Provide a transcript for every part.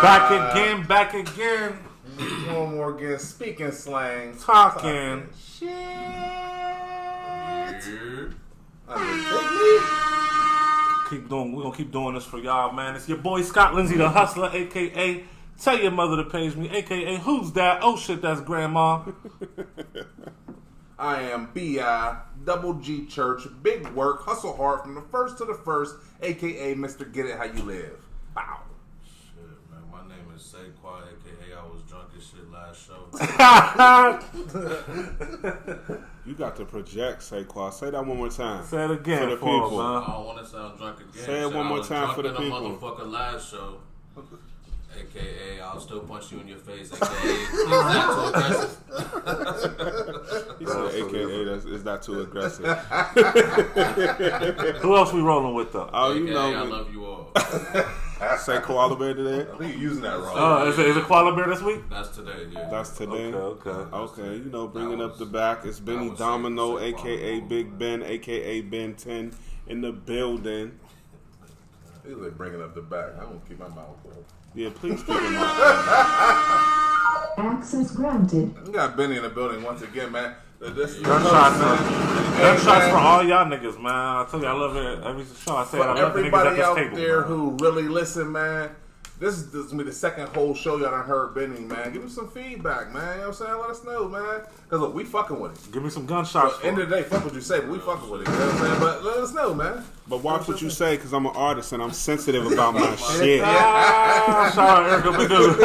Back again. One more again. Speaking slang. Talking. Shit. We're gonna keep doing this for y'all, man. It's your boy Scott Lindsay, the hustler, aka Tell Your Mother to Page Me, aka Who's That? Oh shit, that's Grandma. I am B.I. Double G Church, big work, hustle hard from the first to the first, aka Mr. Get It How You Live. Wow. Shit, man. My name is Saquon, aka I was drunk as shit last show. You got to project, Saquon. Say that one more time. Say it again for the for people. man. I don't want to sound drunk again. Say it one more time for the people. I was drunk in a motherfucker last show. AKA, I'll still punch you in your face. AKA, is that too aggressive? He said, AKA, is that too aggressive? Who else we rolling with though? Oh, AKA, you know, I love you all. Say koala bear today. I think you're using that wrong. Oh, is it koala bear this week? That's today, yeah. That's today. Okay. You know, bringing up the back. It's Benny Domino, AKA Big Ben, AKA Ben 10 in the building. He's like bringing up the back. I'm gonna keep my mouth closed. Yeah, please keep him up. Access granted. We got Benny in the building once again, man. Gunshots for all y'all niggas, man. I tell you, I love it. Every show I say, I love the niggas at everybody this out table, there man. who really listen, man. This is gonna be the second whole show y'all done heard Benny, man. Give him some feedback, man. You know what I'm saying? Let us know, man. Because look, we fucking with him. Give me some gunshots. End of the day, fuck what you say, but we fucking with it. You know what I'm saying? But let us know, man. But watch what you say, because I'm an artist and I'm sensitive about my shit. Shout out Erica Badu.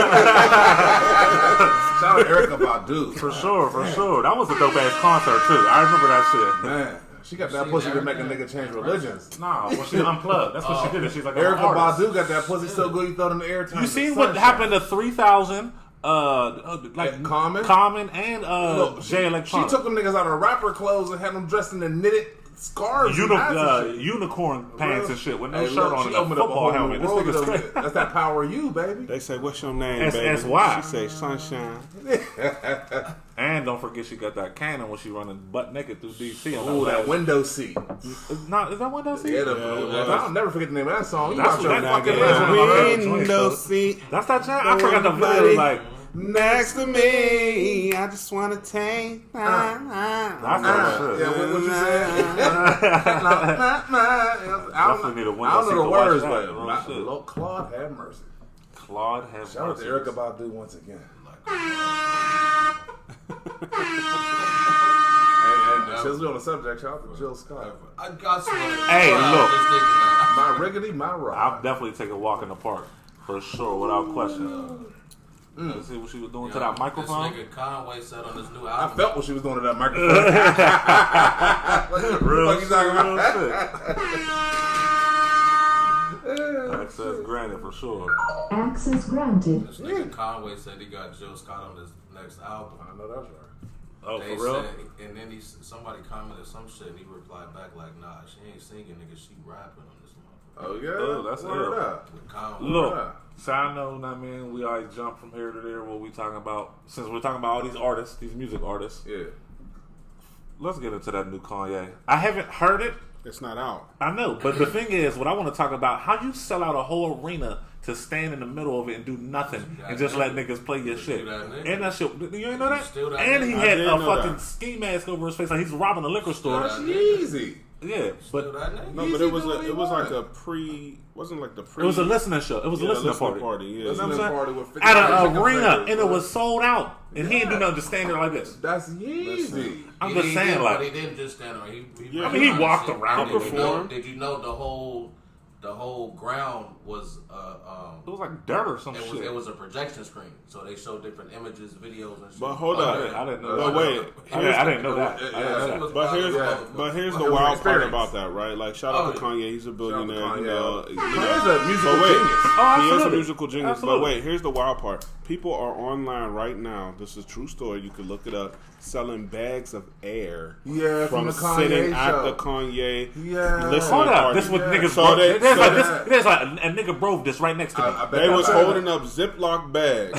Shout out Erica Badu. For sure. That was a dope ass concert too. I remember that shit. Man, she got that pussy to make a nigga change religions. Nah, when she unplugged. That's what she did. She's like Erica artist. Badu got that pussy so good you throw it in the air. You seen what happened to 3,000? Like Common and Jay Electronica. She took them niggas out of rapper clothes and had them dressed in the knitted scarves, unicorn pants and shit with no shirt on and a football helmet. This nigga's crazy. That's that power you, baby. They say, what's your name, baby? S.S.Y. She say, Sunshine. And don't forget she got that cannon when she running butt naked through D.C. Oh, that window seat. Is that window seat? Yeah, I'll never forget the name of that song. That's what that fucking is. Window seat. That's that jam? I forgot the video. Like, next to me, I just want to take time. That's that shit. Yeah, what you said? I don't know the words, but Claude have mercy. Claude have mercy. Shout out to Erica Badu once again. And since we're on the subject, shout out to Jill Scott. I got some. Hey, look. My riggedy, my rock. I'll definitely take a walk in the park. For sure, without question. Let's see what she was doing to that microphone. This nigga Conway said on his new I album. felt what she was doing to that microphone. What you talking about? Access granted for sure. Access granted. This nigga Conway said he got Jill Scott on his next album. I know that's right. Oh, They for real? said, and then somebody commented some shit, and he replied back like, "Nah, she ain't singing, nigga. She rapping on this motherfucker." Oh yeah, Oh, that's Word ill. up. With Conway. Look, side note, I mean, we always jump from here to there. What we talking about? Since we're talking about all these artists, these music artists, Yeah. let's get into that new Kanye. I haven't heard it. It's not out. I know, but the thing is, what I want to talk about, how you sell out a whole arena to stand in the middle of it and do nothing and just let niggas play your shit. And that shit, you ain't know that? And he had a fucking ski mask over his face like he's robbing a liquor store. That's easy. Yeah, but No, but it was like a wasn't like the pre. it was a listening show. It was a listening party. Yeah, You know what I'm Listening saying? party with 50 At an chicken arena, flavors, and it was sold out, and he didn't do nothing, just stand there like this. That's easy. I'm just saying, But he like, didn't just stand there. Yeah, I mean, he walked around. He performed. Did you know the whole ground was it was like dirt or some shit. it was a projection screen, so they showed different images, videos, and shit. But hold up. I didn't know. But wait. I didn't know that. But here's the wild part about that, right? Like, shout out to Kanye. He's a billionaire. You know, He's a musical but wait, genius. Oh, he is a absolutely. musical genius. Absolutely. But wait, here's the wild part. People are online right now. This is a true story. You can look it up. Selling bags of air. Yeah, from the Kanye sitting at show. the Kanye. Yeah. listening Hold up, party. this what Yeah. niggas So broke. they- There's like a nigga broke this right next to me. I bet They was that's holding up Ziploc bags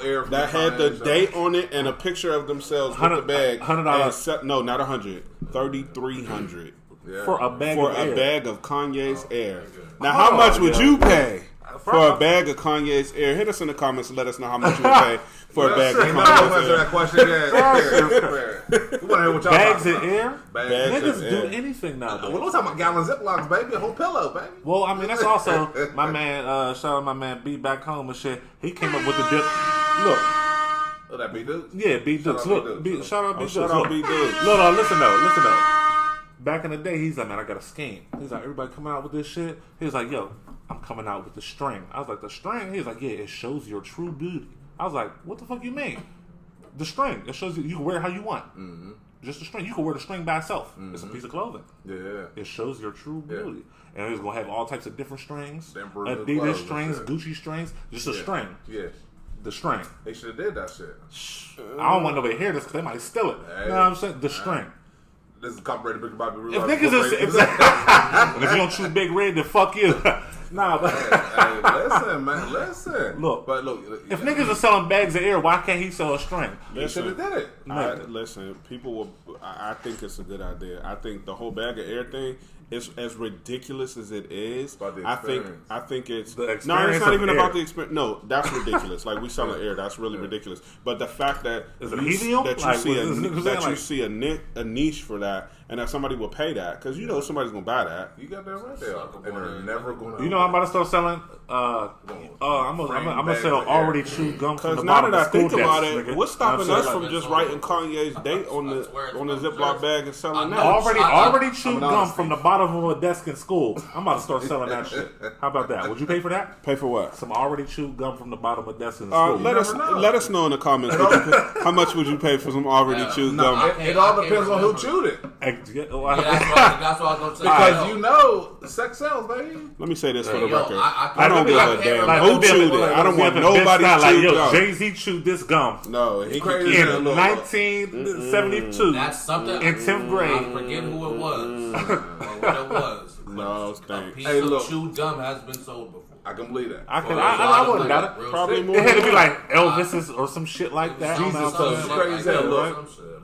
air from that the had the Kanye show. date on it and a picture of themselves with the bag. $100. And no, not 100. 3,300 Yeah. For a bag for of a air. bag of Kanye's air. Now, how much would you pay? For a bag of Kanye's air, hit us in the comments and let us know how much you would pay for a bag of Kanye's air. That question. Yeah, we want to hear what y'all bags talking of about. air? Bags Niggas of do air. anything nowadays. We're talking about gallon Ziplocs, baby. A whole pillow, baby. Well, I mean, that's also my man, shout out my man B back home and shit. He came up with the dip. Look. Oh, that B Dukes? Yeah, B Dukes. Look, shout out B Dukes. Shout out B Dukes. Look, no, listen though. Back in the day, he's like, man, I got a scheme. He's like, everybody coming out with this shit. He was like, yo, I'm coming out with the string. I was like, the string? He was like, yeah, it shows your true beauty. I was like, what the fuck you mean? The string. It shows you can wear it how you want. Mm-hmm. Just the string. You can wear the string by itself. Mm-hmm. It's a piece of clothing. Yeah. It shows your true beauty. Yeah. And he's going to have all types of different strings. Adidas strings, Gucci strings. Just a string. Yeah. The string. They should have did that shit. I don't want nobody to hear this because they might steal it. Hey. You know what I'm saying? The string. This is copyrighted Big Bobby. If niggas is and if you don't choose Big Red, then fuck you. Nah, but hey, listen, man, listen. Look, if yeah. niggas are selling bags of air, why can't he sell a string? He should have did it. Listen, people will. I think it's a good idea. I think the whole bag of air thing is as ridiculous as it is. I think it's no. It's not even about the experience. No, that's ridiculous. Like we selling air, that's really ridiculous. But the fact that you see a niche for that, and that somebody will pay that because you know somebody's gonna buy that. You got that right there, and they're never gonna. You know, I'm about to start selling. I'm gonna sell already chewed gum. Because now that I think about it, what's stopping us from just writing Kanye's date on the Ziploc bag and selling that? Already chewed gum from the bottom of a desk in school. I'm about to start selling that shit. How about that? Would you pay for that? Pay for what? Some already chewed gum from the bottom of a desk in school. Let us know in the comments. How much would you pay for some already chewed gum? It all depends on who chewed it. That's what I was gonna say. Because you know, sex sells, baby. Let me say this for the record. I don't give a damn who chewed it. I don't want nobody chewed gum. Jay-Z chewed this gum. No, he crazy in 1972. That's something. In 10th grade. I forget who it was. Or what it was. No, a piece of chewed gum has been sold before. I can believe that. I wouldn't doubt it. Probably more. It had to be like Elvis's or some shit like that. Jesus, so crazy. Right?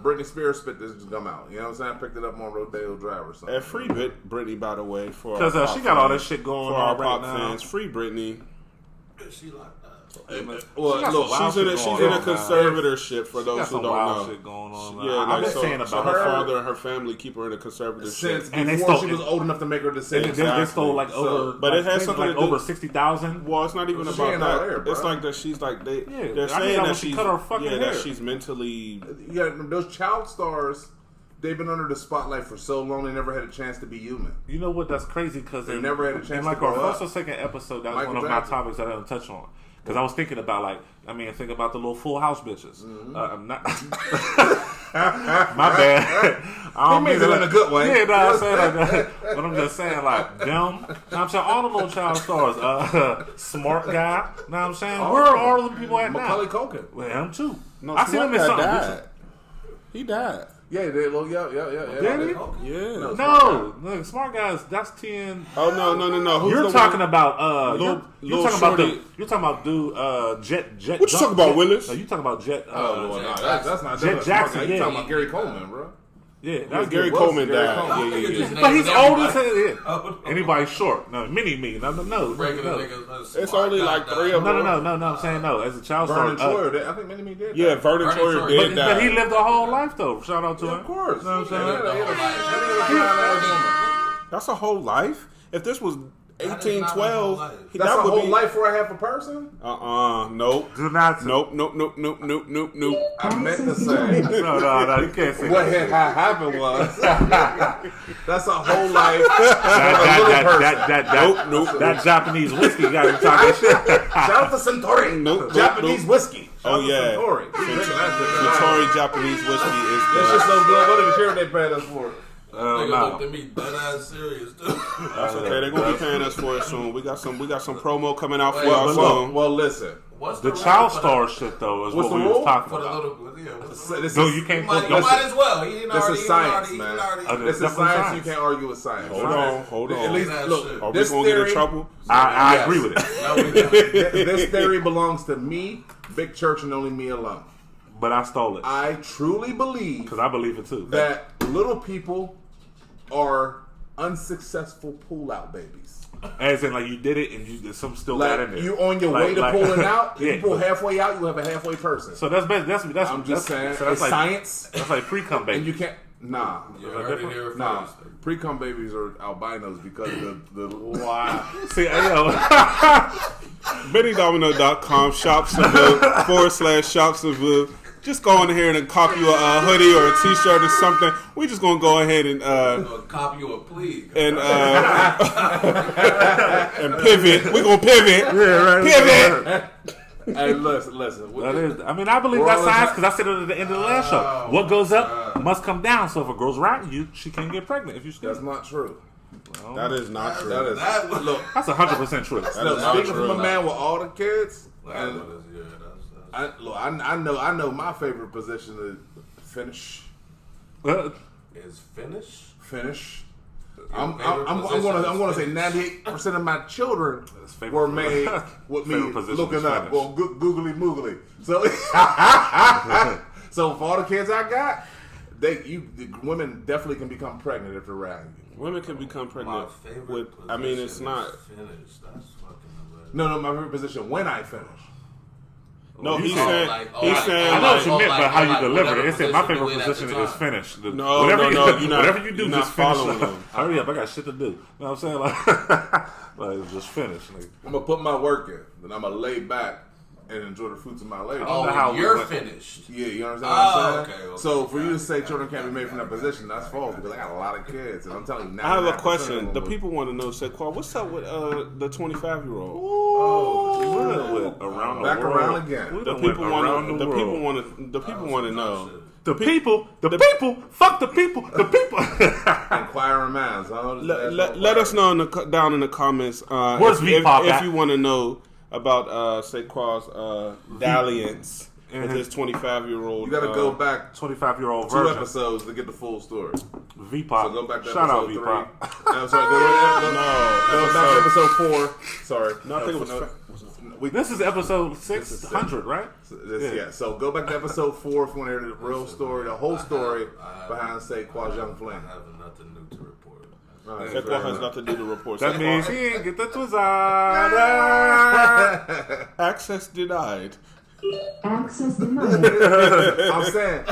Britney Spears spit this gum out. You know what I'm saying? I picked it up on Rodeo Drive or something. And free Britney, by the way, for because she got all this shit going on right now. Fans, free Britney. She like that. Well, look, she's in a conservatorship for those who don't know. Shit going on, yeah, like so her father and her family keep her in a conservatorship. And before she was old enough to make her decision. They stole like over, but it has something like over 60,000. Well, it's not even about that. It's like that she's like they're saying that she's that she's mentally. Yeah, those child stars. They've been under the spotlight for so long, they never had a chance to be human. You know what? That's crazy because they never had a chance to in like our first or second episode, that was one of my topics that I didn't touch on. Because I was thinking about think about the little Full House bitches. Mm-hmm. I'm not. My bad. I don't mean it in a good way. Yeah, no, I'm saying like that. But I'm just saying like them. I'm saying all the little child stars. Smart guy. Know what I'm saying? Where are all the people at now? Macaulay Culkin. Well, him too. No, I seen him in something. Died. He died. Yeah, they look. Yeah. Yeah. No, Smart Guys. That's 10. Oh no. Who's you're talking about you're talking about dude Jet. What you talking about, Willis? No, you talking about Jet. That's not Jet Jackson. You talking about Gary Coleman, bro? Yeah, that's Gary Coleman died. Yeah. But he's old as hell. Anybody short? No, mini me. No. It's only like 3 of them. No. I'm saying no. As a child star, Vernon Troyer. I think mini me did. Yeah, Vernon Troyer did die. But he lived a whole life though. Shout out to him. Of course. You know what I'm saying? That's a whole life. If this was 1812, that's a whole life for a half a person? Nope. Do not. Nope. I meant to say. No, you can't say what had happened was. That's a whole life. That Japanese whiskey got you talking shit. Shout out to Centauri. Japanese whiskey. Oh yeah. Centauri Japanese whiskey is. That's just so good. What did the period they paid us for? They looked at me dead ass serious too. That's okay. They're gonna be paying us for it soon. We got some promo coming out for y'all soon. Well, listen. The child star shit though is what we was talking about. No, you can't. You might as well. This is science, man. This is science. You can't argue with science. Hold on. At least look. Are we gonna get in trouble? I agree with it. This theory belongs to me, Big Church, and only me alone. But I stole it. I truly believe because I believe it too. That little people are unsuccessful pull-out babies. As in, like, you did it and some still Like, got in there. you on your way to pulling out. If yeah, you pull halfway out, you have a halfway person. So that's I'm just saying. So that's it's like, science. That's like pre-cum baby. And you can't. Nah. You heard it here first. Pre-cum babies are albinos because the wow. See, yo. BennyDomino.com shopsonville /shopsonville. Just go in here and copy you a hoodie or a t-shirt or something. We just gonna go ahead and copy you a plea and and pivot. We gonna pivot. Yeah, right. Pivot. Hey, listen. That is, I mean, I believe that's science because I said it at the end of the last show. What goes up must come down. So if a girl's riding you, she can't get pregnant if you sleep. That's not true. Well, That is not true. Look, that's 100% true. speaking from a man with all the kids, and I I know my favorite position is finish. Is finish. I'm gonna say 98% of my children were made with me looking up, well, googly moogly. So, so for all the kids I got, the women definitely can become pregnant if they're riding you. Women can become pregnant with. I mean, it's not. Finish. That's fucking. No, my favorite position when I finish. No, he's saying- saying. like, He's like- saying. I know what you Oh, meant, like- but how oh, you like delivered it. whatever It said my favorite position you in at position the is time. finish. No, whatever you're not. Whatever you do, you're just not finish. following them. Hurry up, I got shit to do. You know what I'm saying? Like just finish. Like, I'm gonna put my work in, then I'm gonna lay back and enjoy the fruits of my labor. know Oh, how you're we- finished. Yeah, you understand what I'm saying? Okay. So for you to say children can't be made from that position, that's false because I got a lot of kids, and I'm telling you, I have a 99% question. of The them people want to know, Saquon, what's up with the 25-year-old? around the back world. around again. The people want to. The people want to. The people want to know. The people, fuck the people, the people. Inquiring minds. Let us know down in the comments. Where's if V-Pop at? you want to know about Saquon's dalliance with his 25-year-old. You got to go back 25-year-old 2 version. episodes to get the full story. V-Pop. So go back to Shout out episode 3. V-Pop. No, sorry, go back to episode 4. Sorry. No, I think it was. This is episode 600, right? Yeah. So go back to episode 4 if you want to hear the real story, the whole story behind Saquon's young fling. I have nothing new to report. Saquon has nothing to do the report. That means he ain't get the Twizzle. Access denied. Access denied. I'm saying,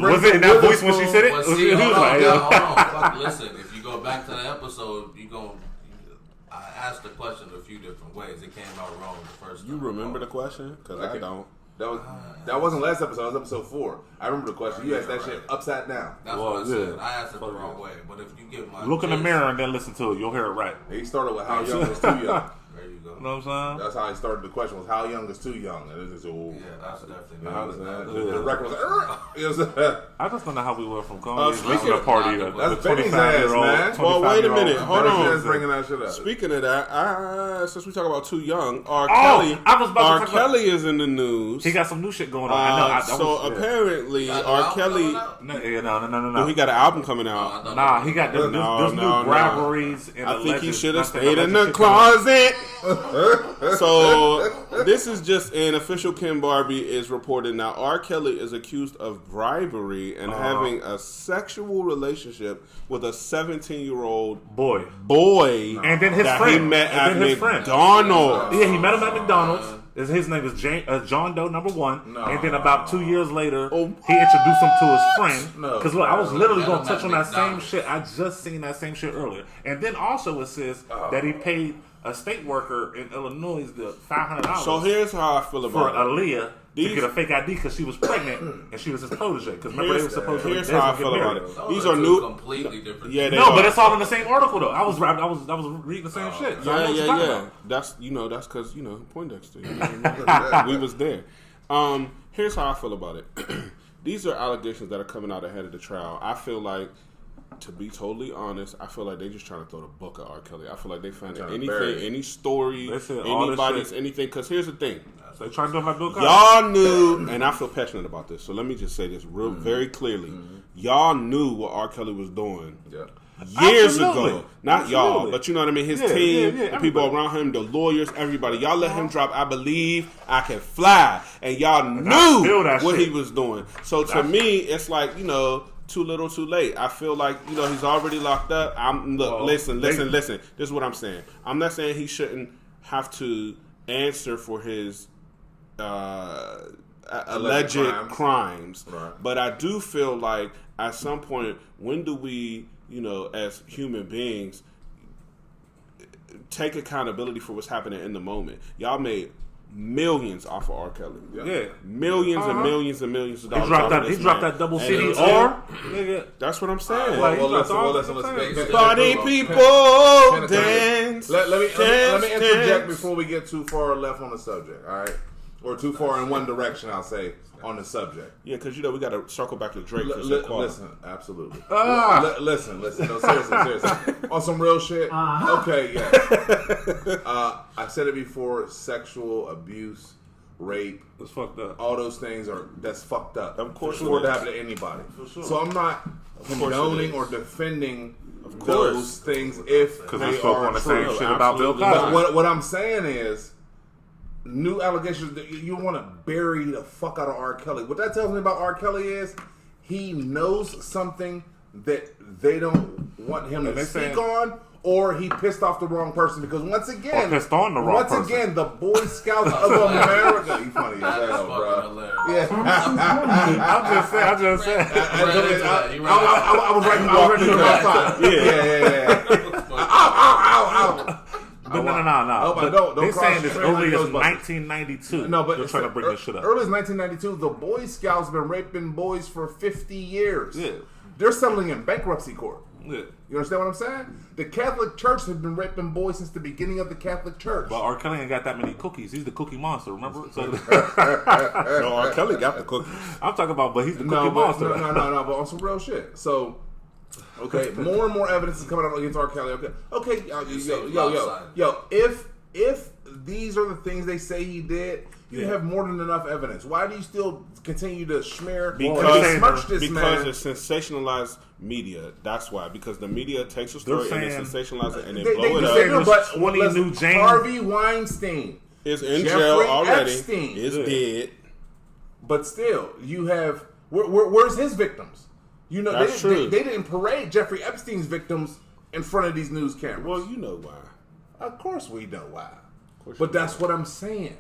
Was it in that voice when she said it? But Was see, it- hold was like, on. Fuck, listen, if you go back to the episode, I asked the question a few different ways. It came out wrong the first time. You remember the question? Because I don't. that wasn't last episode. That was episode 4. I remember the question. You asked that shit upside down. That's Well, what I said. yeah. I asked it the wrong way. But if you get my Look in the gist, mirror and then listen to it. You'll hear it right. He started with how young is too young. there you go. You know what I'm saying? That's how he started the question was how young is too young. And it's just, Yeah, that's definitely you know what I'm saying? not. The record was like, you know what I'm saying? I just don't know how we went from Kanye's speaking listening to of- party to That's the Benny's ass, man. Well, wait a minute. Hold on. Benny's bringing that shit up. Speaking of that, since we talk about too young, R. I was about to R. talk Kelly is in the news. He got some new shit going on. I know. Apparently, Got R. an Kelly. album No. He got an album coming I out. thought Nah, that he got there's new no. briberies and I think he alleged- should have nothing stayed in alleged the shit closet. So this is just an official. Kim Barbie is reporting now. R. Kelly is accused of bribery and having a sexual relationship with a 17-year-old boy. And then his that friend. he met And at then his friend. McDonald's. Yeah, he met him at McDonald's. His name is John Doe #1. And then about 2 years later, he introduced him to his friend. Because look, I was literally going to touch on that same shit. I just seen that same shit earlier. And then also it says that he paid a state worker in Illinois the $500 So here's how I feel for about it. Aaliyah to get a fake ID because she was pregnant and she was his protege. Because remember they were supposed to Here's they was how I gonna feel get about married. it. Those These are are two new. completely different. Yeah, they No, are. but it's all in the same article though. I was reading the same shit. So I know what you're talking Yeah. about. That's because Poindexter. We was there. Here's how I feel about it. These are allegations that are coming out ahead of the trial. I feel like, to be totally honest, I feel like they just trying to throw the book at R. Kelly. I feel like they find anything, any story, They said all this anybody's shit. anything. Because here's the thing. So they trying to do my Bill Cosby. Y'all knew, and I feel passionate about this, so let me just say this very clearly. Y'all knew what R. Kelly was doing years Absolutely. ago. Not y'all, Absolutely. but you know what I mean? His Yeah, team, yeah, the people everybody. around him, the lawyers, everybody. Y'all let him drop I Believe I Can Fly, and y'all feel knew that what shit. he was doing. So to me, it's like, too little, too late. I feel like he's already locked up. Listen. This is what I'm saying. I'm not saying he shouldn't have to answer for his alleged crimes. Right. But I do feel like at some point, when do we, as human beings, take accountability for what's happening in the moment? Y'all made millions off of R. Kelly. Yeah. Millions and millions and millions of dollars. He dropped that double CD R. That's what I'm saying. Listen. Party people dance. Let me interject before we get too far left on the subject, all right? Or too far in one direction, I'll say, on the subject. Yeah, because, we got to circle back to Drake. Listen, absolutely. Listen. No, seriously. On some real shit. Okay, yeah. I said it before, sexual abuse, rape. It's fucked up. All those things that's fucked up. Of course. For sure to happen to anybody. For sure. So I'm not condoning or defending those things if they are on the same shit about Bill Cosby. But what I'm saying is, new allegations that you want to bury the fuck out of R. Kelly. What that tells me about R. Kelly is he knows something that they don't want him to speak on, or he pissed off the wrong person. Because once again, the Boy Scouts of America. You funny as hell, bro. Yeah, I'm just saying. I was right to my side. Yeah. Ow. But no. They're saying as early as 1992. No, but they're trying to bring this shit up. Early as 1992, the Boy Scouts have been raping boys for 50 years. Yeah. They're settling in bankruptcy court. Yeah. You understand what I'm saying? The Catholic Church has been raping boys since the beginning of the Catholic Church. But R. Kelly ain't got that many cookies. He's the cookie monster, remember? So no, R. Kelly got the cookies. I'm talking about, but he's the cookie monster. No, but on some real shit. So, okay, more and more evidence is coming out against R. Kelly. Okay, yo, if these are the things they say he did, you have more than enough evidence. Why do you still continue to smear and smirch this man? Because it's sensationalized media. That's why. Because the media takes a story and they sensationalize it and they blow it up. But 20 new James Harvey Weinstein is in jail already. Epstein is dead. But still, you have where's his victims? That's true. They didn't parade Jeffrey Epstein's victims in front of these news cameras. Well, you know why. Of course we know why. But that's what I'm saying.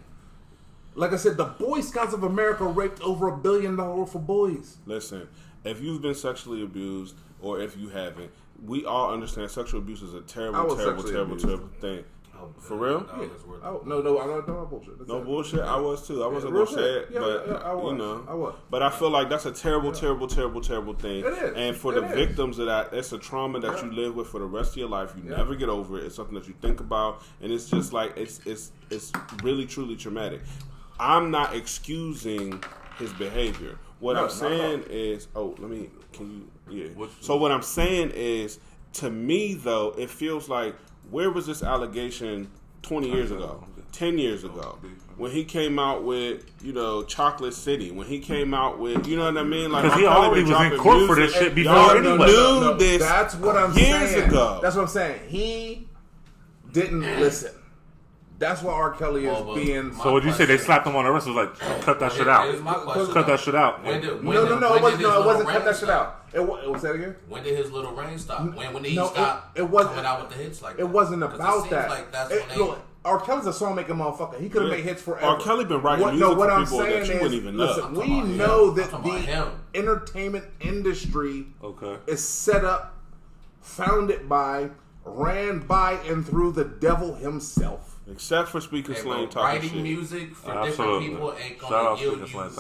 Like I said, the Boy Scouts of America raped over $1 billion worth of boys. Listen, if you've been sexually abused or if you haven't, we all understand sexual abuse is a terrible thing. For real? No, I'm not bullshit. That's no bullshit. I was too. I wasn't gonna say it, but I was. I was. But I feel like that's a terrible thing. It is. And for the victims of that, it's a trauma that you live with for the rest of your life. You never get over it. It's something that you think about, and it's just like it's really truly traumatic. I'm not excusing his behavior. What I'm saying is, So what I'm saying is, to me though, it feels like, where was this allegation 20 years ago, 10 years ago, when he came out with, Chocolate City, when he came out with, you know what I mean? Like, he already was in court for this shit before anyway. Knew this That's what I'm years saying. ago. That's what I'm saying. He didn't listen. That's why R. Kelly is being... So would you say they slapped him on the wrist? It was like, cut that shit out. Cut that shit out. No, it wasn't cut that shit out. What's that again? When did his little reign stop? When did he stop coming out with the hits like that? It wasn't about that. Like that's when R. Kelly's a song making motherfucker. He could have made hits forever. R. Kelly been writing music for people that you wouldn't even know. Listen, we know that the entertainment industry is set up, founded by, ran by, and through the devil himself. Except for Speakin Slang Talkin. Writing music for different people ain't gonna yield you. Speakin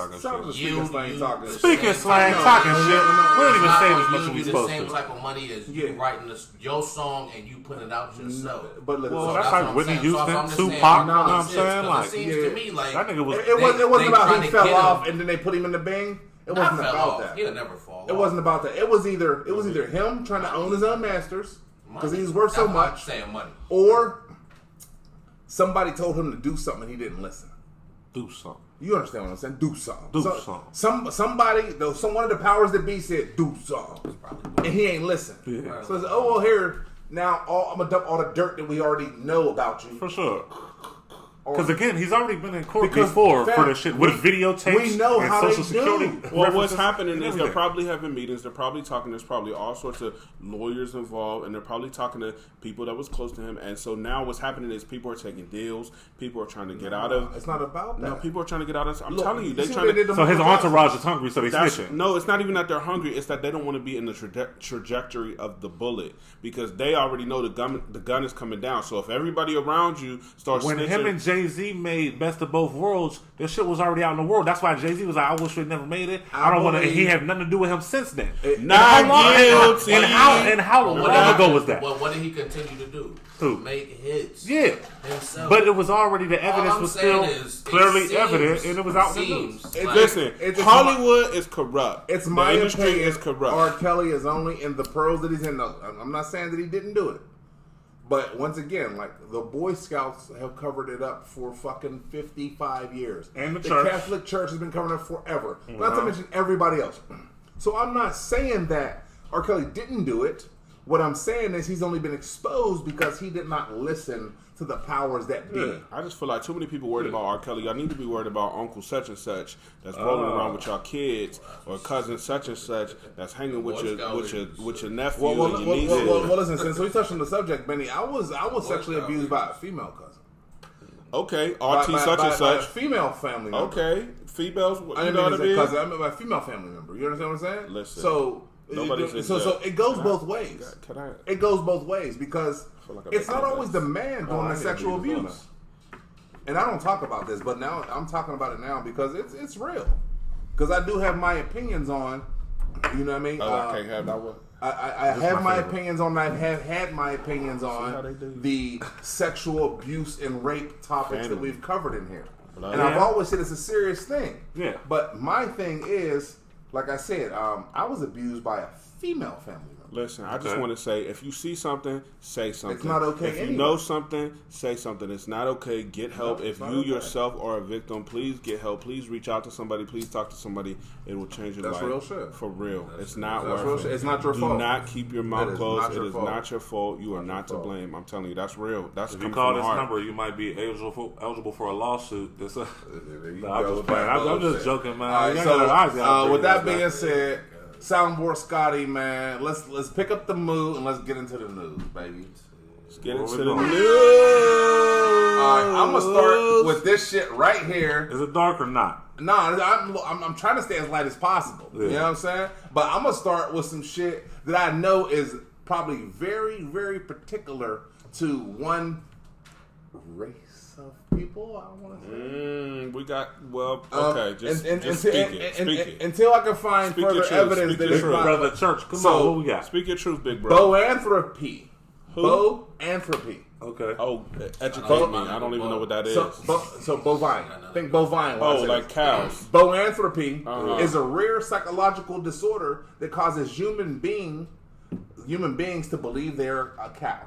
Slang Talkin shit. We don't even say as much as we supposed to. The same type of money as you writing your song and you putting it out yourself. But that's like Whitney Houston, Tupac. You know what I'm saying? Like, it seems to me like that nigga was. It wasn't about he fell off and then they put him in the Bing. It wasn't about that. He'll never fall off. It wasn't about that. It was either him trying to own his own masters because he's worth so much, or somebody told him to do something and he didn't listen. Do something. You understand what I'm saying? Do something. Do something. Somebody, though, one of the powers that be said, do something. And he ain't listen. Yeah. So it's, here, now I'm going to dump all the dirt that we already know about you. For sure. Because again, he's already been in court before for this shit with videotapes. We know and how Social they Security. do. Well, what's happening is they're probably having meetings. They're probably talking. There's probably all sorts of lawyers involved, and they're probably talking to people that was close to him. And so now what's happening is people are taking deals. People are trying to get out of. It's not about that. No, people are trying to get out of. I'm telling you, they're trying to. So his entourage is hungry, so they snitching. No, it's not even that they're hungry. It's that they don't want to be in the trajectory of the bullet because they already know the gun is coming down. So if everybody around you starts when snitching, him and Jay-Z made Best of Both Worlds, this shit was already out in the world. That's why Jay-Z was like, I wish we never made it. I don't want to. He had nothing to do with him since then. Not guilty. And how long ago was that? Well, what did he continue to do? Who? Make hits. Yeah. Himself. But it was already, the evidence was still clearly evident, and it was out in the news. Listen, Hollywood is corrupt. It's my industry opinion. is corrupt. R. Kelly is only in the pros that he's in. No, I'm not saying that he didn't do it. But once again, like the Boy Scouts have covered it up for fucking 55 years. And the church. Catholic Church has been covering it forever. Not to mention everybody else. So I'm not saying that R. Kelly didn't do it. What I'm saying is he's only been exposed because he did not listen to the powers that be. I just feel like too many people worried about R. Kelly. Y'all need to be worried about Uncle such and such that's rolling around with y'all kids, or cousin such and such that's hanging with your nephew and your niece. Well, listen, since we touched on the subject, Benny, I was sexually abused by a female cousin. Okay, RT such and by a such. female family member. Okay, females. I didn't mean to say cousin. I meant by a female family member. You understand what I'm saying? Listen. So it goes both ways. It goes both ways because it's not always the man doing the sexual abuse. And I don't talk about this, but now I'm talking about it now because it's real. Because I do have my opinions on, you know what I mean? I can't have that one. I have my opinions on. I have had my opinions on the sexual abuse and rape topics that we've covered in here. And I've always said it's a serious thing. Yeah. But my thing is, like I said, I was abused by a female family member. Listen, I just want to say, if you see something, say something. It's not okay. If you know something, say something. It's not okay. Get help. If you yourself are a victim, please get help. Please reach out to somebody. Please talk to somebody. It will change your life. That's real shit. For real. It's not worth it. It's not your fault. Do not keep your mouth closed. It is not your fault. You are not to blame. I'm telling you, that's real. That's if you call this number, you might be eligible for a lawsuit. I'm just joking, man. With that being said, Soundboard Scotty, man, let's pick up the mood and let's get into the news, baby. Let's get into the news. All right, I'm gonna start with this shit right here. Is it dark or not? No, I'm trying to stay as light as possible. Yeah. You know what I'm saying? But I'm gonna start with some shit that I know is probably very, very particular to one race of people. I want to say. We got just speak it. Until I can find further evidence that it's not. Brother Church, come on, what we got? Speak your truth, big bro. Boanthropy. Boanthropy. Okay. Oh, educate me. I don't even know what that is. So bovine. Think bovine. Oh, like cows. Boanthropy is a rare psychological disorder that causes human beings to believe they're a cow.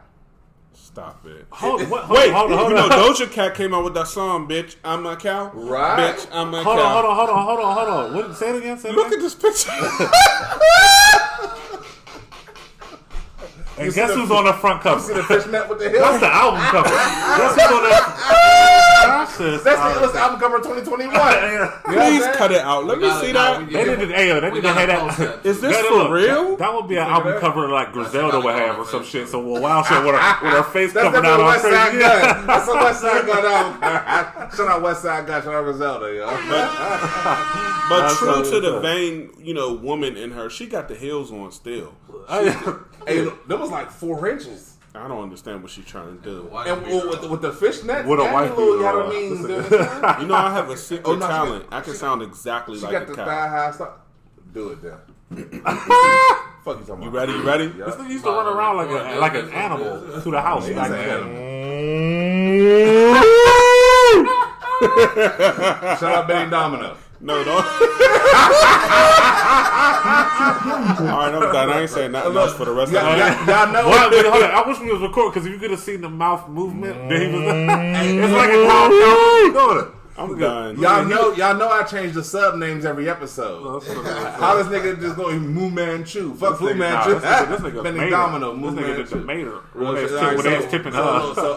Stop it. Hold on. You know Doja Cat came out with that song, bitch, I'm a cow. Right. Bitch, I'm a cow. Hold on. What, say it again. Look at this picture. And guess who's on the front cover? You see the fishnet with the hill? That's the album cover. Guess who's on that? That's the album cover 2021. Please cut it out. Let me see that. They need to have that. Is this for real? That would be an album cover like Griselda would have or some shit. So Wild shit with her face covered out on crazy. That's a West Side Gun album. Shout out West Side Gun. Shout out Griselda, yo. But true to the vain, woman in her, she got the heels on still. Hey, that was like 4 inches. I don't understand what she's trying to do. And with the fishnet, with a white beater. I have a secret talent. I can sound exactly like a cow. She got the thigh high stuff. Do it then. Fuck you talking about? You ready? This thing used to run around like an animal through the house. Back Shout out Benny Domino. No, don't. All right, I'm done. I ain't saying nothing else for the rest of the night. Y'all know. Hold on. I wish we was recording because if you could have seen the mouth movement, then he was. It's like a cow doing it. I'm done. Y'all know I change the sub names every episode. How this nigga just going Moo Manchu? Fuck Fu Manchu. This nigga Bending Domino. Moo Manchu. This nigga made her. When they was tipping her. So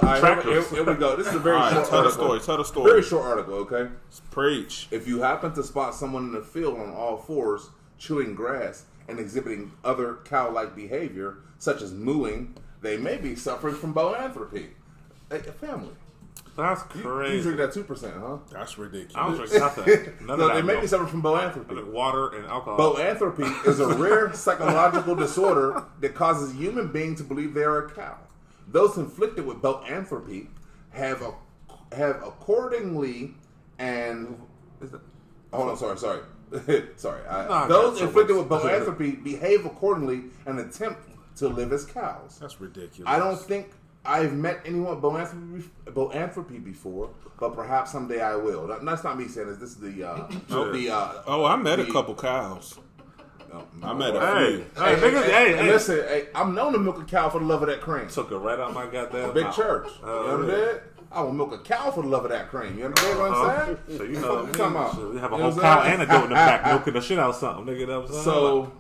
here we go. This is a very short article. Tell the story. Very short article, okay? Preach. If you happen to spot someone in the field on all fours chewing grass and exhibiting other cow-like behavior, such as mooing, they may be suffering from boanthropy. A family. That's crazy. You drink that 2%, huh? That's ridiculous. I don't drink nothing. None of that they may milk. be suffering from boanthropy. Water and alcohol. Boanthropy is a rare psychological disorder that causes a human being to believe they are a cow. Those inflicted with boanthropy have accordingly and... Hold on, sorry. Sorry. Those inflicted with boanthropy behave accordingly and attempt to live as cows. That's ridiculous. I don't think I've met anyone with boanthropy before, but perhaps someday I will. That's not me saying this. This is I met a couple cows. I met a few. Hey, listen, I'm known to milk a cow for the love of that cream. Took it right out my goddamn Big mouth. church. You understand? I will milk a cow for the love of that cream. You understand what I'm saying? So you know what I'm talking about? So we have a whole cow anecdote in the back milking the shit out of something. Nigga, that was so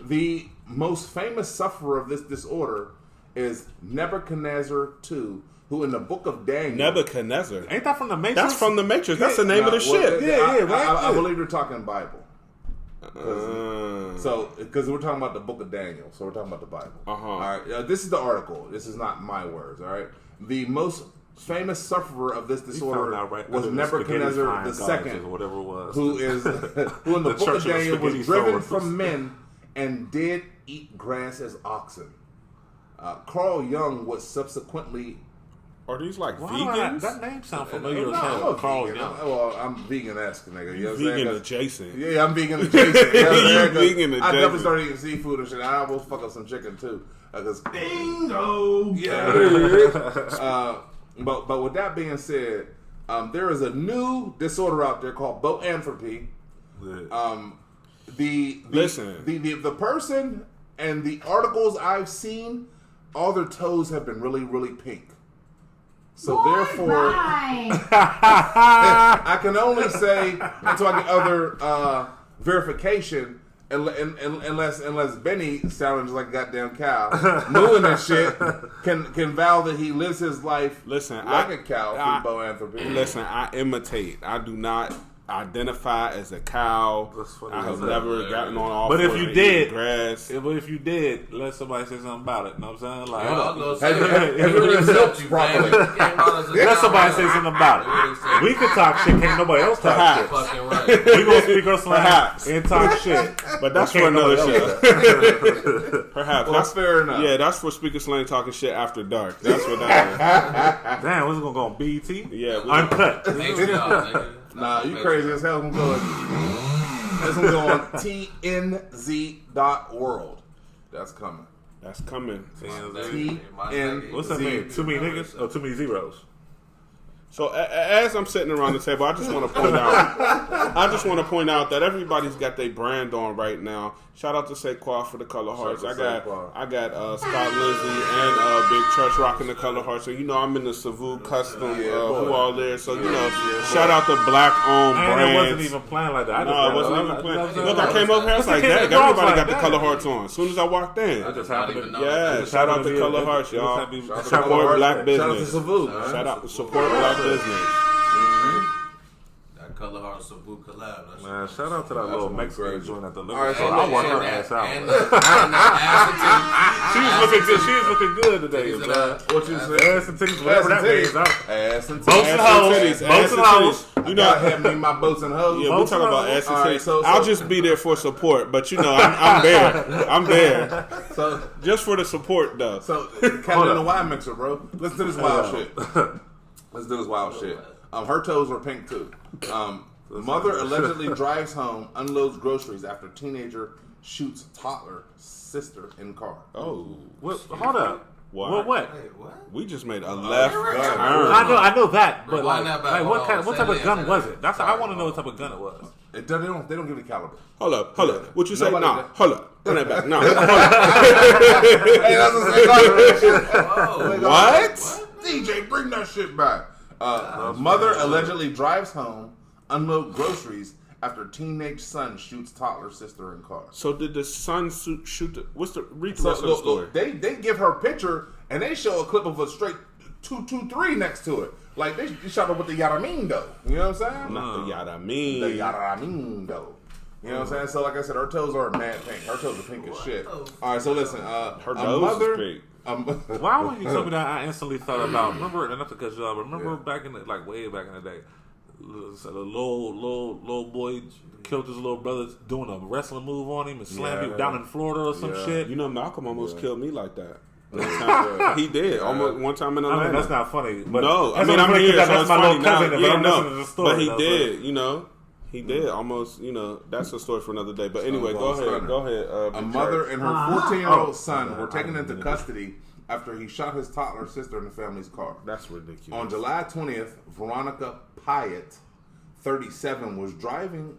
the most famous sufferer of this disorder is Nebuchadnezzar II, who in the book of Daniel... Nebuchadnezzar? Ain't that from the Matrix? That's from the Matrix. That's the name of the ship. I believe you're talking Bible. So, because we're talking about the book of Daniel, so we're talking about the Bible. All right, this is the article. This is not my words. All right, the most famous sufferer of this disorder was Nebuchadnezzar II, or whatever it was, who in the book of Daniel was driven from men and did eat grass as oxen. Carl Jung was subsequently... Are these like vegans? That name sounds familiar as hell. Carl Jung. Well, I'm vegan-esque, nigga. You know what I'm vegan adjacent. Yeah, I'm vegan adjacent. You vegan adjacent. I definitely started eating seafood and shit. I almost fuck up some chicken too. Bingo! Yeah. But with that being said, there is a new disorder out there called boanthropy. The person and the articles I've seen, all their toes have been really, really pink. So therefore, I can only say until I get other verification, unless Benny sounding just like a goddamn cow, mooing that shit, can vow that he lives his life like a cow through boanthropy. Listen, I imitate. I do not identify as a cow. I have never gotten on all but if you did grass. But if you did, let somebody say something about it. You know what I'm saying? Like, let somebody say something about it. We can talk shit. Can't nobody else talk shit. We gonna speak our slang and talk shit. But that's for another show. Perhaps. That's fair enough. Yeah, that's for Speakin Slang Talking shit after dark. That's what that is. Damn, what's gonna go on BET? Yeah, uncut. Nah, you crazy as hell. It's gonna go on TNZ.world. That's coming. That's coming. TNZ. What's that mean? Too many niggas? Oh, too many zeros. So as I'm sitting around the table, I just want to point out that everybody's got their brand on right now. Shout out to Saquon for the color hearts. I got Scott Lindsay and Big Church rocking the color hearts. So you know I'm in the Savu custom who all there. So you know, shout out to black owned brands. It wasn't even playing like that. No, it wasn't even playing. Look, I came up here. I was like, dang, everybody got the color hearts on. As soon as I walked in, I just happened to know. Yeah, shout out to color hearts, y'all. Support black business. Shout out to support black business. That color heart Sabu collab. Man, shout out to that little Mexican joint at the liquor Right, store. I want her ass out. She was looking good. She was looking good today. What you say? Ass and titties, whatever that means. Ass and titties. Boats and hoes. Boats and hoes. You know, I have me my boats and hoes. Yeah, we talking about ass and titties. I'll just be there for support, but you know, I'm there. I'm there. So just for the support, though. So, Catalina wine mixer, bro. Let's do this wild shit. Let's do this wild shit. Her toes are pink too. Mother allegedly drives home, unloads groceries after teenager shoots toddler sister in car. Oh, hold up. What? What? We just made a left turn. I know that, but like what type of gun was it? That's I want to know what type of gun it was. They don't give the caliber. Hold up. What you say? No, hold up. Run that back. No. Hey, that's what? DJ, bring that shit back. Mother allegedly drives home, unload groceries after teenage son shoots toddler sister in car. So did the son shoot the... Read the rest of the story. They give her a picture, and they show a clip of a straight 223 next to it. Like, they shot her with the Yadamin, though. You know what I'm saying? Not the Yadamin. The Yadamin, though. You know what I'm saying? So, like I said, her toes are mad pink. Her toes are pink as shit. All right, so listen. Her nose is pink. Why when you told me that, I instantly thought about, remember, and not because y'all remember back in the, like way back in the day, the little boy killed his little brother doing a wrestling move on him and slammed him down in Florida or some shit. You know, Malcolm almost killed me like that. He did almost one time in Atlanta. I mean, that's not funny. But no, I mean, I'm here. That's so my funny little cousin. now. But I'm listening to the story. But he did. You know, he did almost. You know, that's a story for another day. But anyway, go ahead. A mother and her 14-year-old son were taken into custody after he shot his toddler sister in the family's car. That's ridiculous. On July 20th, Veronica Pyatt, 37, was driving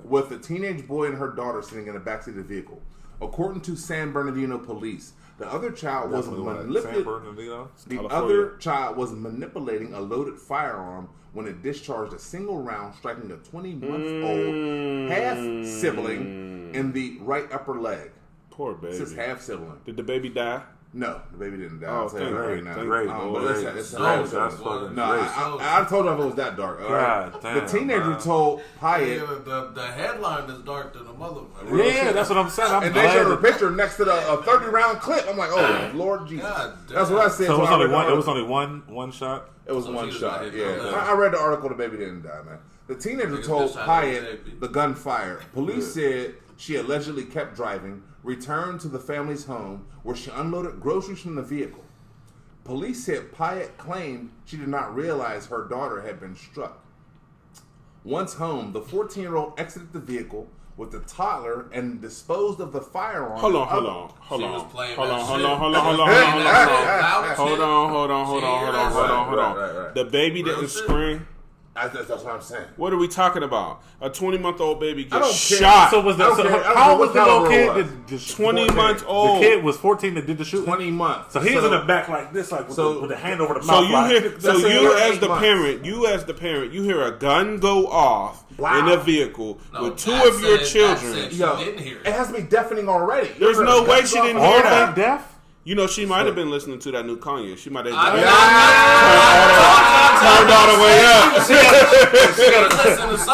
with a teenage boy and her daughter sitting in the backseat of the vehicle. According to San Bernardino police, the other child was manipulating a loaded firearm when it discharged a single round, striking a 20-month-old half-sibling in the right upper leg. Poor baby. It's his half-sibling. Did the baby die? No, the baby didn't die. Oh, thank great. But it's I told you if it was that dark. God damn, the teenager told Pyatt. The headline is dark than the mother. Yeah, that's what I'm saying. And they showed a picture next to a 30-round clip. I'm like, oh, Lord Jesus. That's what I said. So it was only one shot? It was one shot, yeah. I read the article, the baby didn't die, man. The teenager told Pyatt the gun fired. Police said she allegedly kept driving, returned to the family's home where she unloaded groceries from the vehicle. Police said Pyatt claimed she did not realize her daughter had been struck. Once home, the 14-year-old exited the vehicle with the toddler and disposed of the firearm. Hold on. The baby didn't scream. That's what I'm saying. What are we talking about? A 20-month-old baby gets shot. So how was the little kid? 20 months old. The kid was 14 that did the shooting. 20 months. So he's in the back like this, like with the hand over the mouth. So you as the parent, you hear a gun go off in a vehicle with two of your children. It has to be deafening already. There's no way she didn't hear that. Deaf? You know, she might have been listening to that new Kanye. She might have turned all the way up.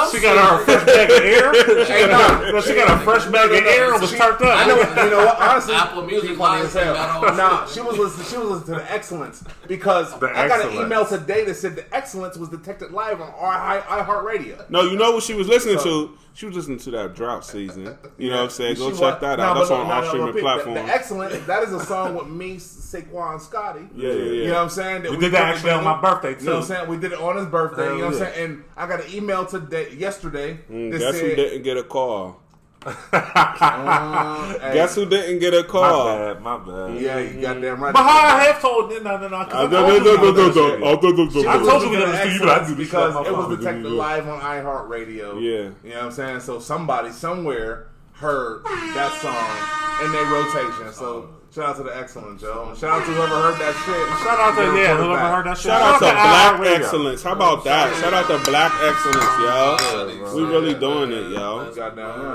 She got her fresh bag of air. She got a fresh bag of air and was turned up. I know. You know what? Honestly, Apple Music funny as hell. Nah, she was listening to the Excellence because I got an email today that said the Excellence was detected live on iHeartRadio. No, you know what she was listening to? She was listening to that Drought Season. You know what I'm saying? Go check that out. That's on all streaming platforms. The Excellence, that is a song with me, Saquon, Scotty. Yeah. You know what I'm saying? We did that actually on my birthday, too. You know what I'm saying? We did it on his birthday. You know what I'm saying? And I got an email yesterday. Guess who didn't get a call? Guess who didn't get a call? My bad. Yeah, you goddamn right. But how I have told I told you we done because it was detected live on iHeartRadio. Yeah. You know what I'm saying? So somebody somewhere heard that song in their rotation. So shout out to the Excellence, Joe. And shout out to whoever heard that shit. Shout out to whoever heard that shit. Shout out to Black Excellence. How about that? Shout out to Black Excellence, yo. We really doing it, yo.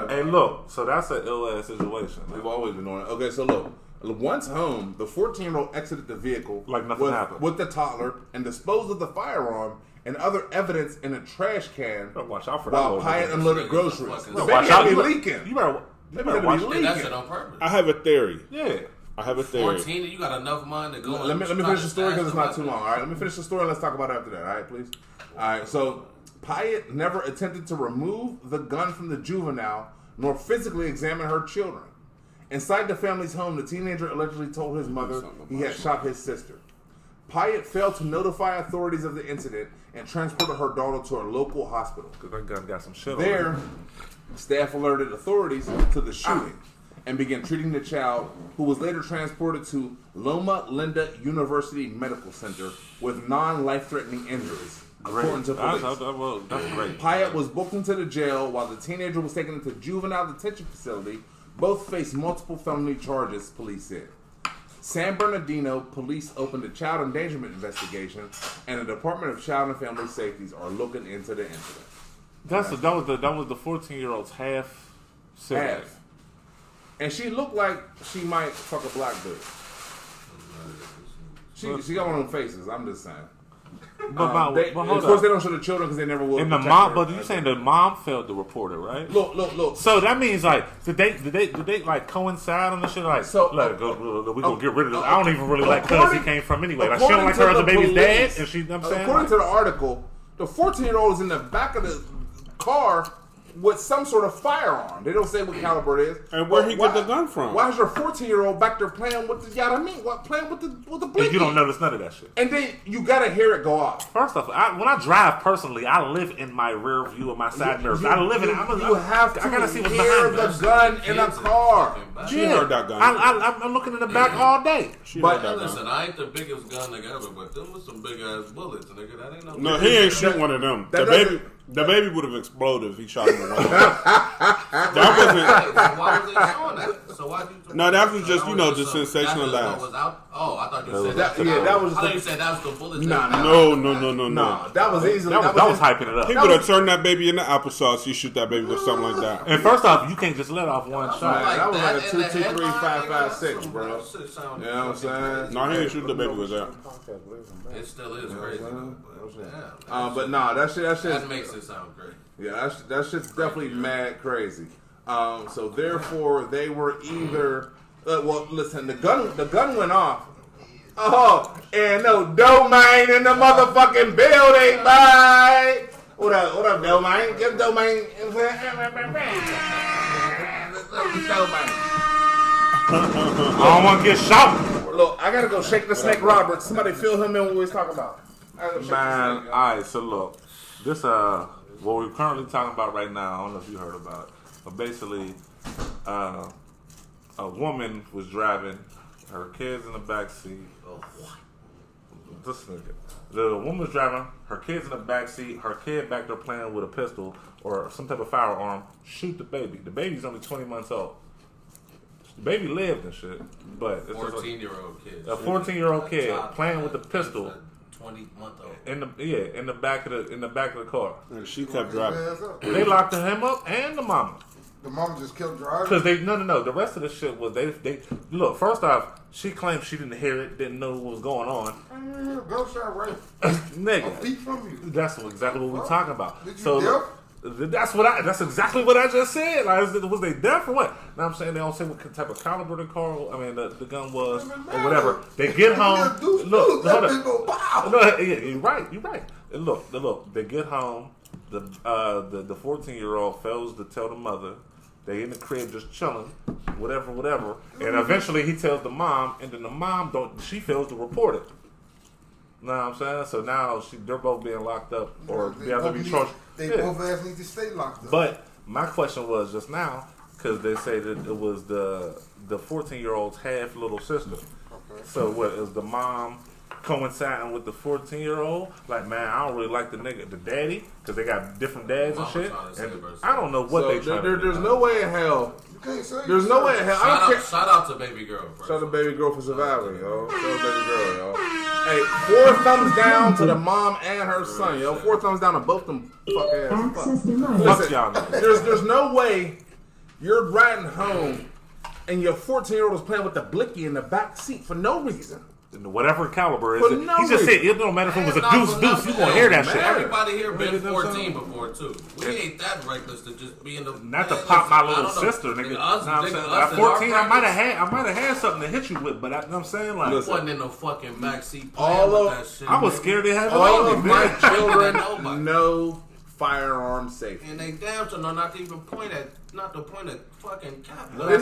Hey, look. So that's an ill-ass situation. We've always been doing it. Okay, so look. Once home, the 14-year-old exited the vehicle like nothing happened with the toddler and disposed of the firearm and other evidence in a trash can watch out for while Pyatt unloaded groceries. The baby watch out. Be leaking. You better watch out. That's it on purpose. I have a theory. Yeah. I have a theory. 14, you got enough mind to go. Let me finish the story because it's not too long. All right, let me finish the story and let's talk about it after that. All right, please. All right, so Pyatt never attempted to remove the gun from the juvenile nor physically examine her children. Inside the family's home, the teenager allegedly told his mother he had shot his sister. Pyatt failed to notify authorities of the incident and transported her daughter to a local hospital. Because that gun got some shit there, staff alerted authorities to the shooting and began treating the child, who was later transported to Loma Linda University Medical Center with non-life-threatening injuries, according to police. That's great. Pyatt was booked into the jail while the teenager was taken into juvenile detention facility. Both faced multiple felony charges, police said. San Bernardino police opened a child endangerment investigation, and the Department of Child and Family Safety are looking into the incident. That was the 14-year-old's half sibling. And she looked like she might fuck a black dude. She got one of them faces. I'm just saying. But of course, they don't show the children because they never will. And the mom, but you saying the mom failed to report it, right? Look. So that means like, did they like coincide on the shit? Like, so we gonna get rid of this. I don't even really like cuz he came from anyway. Like, she don't like her as the baby's dad, and she. You know what I'm saying, according to the article, the 14-year-old is in the back of the car with some sort of firearm. They don't say what caliber it is. And where he get the gun from? Why is your 14-year-old back there playing with the playing with the blinky? And you don't notice none of that shit. And then you gotta hear it go off. First off, when I drive personally, I live in my rear view of my side mirrors. I live in it. I gotta see what's hear behind the me. gun in the car. She heard that gun. I'm looking in the back all day. But listen, I ain't the biggest gun nigga ever, but them was some big ass bullets, nigga. That ain't no. No, he ain't shoot one of them. The baby would have exploded if he shot him in one. That wasn't. So why was they showing that? So why you? No, that was just just sensationalized. Oh, I thought you said that. Yeah, that was. I thought you said that was the bullet. No. That was easily. That was hyping it up. He would have turned that baby into applesauce. You shoot that baby with something like that. And first off, you can't just let off one shot. That was like a 2, 2, 3, 5, 5, 6, bro. You know what I'm saying? No, he didn't shoot the baby with that. It still is crazy. But nah, that shit. That makes it sound great. Yeah, that shit's definitely mad crazy. So therefore, they were either. Well, listen, the gun went off. Oh, and no domain in the motherfucking building, bye. What up, domain? Give domain. I don't want to get shot. Look, I gotta go shake the snake, Robert. Somebody fill him in what we was talking about. Man, alright, so look, this what we're currently talking about right now, I don't know if you heard about it, but basically, a woman was driving, her kids in the back seat. This nigga. The woman was driving, her kids in the back seat, her kid back there playing with a pistol or some type of firearm, shoot the baby. The baby's only 20 months old. The baby lived and shit, but it's 14-year-old kid. A 14-year-old kid playing with a pistol. 20-month-old. In the back of the car. And she kept driving. They locked him up and the mama. The mama just kept driving. Because they no. The rest of the shit was they look. First off, she claimed she didn't hear it, didn't know what was going on. Gunshot right, Nigga, a feet from you. that's exactly what we're talking about. Did you So deaf? that's exactly what I just said. Like, was they deaf or what? Now I'm saying they don't say what type of caliber the gun was or whatever. They get home. Look, hold up. No, yeah, you're right. And look. They get home. The 14-year-old fails to tell the mother. They in the crib just chilling, whatever. And eventually he tells the mom, and then the mom she fails to report it. Know what I'm saying? So now they're both being locked up or they have to be charged. They both ass need to stay locked up. But my question was just now, because they say that it was the 14-year-old's half little sister. Okay. So what is the mom coinciding with the 14-year-old? Like, man, I don't really like the daddy, because they got different dads and shit. And I don't know what they trying to do. There's no way in hell. There's no way in hell. Shout out to baby girl. Shout out to baby girl for surviving, yo. Shout out to baby girl, yo. Hey, 4 thumbs down to the mom and her son, yo. 4 thumbs down to both them fuck ass. Listen, there's no way you're riding home and your 14-year-old is playing with the blicky in the back seat for no reason. Whatever caliber is it. He just said it don't matter if it was a deuce. You gonna hear that shit. Everybody here been 14 before too. We ain't that reckless to just be in the. Not to pop my little sister, nigga. At 14, I might have had something to hit you with, but you know what I'm saying, like, wasn't in no fucking backseat playing with that shit. I was scared to have it all on of me. my children know firearm safety, and they damn sure know not to even point at fucking cap. I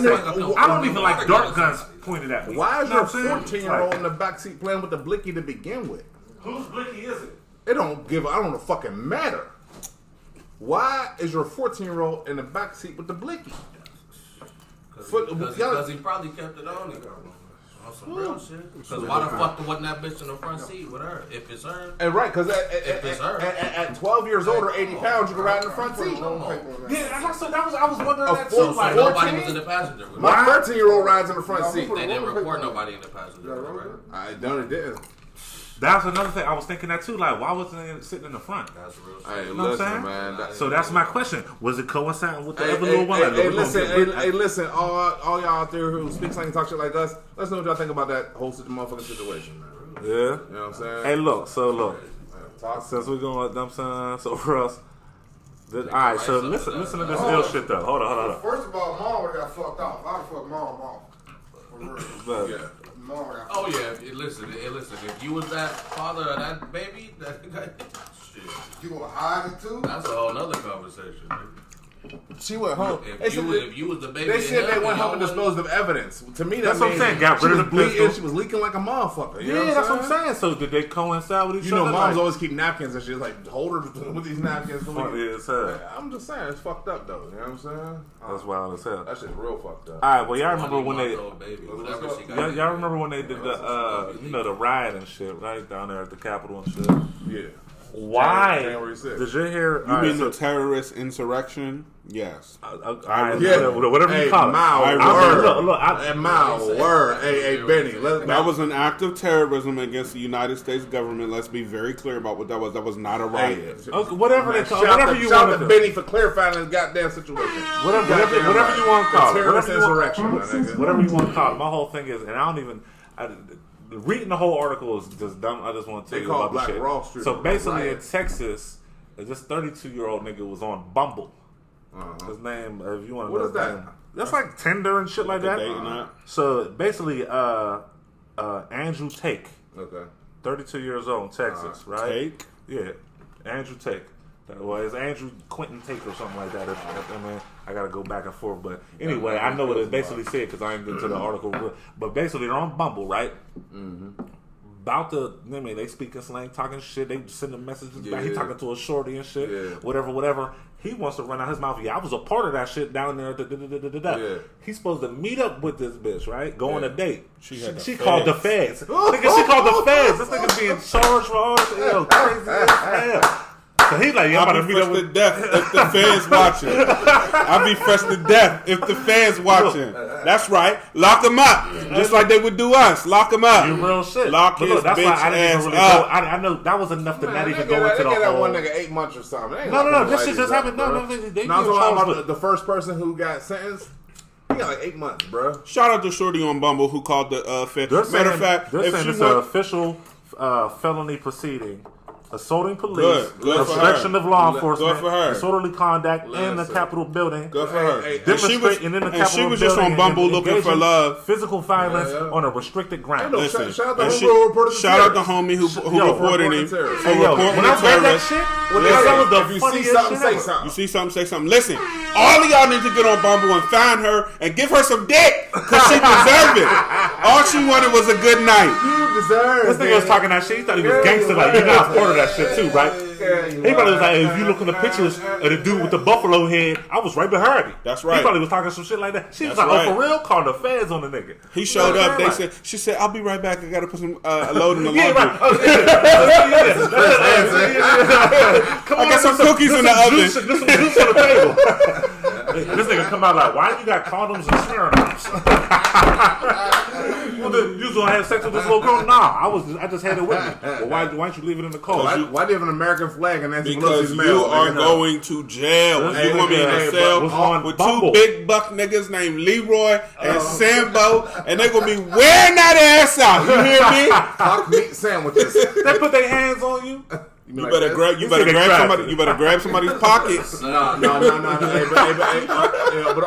don't even like dark guns pointed at me. Why is your 14-year-old in the backseat playing with the blicky to begin with? Whose blicky is it? It don't fucking matter. Why is your 14-year-old in the backseat with the blicky? Because he probably kept it on him. On some real shit. Because why the fuck wasn't that bitch in the front seat with her? If it's her. And right, because at 12 years old or 80 pounds, you can ride in the front seat. Yeah, I was wondering that too. So nobody was in the passenger with my 13-year-old rides in the front seat. They didn't report nobody in the passenger, right? I didn't. That's another thing. I was thinking that too. Like, why wasn't they sitting in the front? That's real shit. Hey, you know what I'm saying? Man. So that's my question. Was it coinciding with the other little one? Hey, listen, all y'all out there who speak slang and talk shit like us, let's know what y'all think about that whole motherfucking situation, man. Yeah. You know what I'm saying? Hey, look. Since we're going, I'm saying, so for us. Alright, so listen to this ill shit though. Hold on. First of all, mom would have got fucked off. I'd have fucked mom off. Yeah. Oh yeah, listen. If you was that father of that baby, shit, you gonna hide it too? That's a whole nother conversation. She went home. If you was the baby, they said they went home and disposed of evidence. To me, that's what I'm saying. Got rid of the pistol. She was leaking like a motherfucker. You know that's what I'm saying. So did they coincide with each other? You know, moms always keep napkins and shit. Like, hold her with these napkins. Funny as hell. I'm just saying, it's fucked up though. You know what I'm saying? That's wild as hell. That shit's real fucked up. All right, well, y'all remember when y'all remember when they did the riot and shit, right, down there at the Capitol and shit? Yeah. Why? January 6th. Did you hear? You mean the terrorist insurrection? Yes. Whatever you call it. Word. Hey, Benny. That was an act of terrorism against the United States government. Let's be very clear about what that was. That was not a riot. Whatever they call it. Whatever you want to do. Benny for clarifying this goddamn situation. Whatever you want to call it. Terrorist insurrection. Whatever you want to call it. My whole thing is, and I don't even... reading the whole article is just dumb. I just want to tell you about the shit. Wall Street So basically, in Texas, this 32-year-old nigga was on Bumble. His name, if you want to know, what is that? That's like Tinder and shit like that. So basically, Andrew Tate, 32 years old in Texas, right? Tate? Yeah, Andrew Tate. Well, it's Andrew Quentin Tate or something like that. I mean, I gotta go back and forth, but anyway, I know what it basically said because I ain't been to the article. But basically, they're on Bumble, right? About they speaking slang, talking shit. They sending messages back. He talking to a shorty and shit. Whatever. He wants to run out his mouth. Yeah, I was a part of that shit down there. He's supposed to meet up with this bitch, right? Go on a date. She called the feds. Nigga, she called the feds. This nigga's being charged for all this crazy as hell. So he's like, I'll be fresh to death if the fans watching. I'll be fresh to death if the fans watching. That's right. Lock them up. Just like they would do us. Lock them up. You real shit. Lock his bitch ass up. I know that was enough to not even go into the whole... that one nigga 8 months or something. No. This shit just happened. No. I'm talking about the first person who got sentenced. He got like 8 months, bro. Shout out to Shorty on Bumble who called the feds. Matter of fact, they're saying it's an official felony proceeding. Assaulting police, obstruction of law enforcement, disorderly conduct in the Capitol building. Good for her. Demonstrating in the Capitol building. She was just on Bumble looking for love. Physical violence on a restricted ground. Listen, shout out the homie who reported him for reporting the terrorist. If you see something, say something. You see something, say something. Listen, all of y'all need to get on Bumble and find her and give her some dick because she deserved it. All she wanted was a good night. You deserve it. This nigga was talking that shit. He thought he was gangster. Like, you got part of that shit too, right? He probably was like, if you look in the pictures of the dude with the buffalo head, I was right behind him. That's right. He probably was talking some shit like that. She was like, oh, for real? Call the feds on the nigga. He showed up. She said, I'll be right back. I gotta put some load in the laundry. I got some cookies in the oven. There's some juice on the table. This nigga come out like, why you got condoms and smear-ons? You was gonna have sex with this little girl? Nah, I just had it with me. Well, why don't you leave it in the car? Why do you have an American flag and Nancy Pelosi's mail? You are going to jail. You want me in a cell with two big buck niggas named Leroy and Sambo, and they're gonna be wearing that ass out. You hear me? Hot meat sandwiches. They put their hands on you. You better grab somebody's pockets. No. But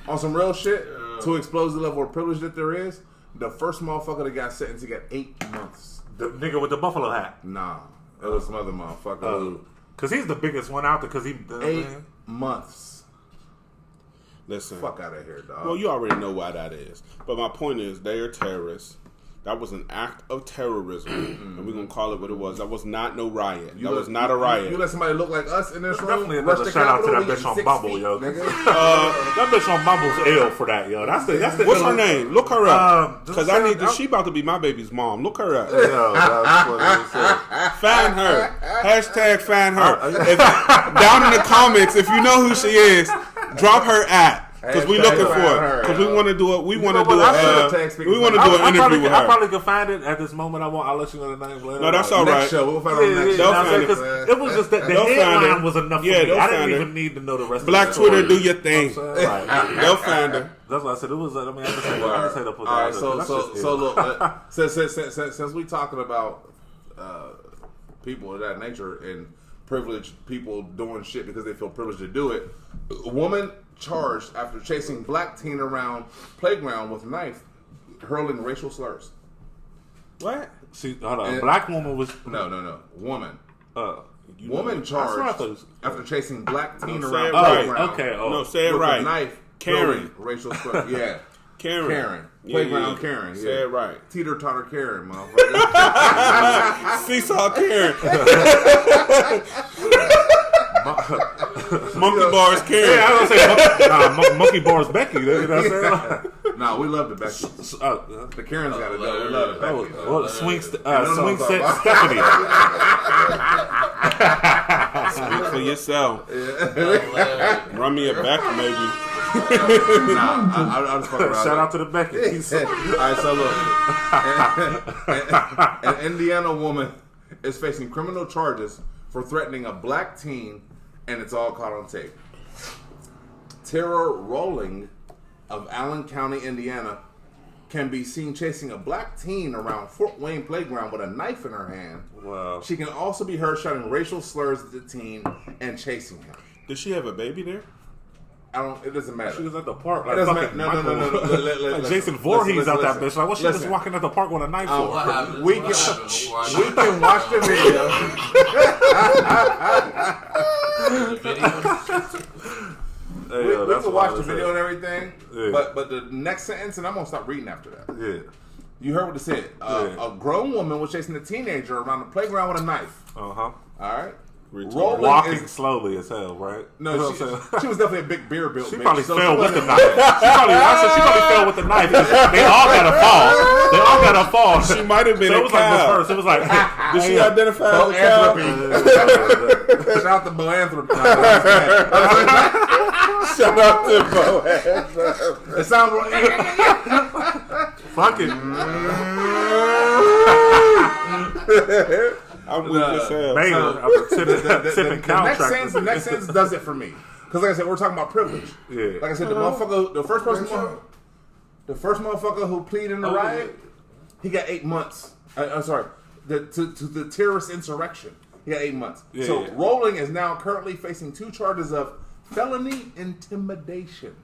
on some real shit, to expose the level of privilege that there is, the first motherfucker that got sentenced, he got 8 months. The nigga with the buffalo hat. Nah, it was some other motherfucker. Because he's the biggest one out there. Because he 8 months. Listen, fuck out of here, dog. Well, you already know why that is. But my point is, they are terrorists. That was an act of terrorism, and we're gonna call it what it was. That was not no riot. That was not a riot. You let somebody look like us in this room. Definitely another shout out to that bitch on Bumble, yo. That bitch on Bumble's ill for that, yo. That's the. What's her name? Look her up, because I need. She about to be my baby's mom. Look her up. Yo, that's what it said. Find her. Hashtag find her. Down in the comments, if you know who she is, drop her at. Because we looking for it. Because we want to do it. We want to do it. We want to do an interview with her. I probably can find it at this moment. I'll let you know the names later. No, that's all right. Next show. We'll find it on the next show. It was just that the headline was enough for me. I didn't even need to know the rest Black of the story. Twitter, do your thing. They'll find her. That's what I said. It was. I mean, I just say that. All right. So look. Since we talking about people of that nature and privileged people doing shit because they feel privileged to do it, a woman charged after chasing black teen around playground with a knife, hurling racial slurs. What? See, hold on. A black woman was no woman. Woman charged after chasing black teen around playground. Okay. No, say it right. With a knife, Karen. Racial slurs. Yeah. Karen. Playground Karen. Say it right. Teeter totter Karen, motherfucker. Seesaw Karen. Monkey bars Karen. Yeah, I was gonna say monkey bars Becky. You know what I'm saying? Nah, we love the Becky. The Karen's got it though. We love it. Well, swing set Stephanie. Speak for yourself. Run me a Becky, maybe. I'll just fuck around. Shout out to the Becky. Alright, so look. An Indiana woman is facing criminal charges for threatening a black teen, and it's all caught on tape. Tara Rowling of Allen County, Indiana, can be seen chasing a black teen around Fort Wayne playground with a knife in her hand. Wow. She can also be heard shouting racial slurs at the teen and chasing him. Did she have a baby there? It doesn't matter. She was at the park. Like, it doesn't matter. No. Like Jason Voorhees out that bitch. Like, what she just walking at the park with a knife for? We can watch the video. We can watch the video and everything. Yeah. But the next sentence, and I'm going to stop reading after that. Yeah. You heard what it said. A grown woman was chasing a teenager around the playground with a knife. All right. Walking slowly as hell, right? No, she was definitely a big beer built. She probably fell with the knife. She probably fell with the knife. They all got to fall. She might have been. So it was like this first. It was like, did she identify as a cow? Shout out to Boanthropy. Shout out to Boanthropy. It sounds like fuck it. I'm with this hell. The next sentence does it for me. Because like I said, we're talking about privilege. Yeah. Like I said, the first motherfucker who pleaded in the riot, he got 8 months. I'm sorry, to the terrorist insurrection, he got 8 months. Yeah, so Rowling is now currently facing 2 charges of felony intimidation.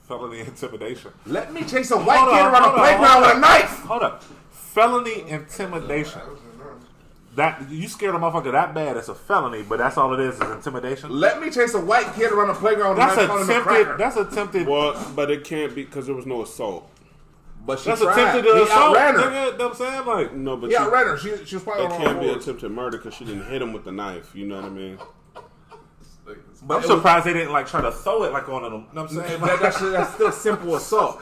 Felony intimidation. Let me chase a white kid around the playground with a knife. Hold up. Felony intimidation. That you scared a motherfucker that bad, it's a felony, but that's all it is intimidation. Let me chase a white kid around the playground. That's attempted. Well, but it can't be because there was no assault. But that's attempted assault. Nigga, you know what I'm saying? Like, no, but he outran her. She was probably. It can't be attempted murder because she didn't hit him with the knife. You know what I mean? But I'm surprised they didn't like try to throw it like on them. You know what I'm saying? That's still simple assault.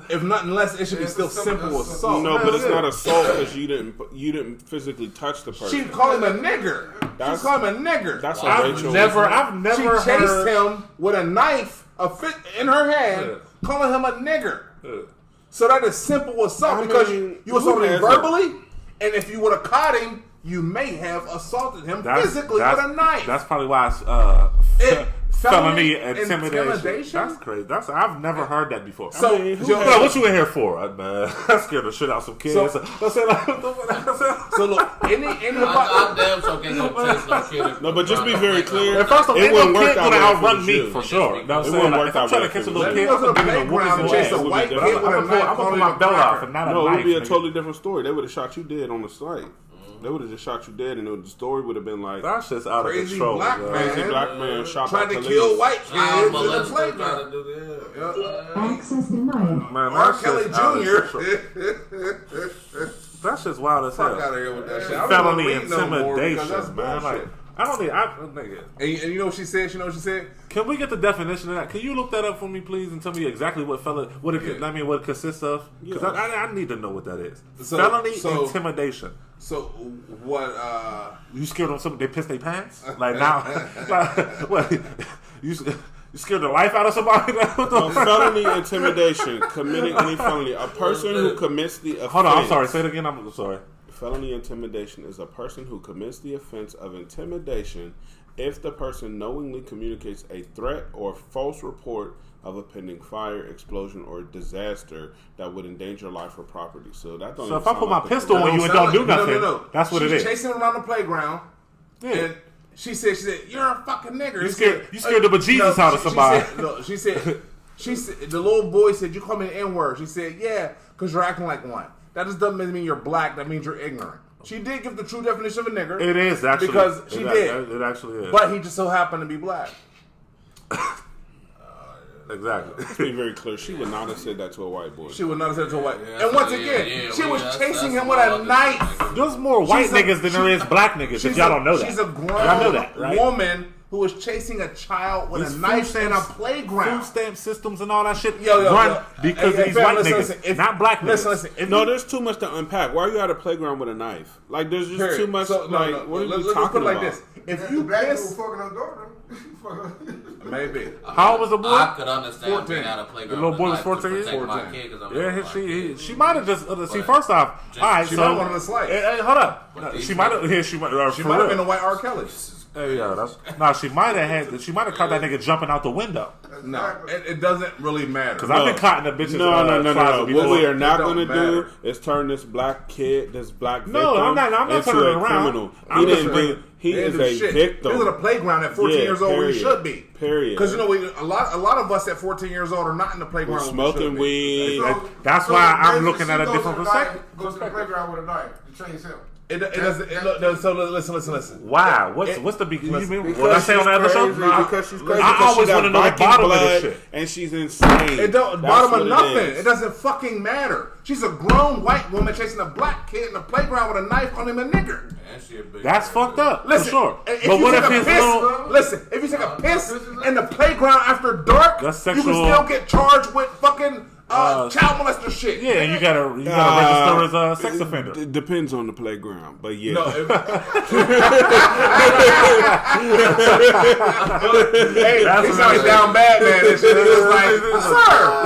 If nothing less, it should be still simple assault. No, but it's not assault because you didn't physically touch the person. She called him a nigger. She called him a nigger. That's I've never. She chased him with a knife, in her hand, calling him a nigger. So that is simple assault because you assaulted him verbally, and if you would have caught him, you may have assaulted him physically with a knife. That's probably why felony intimidation. That's crazy. I've never heard that before. So, what you in here for? Man, I scared the shit out some kids. So look, any I'm damn sure can't go chase no kid. No, but just be very clear. First off, it wouldn't work out. Outrun me for sure. You know what I'm saying? If I'm trying to catch a little kid, I'm gonna give him a chase a white kid with a knife. I'm gonna pull my belt off and not a knife. No, it would be a totally different story. They would have shot you dead on the site. They would have just shot you dead, and the story would have been like that's just out crazy of control. black man. Crazy black man shot trying by to police. kill white kids in the playground. Access denied. Man, R. that's Kelly just out of Jr. control. That's just wild as hell. Fuck out of here with that shit. I don't Felony wanna read no more because intimidation, that's man. bullshit. Like, I don't need. Nigga. And you know what she said? You know what she said? Can we get the definition of that? Can you look that up for me, please, and tell me exactly what what it consists of? Because I need to know what that is. Felony intimidation. So what? You scared them? They pissed their pants? Like now? What? You scared the life out of somebody? Felony intimidation, committing any felony. A person who commits the offense. Hold on, I'm sorry. Say it again. I'm sorry. Felony intimidation is a person who commits the offense of intimidation if the person knowingly communicates a threat or false report of a pending fire, explosion, or disaster that would endanger life or property. So that don't. So if I put my pistol on you and don't do nothing, that's what it is. She's chasing around the playground. Yeah. And she said, you're a fucking nigger. You scared the bejesus out of somebody. She said, the little boy said, you call me an N-word. She said, yeah, because you're acting like one. That just doesn't mean you're black. That means you're ignorant. She did give the true definition of a nigger. It is actually because she did. It actually is. But he just so happened to be black. Exactly. Let's be very clear. She would not have said that to a white boy. She would not have said it to a white. And once again, she was chasing him with a knife. There's more white niggas than there is black niggas. If y'all don't know that, she's a grown woman who was chasing a child with a knife in a playground. Food stamp systems and all that shit run because these white niggas, not black niggas. No, there's too much to unpack. Why are you at a playground with a knife? Like, there's just too much. What are you talking about? Let's put it like this: if you piss, maybe. How old was the boy? I could understand being at a playground. The little boy was 14 years old. Yeah, she might have just. See, first off, all right. She might have wanted a slice. Hold up. She might have. She might have been a white R. Kelly. Hey, yeah, she might have caught that nigga jumping out the window. No, it doesn't really matter. Because I've been caught in the bitches. No. What we are not going to do is turn this black kid, this black victim, I'm not turning it around. Criminal. He is a victim. He was at a playground at 14 years old where he should be. Period. Because a lot of us at 14 years old are not in the playground. We're smoking weed. That's why I'm looking at a different perspective. Goes to the playground with a knife to chase him. It doesn't. So listen. Wow, what's the big? What I say on the episode? Because she's crazy. I always want to know the bottom of this shit, and she's insane. It don't bottom of nothing. It doesn't fucking matter. She's a grown white woman chasing a black kid in the playground with a knife on him a nigger. That's fucked up. Listen, for sure. But what if his listen? If you take a piss in the playground after dark, you can still get charged with fucking. Child molester shit. Yeah, and you gotta register as a sex offender. It depends on the playground, but yeah. No, hey, he sounded down bad, man. This shit is like, sir.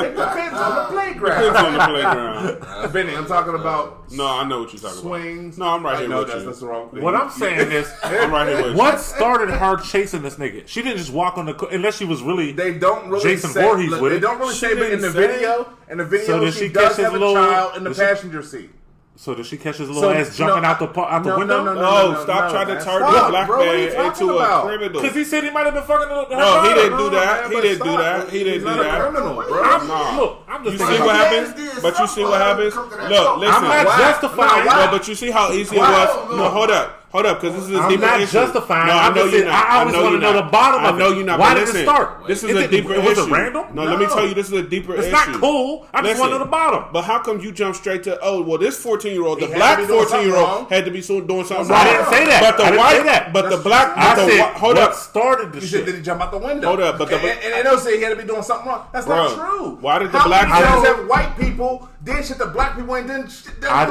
It depends on the playground. Depends on the playground. Benny, I'm talking about. No, I know what you're talking swings. about. No, I'm right here with you. That's the wrong thing. What I'm saying is, I'm right here with you. What started her chasing this nigga? She didn't just walk on the unless she was really. They don't really Jason say, Voorhees look, with they it. don't really say it in the video. In the video, so she does have a child in the passenger seat. So did she catch his little ass jumping out the window? No, stop trying to turn the black man into a criminal. Because he said he might have been fucking her. No, he didn't do that. He didn't do that. He didn't do that. Criminal, bro. Look, I'm just you see what happens? But you see what happens? Look, listen. I'm not justifying. No, but you see how easy it was? No, hold up. Hold up, because this is a deeper issue. I'm not justifying. No, I know you're not. I always want to know the bottom of it. I know you're not. Why did it start? This is a deeper issue. Was it random? No, let me tell you, this is a deeper issue. It's not cool. I just want to know the bottom. But how come you jump straight to, this 14-year-old, the black 14-year-old had to be doing something wrong? I didn't say that. But the white, but the black, hold up. Started the shit. You said, did he jump out the window? Hold up, but and they don't say he had to be doing something wrong. That's not true. Why did the black people have white people did shit that black people ain't did shit I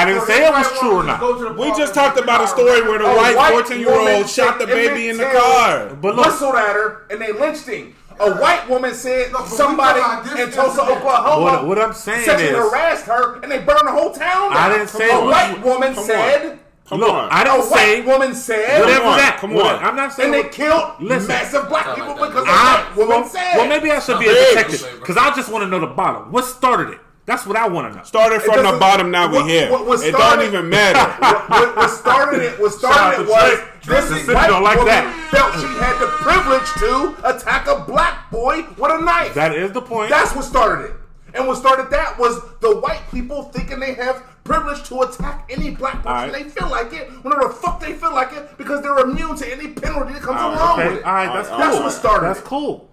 didn't say it was true or not. We just talked about a story where the white 14-year-old shot the baby in the car. But whistled at her and they lynched him. A white woman said somebody in Tulsa, Oklahoma, what I'm saying sexually harassed her and they burned the whole town down. I didn't say a white woman said. I don't say. A white woman said. Whatever that. Come on. I'm not saying. And they killed massive black people because a white woman said. Well, maybe I should be a detective because I just want to know the bottom. What started it? That's what I want to know. Started from the bottom, now we here. It don't even matter. What started it was this white woman felt she had the privilege to attack a black boy with a knife. That is the point. That's what started it. And what started that was the white people thinking they have privilege to attack any black person they feel like it, whenever the fuck they feel like it, because they're immune to any penalty that comes along with it. All right, that's cool. That's what started. That's cool.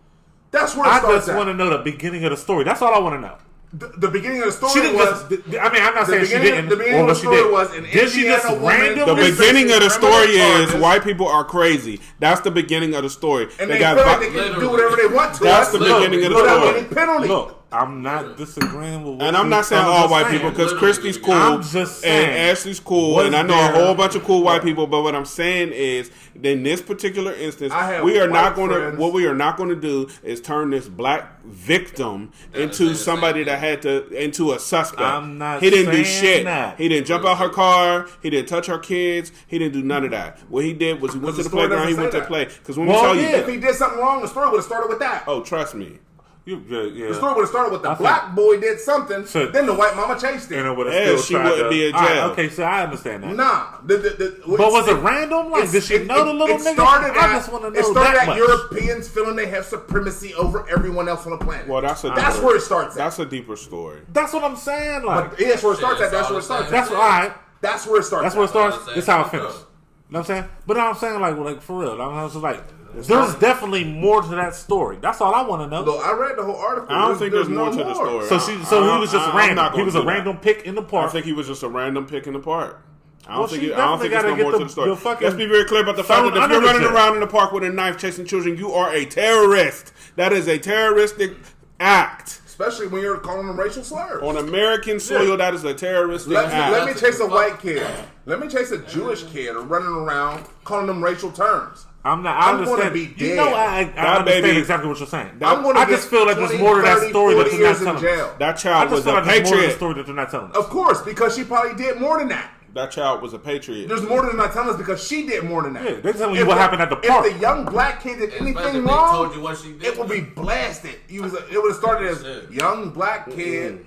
That's where it starts. I just want to know the beginning of the story. That's all I want to know. The beginning of the story was. I'm not saying she didn't. The beginning of the story was an Indiana woman. The beginning of the story is white people are crazy. That's the beginning of the story. And they feel like they can do whatever they want to. That's the beginning of the story. Without any penalty. Look, I'm not disagreeing with what and I'm not saying all white people, because Christy's cool I'm just saying, and Ashley's cool, and I know a whole bunch of cool white people. But what I'm saying is, in this particular instance, we are not going to. What we are not going to do is turn this black victim into somebody that had to into a suspect. I'm not. He didn't do shit. That. He didn't jump out her car. He didn't touch her kids. He didn't do none of that. What he did was he went to the playground. He went to play. Because when we tell you, if he did something wrong, the story would have started with that. Oh, trust me. The story would have started with the black boy did something, then the white mama chased him. And she wouldn't be in jail. Right, okay, so I understand that. Nah. But was it random? Like, did she know the little nigga? I just want to know it started that at much. Europeans feeling they have supremacy over everyone else on the planet. Well, that's where it starts at. That's a deeper story. That's what I'm saying. Like, that's where it starts at. That's where it starts. That's all right. That's where it starts. That's where it starts. This is how it finished. You know what I'm saying? But I'm saying, like for real. I'm just like, there's definitely more to that story. That's all I want to know. Look, I read the whole article. I don't think there's more to the story. So he was just random. He was a random pick in the park. I think he was just a random pick in the park. I don't think there's no more to the story. Let's be very clear about the fact that if you're running around in the park with a knife chasing children, you are a terrorist. That is a terroristic act. Especially when you're calling them racial slurs. On American soil, that is a terroristic act. Let me chase a white kid. Let me chase a Jewish kid running around calling them racial terms. I'm going to be dead. You know, I understand exactly what you're saying. I just feel like there's more to that story that you're not telling. That child was a patriot. Story that you're not telling us. Of course, because she probably did more than that. That child was a patriot. There's more than not telling us because she did more than that. Yeah, they're telling you what happened at the park. If the young black kid did anything wrong, it would be blasted. It would have started as young black kid.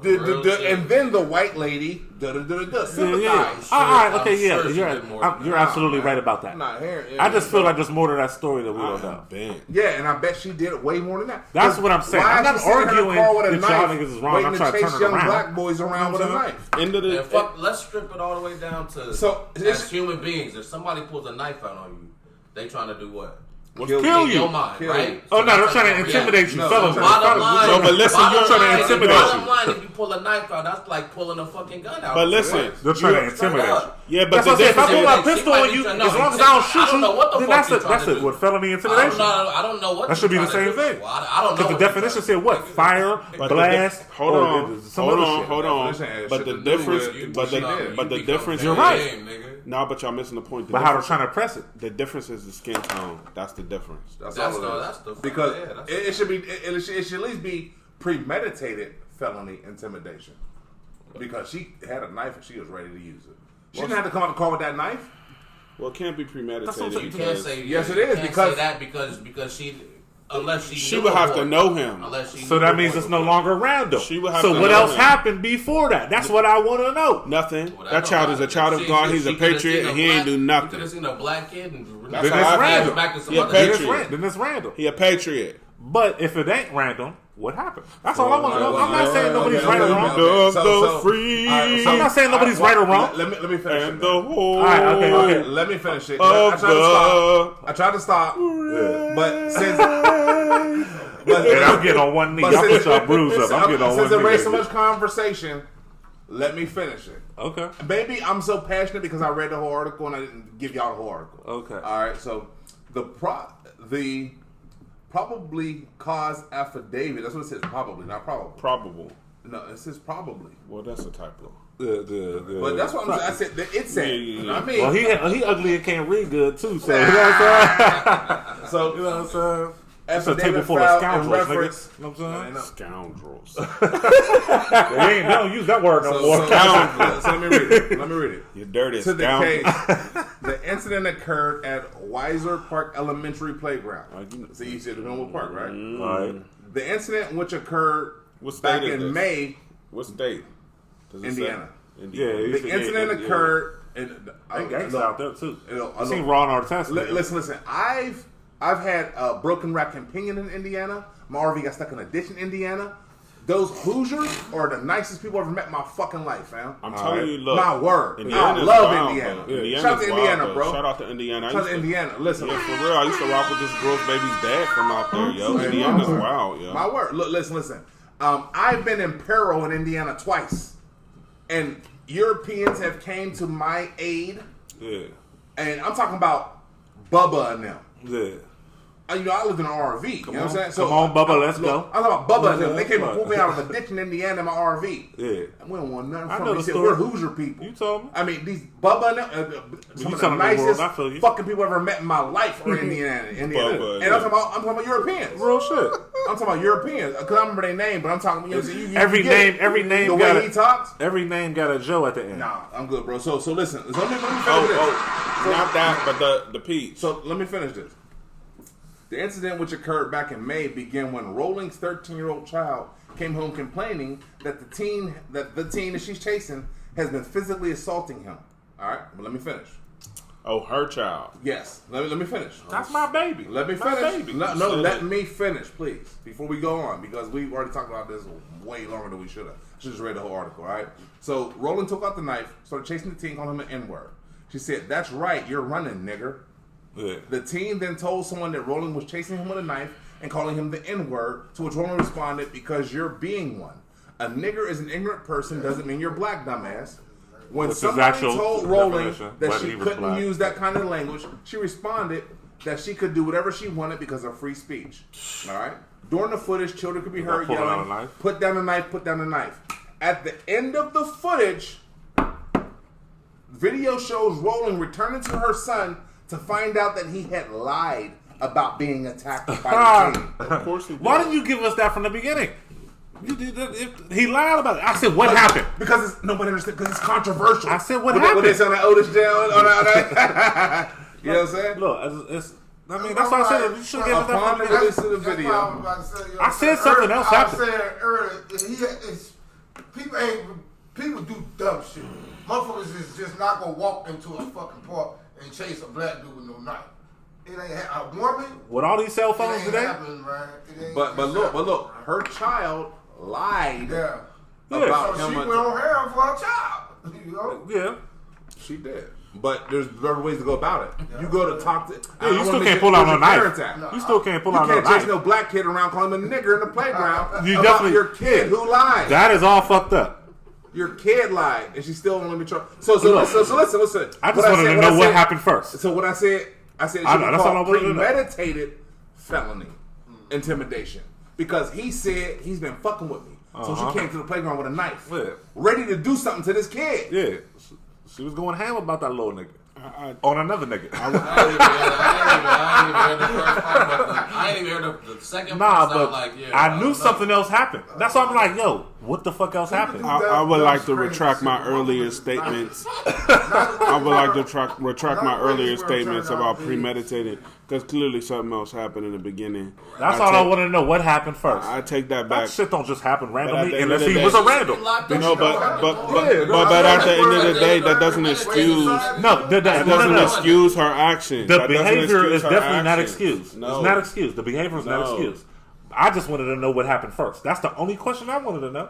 And then the white lady sympathize. All right, okay, you're absolutely right about that. I just feel like there's more to that story that we don't know. Yeah, and I bet she did way more than that. That's what I'm saying. I'm not arguing that y'all niggas is wrong. I'm trying to turn it around. Young black boys around with a knife. Let's strip it all the way down to as human beings. If somebody pulls a knife out on you, they trying to do what? Kill you. Your mind, right? Oh, no, they're trying to intimidate you. Bottom line, no, but listen, you're trying to intimidate you. Bottom line, if you pull a knife out, that's like pulling a fucking gun out. But listen, they're trying to intimidate you. Yeah, but if I pull my pistol on you, as long as I don't shoot you, then that's it. What, felony intimidation? I don't know what. That should be the same thing. I don't know. Because the definition said what? Fire, blast. Hold on. But the difference. You're right. No, but y'all missing the point. But how they're trying to press it? The difference is the skin tone. That's the difference. That's the because it should be. It should at least be premeditated felony intimidation. Because she had a knife and she was ready to use it. She didn't have to come out the car with that knife. Well, it can't be premeditated. You can't say yes, it is because she. Unless she would have to know him. So that means it's no longer random. So what else happened before that? That's what I want to know. Nothing. That child is a child of God. He's a patriot, and he ain't do nothing. You could have seen a black kid and then it's random. Then it's random. He a patriot. But if it ain't random, what happened? That's all I want to know. I'm not saying nobody's right or wrong. I'm not saying nobody's right or wrong. Let me finish it. All right, okay. Let me finish it. I tried to stop. But since I'm getting on one knee. Y'all put y'all bruise up. I'm getting on one knee. Since it raised so much conversation, let me finish it. Okay. Baby, I'm so passionate because I read the whole article and I didn't give y'all the whole article. Okay. All right. So the probably cause affidavit. That's what it says. Probably, not probable. Probable. No, it says probably. Well, that's a typo. But that's what I said. It said. Yeah. I mean, well, he ugly and can't read good too. So you know what I'm saying. So you know what I'm saying. It's a table full of scoundrels, nigga. You know what I'm saying? Scoundrels. They don't use that word no more. So let me read it. You're dirty. To the case, the incident occurred at Weiser Park Elementary Playground. So you said Homewood Park, right? Right. The incident which occurred back in May. What state? Indiana. Yeah. The incident occurred. I think out there too. I seen Raw and Artest. Listen. I've had a broken rack and pinion in Indiana. My RV got stuck in a ditch in Indiana. Those Hoosiers are the nicest people I've ever met in my fucking life, fam. I'm telling you, look. My word. Indiana's I love wild, Indiana. Indiana's Shout out to Indiana, wild, bro. Shout out to Indiana. Shout out to Indiana. Listen. Yeah, for real. I used to rock with this girl's baby's dad from out there, yo. Indiana's wild, yo. My word. Look, listen. I've been in peril in Indiana twice. And Europeans have came to my aid. Yeah. And I'm talking about Bubba and them. Yeah. I lived in an RV. You know what I'm saying? Come on, Bubba, let's go. I'm talking about Bubba and them. They came and pulled me out of a ditch in Indiana in my RV. Yeah. And we don't want nothing I from know them. the They said, story. we're Hoosier people. You told me. I mean, these Bubba and them, some of the telling the world, nicest I feel you. fucking people I've ever met in my life are in Indiana. Bubba, And I'm talking about Europeans. Real shit. I'm talking about Europeans. Because I remember their name, but I'm talking, Every name the got way he talks. Every name got a Joe at the end. Nah, I'm good, bro. So listen. Let me finish this. Not that, but the peach. So let me finish this. The incident, which occurred back in May, began when Rolling's 13-year-old child came home complaining that the teen that she's chasing has been physically assaulting him. All right, but let me finish. Oh, her child. Yes, let me finish. That's my baby. Let me My finish. baby. No, let me finish, please, before we go on, because we've already talked about this way longer than we should have. I should just read the whole article, all right? So Roland took out the knife, started chasing the teen, calling him an N-word. She said, "That's right, you're running, nigger." Yeah. The teen then told someone that Roland was chasing him with a knife and calling him the N-word, to which Roland responded, "Because you're being one. A nigger is an ignorant person, doesn't mean you're black, dumbass." When somebody told Roland that she couldn't use that kind of language, she responded that she could do whatever she wanted because of free speech. All right? During the footage, children could be heard yelling, "Put down the knife, put down the knife." At the end of the footage, video shows Roland returning to her son to find out that he had lied about being attacked by the teen. Of course he did. Why didn't you give us that from the beginning? You did that. He lied about it. I said, what happened? Because nobody understands. Because it's controversial. I said, what happened? What they say on that Otis down? You know what I'm saying? Look, I mean, that's why I said you should have given us that Upon from the the beginning. release of the video, I said something else happened. I said earlier, people do dumb shit. Motherfuckers is just not gonna walk into a fucking park and chase a black dude with no knife. It ain't a woman. With all these cell phones it ain't today, happening, man. but look, her child lied about so him. she went on her for her child. You know? yeah. She did. But there's better ways to go about it. You go to talk to. Yeah, you still can't pull out no knife. No, you still can't pull you out no can't knife. chase no black kid around calling him a nigger in the playground. You about definitely your kid who lied. That is all fucked up. Your kid lied, and she still won't let me try. So listen. I just wanted to know what happened first. So what I said it should be called premeditated felony intimidation, because he said he's been fucking with me. So she came to the playground with a knife, ready to do something to this kid. Yeah, she was going ham about that little nigga. On another nigga. I ain't even heard the second part. But like, I knew something else happened. That's why I'm like, yo, what the fuck else happened? I would like to retract my earlier statements. I would like to retract my earlier statements about premeditated, because clearly something else happened in the beginning. That's all I want to know. What happened first? I take that back. That shit don't just happen randomly unless he was a random. No, but at the end of the day, that doesn't excuse. That doesn't excuse her actions. The behavior is definitely not excused. No. It's not excused. The behavior is not excused. I just wanted to know what happened first. That's the only question I wanted to know.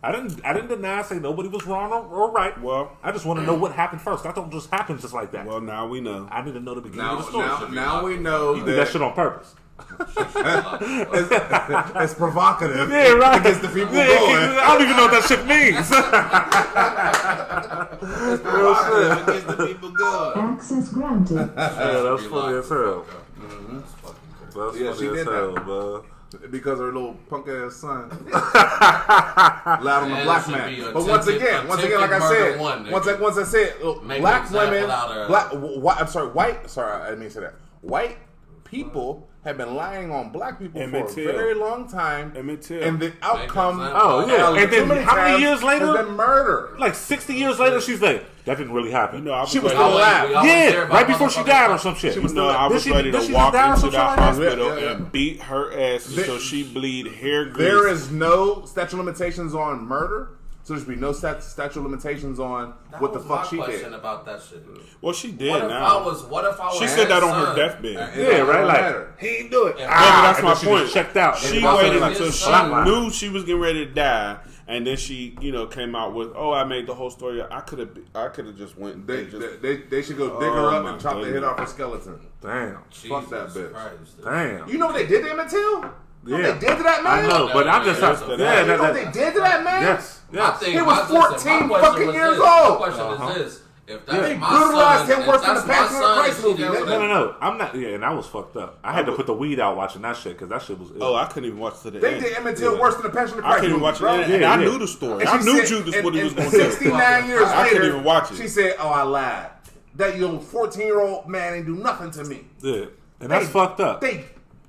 I didn't deny, say nobody was wrong or right. Well, I just want to know what happened first. That don't just happen just like that. Well, now we know. I need to know the beginning of the story. Now we know you did that shit on purpose. It's provocative. Yeah, right. It gets the people going. I don't even know what that shit means. It's provocative. It gets the people going. Access granted. Yeah, that's funny as hell. That's funny as hell, man. Because her little punk ass son loud on the black man. But once again, like I said, once I said, black women, I didn't mean to say that. White people have been lying on black people for a very long time, and the outcome, and then how many years later, has been murder. Like 60 years later, she's like, that didn't really happen. She was still alive. Yeah, right before she died or some shit. She was still alive. I was ready to walk into that hospital and beat her ass until she bleed hair grease. There is no statute of limitations on murder, So there should be no statute of limitations on what the fuck she did. Question about that shit. Well, she did What if now. I was she said that on her deathbed. Yeah, right. Like he ain't do it. That's my point. Checked out. She waited until she knew she was getting ready to die, and then she, came out with, "Oh, I made the whole story." I could have just went. They should go dig her up and chop the head off her skeleton. Damn. Fuck that bitch. Christ. Damn. You know what they did to Emmett Till? Yeah. What they did to that man? I know, but I'm just you know what they did to that man? Yes. He was 14 fucking years old. My question is this. If they that's my brutalized son, him worse than the if that's my Passion of son, Christ movie. No. I'm not. Yeah, and I was fucked up. I had to put the weed out watching that shit because that shit was ill. Oh, I couldn't even watch to the They end. did Emmett Till worse than the Passion of I Christ couldn't movie, watch bro. it, and I knew the story. I knew Judas what he was going to do. 69 years later, I couldn't even watch it. She said, "Oh, I lied. That young 14-year-old man ain't do nothing to me." Yeah, and that's fucked up.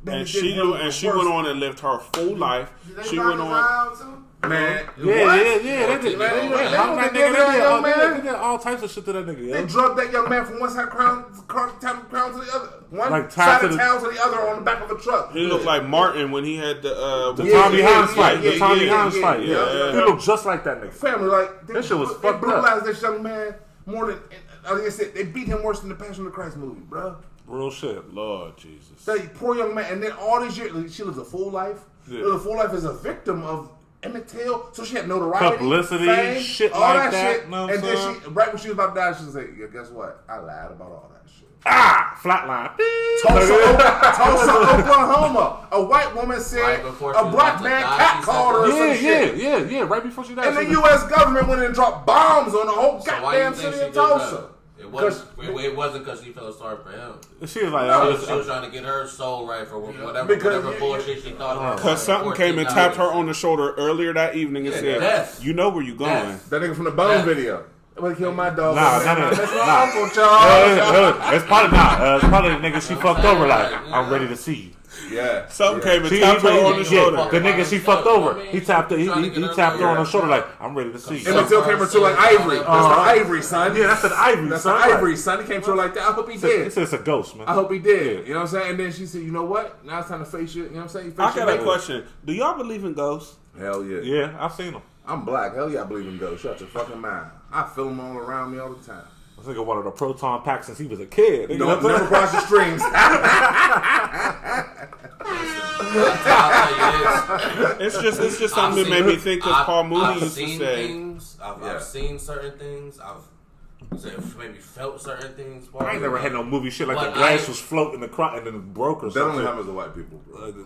And she went on and lived her full life. She went on. Man, Yeah. They did all types of shit to that nigga. They drugged that young man from one side of crown to the other. One Like side of town to the other on the back of a truck. He looked like Martin when he had the Tommy Hines fight. The Tommy Hines fight. Yeah. He looked just like that nigga. Family, like that shit was they fucked brutalized up. this young man more than, like I said, they beat him worse than the Passion of the Christ movie, bro. Real shit. Lord Jesus. That poor young man, and then all these years, she lived a full life. Yeah. Lived a full life as a victim of Emmett Till, so she had notoriety, publicity, fame, shit all like that. Shit, know and then she, right when she was about to die, she was like, "Yeah, guess what? I lied about all that shit." Flatline. Tulsa, Oklahoma. A white woman said a black man catcalled her. Yeah. Right before she died. And the U.S. government went and dropped bombs on the whole goddamn city of Tulsa. It wasn't because she felt sorry for him. She was like, she was trying to get her soul right for whatever bullshit she thought. Because something came and tapped her on the shoulder earlier that evening and said, "You know where you going." That nigga from the Bone video. I'm gonna kill my dog. That's my Uncle Charles. It's probably the nigga she fucked over. Like, I'm ready to see you. Yeah. Something came and tapped her on the shoulder. The nigga she fucked over. He tapped her. He tapped her on the shoulder like, I'm ready to see you. Emmett Till came to her like Ivory. That's the Ivory, son. Yeah, that's an Ivory. That's the Ivory, son. He came to her like that. I hope he did. It's a ghost, man. I hope he did. You know what I'm saying? And then she said, "You know what? Now it's time to face you." You know what I'm saying? I got a question. Do y'all believe in ghosts? Hell yeah. Yeah, I've seen them. I'm black. Hell yeah, I believe in ghosts. Shut your fucking mind. I feel them all around me all the time. I think I wanted a proton pack since he was a kid. You know, never cross the streams. It's just something that made me think because Paul Mooney used to say. I've seen certain things. I've maybe felt certain things. I ain't never had no movie shit like the glass was floating and then broke or something. That only happens to white people, bro. Only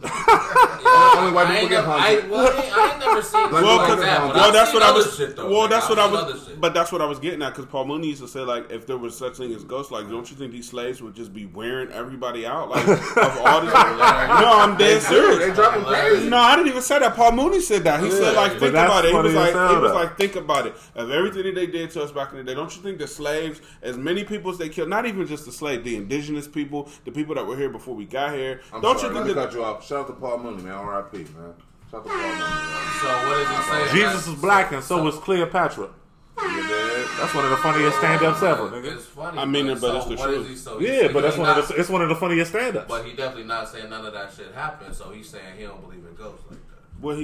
white people get haunted. I ain't never seen that's what I was. But that's what I was getting at because Paul Mooney used to say like, if there was such thing as ghosts, like, don't you think these slaves would just be wearing everybody out? Like, of all these. No, I'm dead serious. They drive them crazy. No, I didn't even say that. Paul Mooney said that. He said like, think about it. He was like, think about it. Of everything that they did to us back in the day, don't you think the slaves, as many people as they killed, not even just the slaves, the indigenous people, the people that were here before we got here. Don't you think that cut you off? Shout out to Paul Mooney, man. R.I.P. man. Shout out to Paul Mooney, man. So what did he say? Jesus is black and so was Cleopatra. That's one of the funniest stand-ups ever, nigga. It's funny. I mean it, but it's the truth. But it's one of the funniest stand-ups. But he definitely not saying none of that shit happened. So he's saying he don't believe in ghosts like that. Well,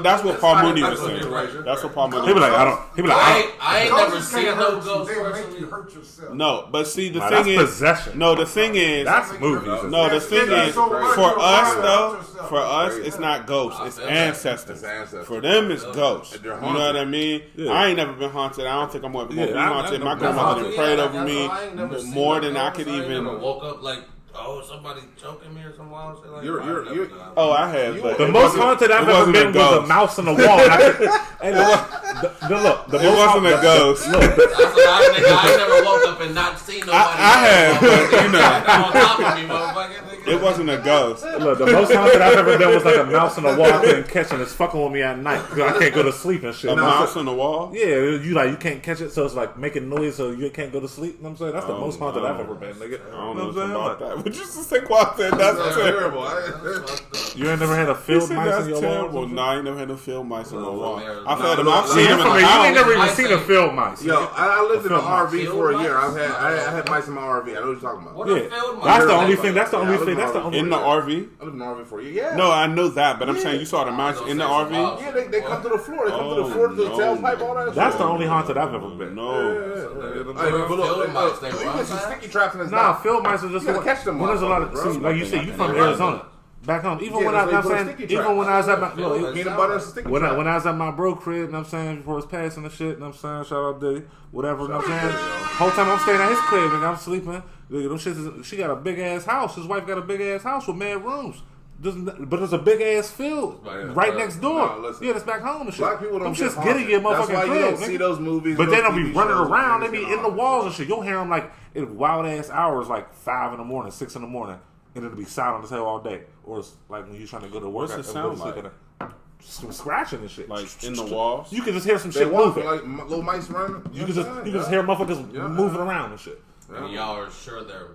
that's what Paul Mooney was saying. That's what Paul Mooney. He be like, I ain't never seen no ghosts. They make you hurt yourself. No, but see, the thing is, possession. No, the thing is, that's movies. No, the thing is, for us, it's not ghosts, it's ancestors. For them, it's ghosts. You know what I mean? Yeah. I ain't never been haunted. I don't think I'm ever gonna be haunted. My grandmother done prayed over me more than I could even. Woke up like, oh, somebody choking me or some wild shit like that. Oh, I have. But the most haunted I've ever been was a mouse on the wall. Look, it wasn't a ghost. I never woke up and not seen nobody. I have, but you know. On top of me, motherfucker. It wasn't a ghost. Look, the most haunted I've ever been was like a mouse on the wall I couldn't catch and it's fucking with me at night because I can't go to sleep and shit. A mouse on the wall? Yeah, you can't catch it, so it's like making noise so you can't go to sleep. You know what I'm saying? That's the most haunted I've ever been, nigga. I don't know about that. But just to say Quad said that's terrible. You ain't never had a field mice in your terrible. No, I ain't never had no field mice in my wall. I've seen them in the house. You ain't never even seen a field mice. Yo, I lived in an RV for a year. I had mice in my RV. I know what you're talking about. Yeah, that's the only thing that's the only in the RV. I lived in the RV for a year. Yeah. No, I know that, but I'm saying you saw the mice in the RV. Yeah, they come to the floor. They come to the floor to the tailpipe, all that. That's the only haunted I've ever been. You get some sticky traps in his mouth. Field mice are just catch them. There's a lot of like you said, you from Arizona. Back home, even when I was at my peanut butter and sticky when I was at my bro crib, and I'm saying before it's passing the shit, and I'm saying shout out Diddy, whatever, and I'm saying whole time I'm staying at his crib and I'm sleeping. She got a big ass house. His wife got a big ass house with mad rooms. But there's a big ass field right next door. That's back home and shit. Black people don't just get in your motherfucking crib. That's why you don't see those movies. But they don't be running around. They be in the walls and shit. You'll hear them like in wild ass hours, like 5 in the morning, 6 in the morning. And it'll be silent as hell all day. Or it's like when you're trying to go to work. What's it sound like? Some scratching and shit. Like in the walls? You can just hear some shit moving. Like little mice running. You can just hear motherfuckers moving around and shit. And y'all are sure they're